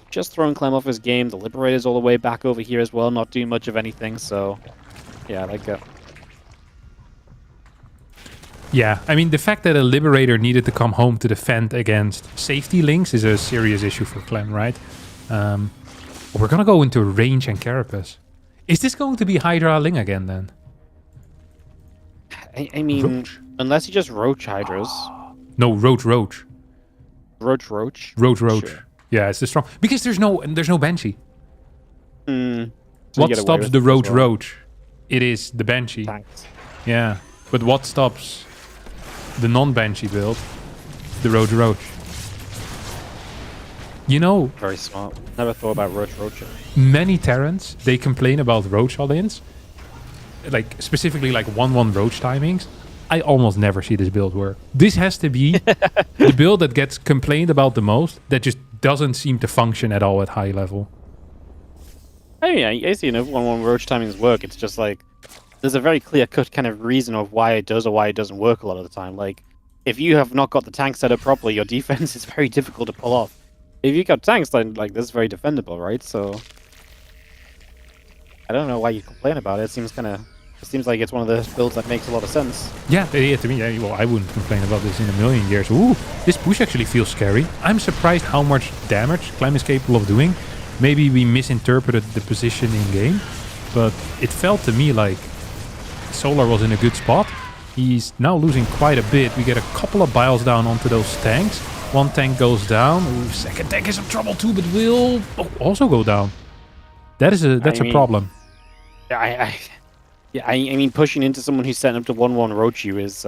just throwing Clem off his game. The Liberator's all the way back over here as well, not doing much of anything, so yeah, I like that. Yeah, I mean, the fact that a Liberator needed to come home to defend against safety links is a serious issue for Clem, right? We're going to go into range and Carapace. Is this going to be Hydra Ling again, then? I mean, Roach. Unless he just Roach Hydras. No, Roach. Roach. Roach. Sure. Yeah, it's the strong because there's no Banshee. So you What get away stops with the it as Roach well. Roach? It is the Banshee. Tanks. Yeah, but what stops the non-Banshee build? The Roach Roach. You know, Very smart. Never thought about Roach. many Terrans, they complain about Roach all-ins. Like, specifically like 1-1 Roach timings. I almost never see this build work. This has to be the build that gets complained about the most, that just doesn't seem to function at all at high level. I mean, I see enough 1-1 Roach timings work. It's just like, there's a very clear-cut kind of reason of why it does or why it doesn't work a lot of the time. Like, if you have not got the tank set up properly, your defense is very difficult to pull off. If you got tanks, then like this is very defendable, right? So I don't know why you complain about it. It seems like it's one of the builds that makes a lot of sense. Yeah, to me, yeah, well, I wouldn't complain about this in a million years. Ooh, this push actually feels scary. I'm surprised how much damage Clem is capable of doing. Maybe we misinterpreted the position in game, but it felt to me like Solar was in a good spot. He's now losing quite a bit. We get a couple of biles down onto those tanks. One tank goes down. Ooh, second tank is in trouble too, but will also go down. That's a problem. I mean, pushing into someone who's setting up to 1-1 Roach you is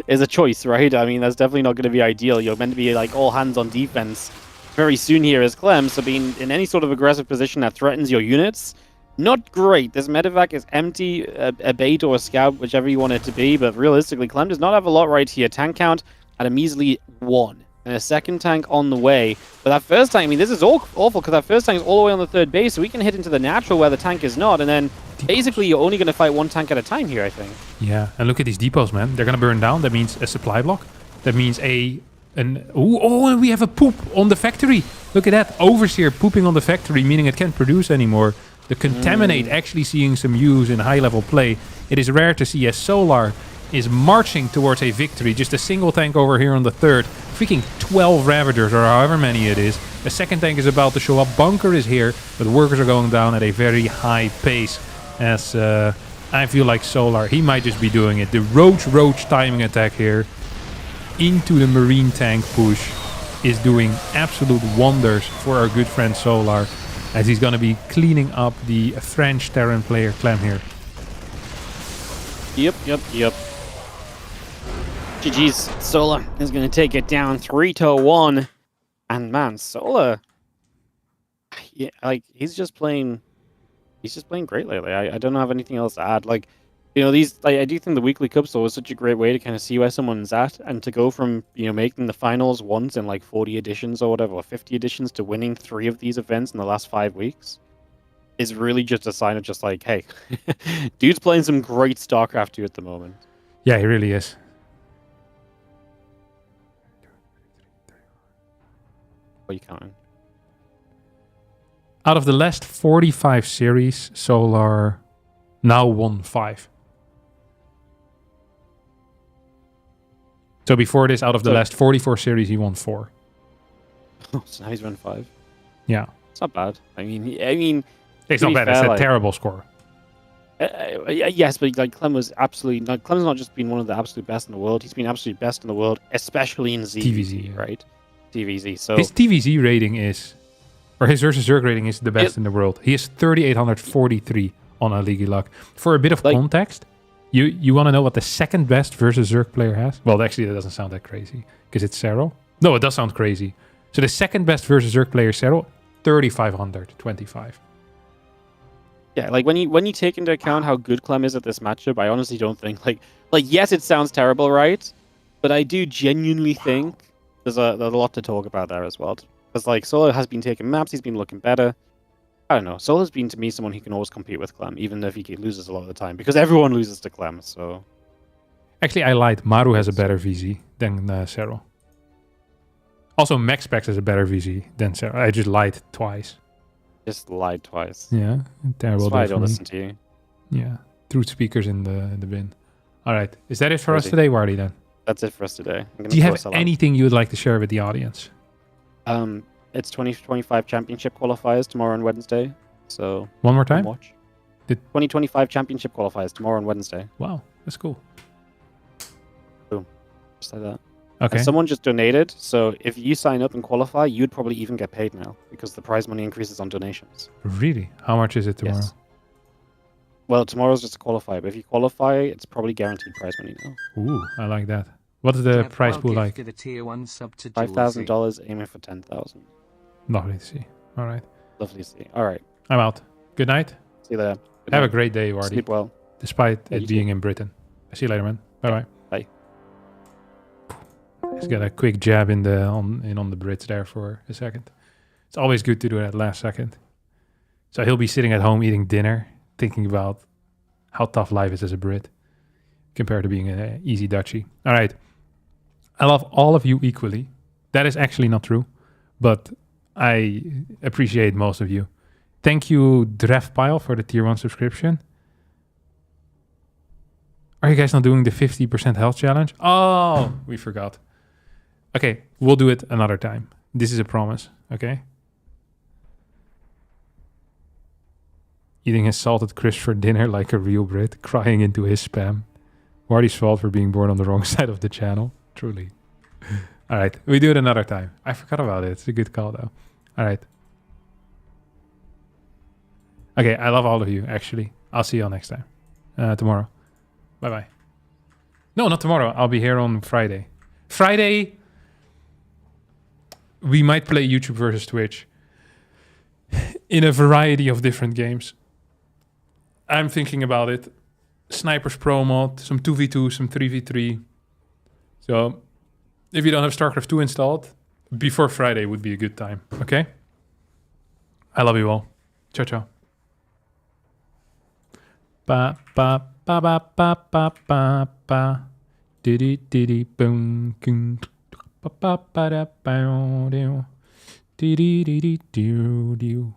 is a choice, right? I mean, that's definitely not going to be ideal. You're meant to be like all hands on defense very soon here as Clem, so being in any sort of aggressive position that threatens your units, not great. This medevac is empty, a bait or a scout, whichever you want it to be, but realistically, Clem does not have a lot right here. Tank count at a measly 1. And a second tank on the way. But that first tank, I mean, this is awful because that first tank is all the way on the third base, so we can hit into the natural where the tank is not, and then basically you're only going to fight one tank at a time here, I think. Yeah, and look at these depots, man. They're going to burn down. That means a supply block. That means and we have a poop on the factory. Look at that. Overseer pooping on the factory, meaning it can't produce anymore. The Contaminate actually seeing some use in high-level play. It is rare to see as Solar is marching towards a victory. Just a single tank over here on the third. Freaking 12 Ravagers, or however many it is. A second tank is about to show up. Bunker is here, but workers are going down at a very high pace. As I feel like Solar, he might just be doing it. The Roach timing attack here into the Marine tank push is doing absolute wonders for our good friend Solar, as he's going to be cleaning up the French Terran player Clem here. Yep. GG's. Solar is going to take it down 3-1. And man, Solar, yeah, like he's just playing great lately. I don't have anything else to add. Like, you know, I do think the weekly cups though is such a great way to kind of see where someone's at, and to go from, you know, making the finals once in like 40 editions or whatever, or 50 editions, to winning 3 of these events in the last 5 weeks is really just a sign of just like, hey, dude's playing some great StarCraft 2 at the moment. Yeah, he really is. What are you counting? Out of the last 45 series, Solar now won 5. So before this, out of the last 44 series, he won 4. So now he's won 5. Yeah. It's not bad. I mean, it's to not be bad. fair, It's a like, terrible score. Yes, but like Clem was absolutely. Clem's not just been one of the absolute best in the world. He's been absolute best in the world, especially in ZVZ, TVZ, right? TVZ. So his TVZ rating is, or his versus Zerg rating is the best in the world. He is 3,843 on a League Luck. For a bit of context, you want to know what the second best versus Zerg player has? Well, actually, that doesn't sound that crazy because it's Cyril. No, it does sound crazy. So the second best versus Zerg player is Cyril, 3,525. yeah, like when you take into account how good Clem is at this matchup, I honestly don't think like yes, it sounds terrible, right? But I do genuinely think there's a lot to talk about there as well. Because like Solo has been taking maps, he's been looking better. I don't know. Solo's been to me someone who can always compete with Clem, even if he loses a lot of the time, because everyone loses to Clem. So actually, I lied. Maru has a better VZ than Cyril. Also, MaxPax has a better VZ than Cyril. I just lied twice. Just lied twice. Yeah, terrible. That's why I don't listen to you. Yeah, truth speakers in the bin. All right, is that it for us today, Wardy? Then that's it for us today. Do you have anything you would like to share with the audience? It's 2025 championship qualifiers tomorrow and Wednesday. So one more time. Watch. The 2025 championship qualifiers tomorrow and Wednesday. Wow, that's cool. Boom, just like that. Okay. And someone just donated, so if you sign up and qualify, you'd probably even get paid now because the prize money increases on donations. Really? How much is it tomorrow? Yes. Well, tomorrow's just a qualifier, but if you qualify, it's probably guaranteed prize money now. Ooh, I like that. What's the Jeff prize Wild pool like? gifted a tier 1 sub to $5,000, aiming for 10,000. Lovely to see. All right. Lovely to see. All right. I'm out. Good night. See you there. Good Have a night. great day, Wardy. Sleep well. Despite Yeah, it you being too. in Britain. See you later, man. Bye-bye. Bye. Let's get a quick jab in on the Brits there for a second. It's always good to do that last second. So he'll be sitting at home eating dinner, thinking about how tough life is as a Brit compared to being an easy Dutchie. All right. I love all of you equally. That is actually not true, but I appreciate most of you. Thank you, Drefpile, for the tier 1 subscription. Are you guys not doing the 50% health challenge? Oh, we forgot. Okay, we'll do it another time. This is a promise, okay? Eating his salted crisps for dinner like a real Brit, crying into his spam. Wardy's fault for being born on the wrong side of the channel. Truly. All right, we do it another time. I forgot about it. It's a good call, though. All right. Okay, I love all of you, actually. I'll see you all next time. Tomorrow. Bye-bye. No, not tomorrow. I'll be here on Friday. Friday, we might play YouTube versus Twitch in a variety of different games. I'm thinking about it. Snipers Pro mod, some 2v2, some 3v3. So, if you don't have StarCraft 2 installed, before Friday would be a good time, okay? I love you all. Ciao, ciao. Ba ba ba ba ba ba ba ba. Diddy diddy boom. Ba ba ba da bow. Diddy diddy doo doo.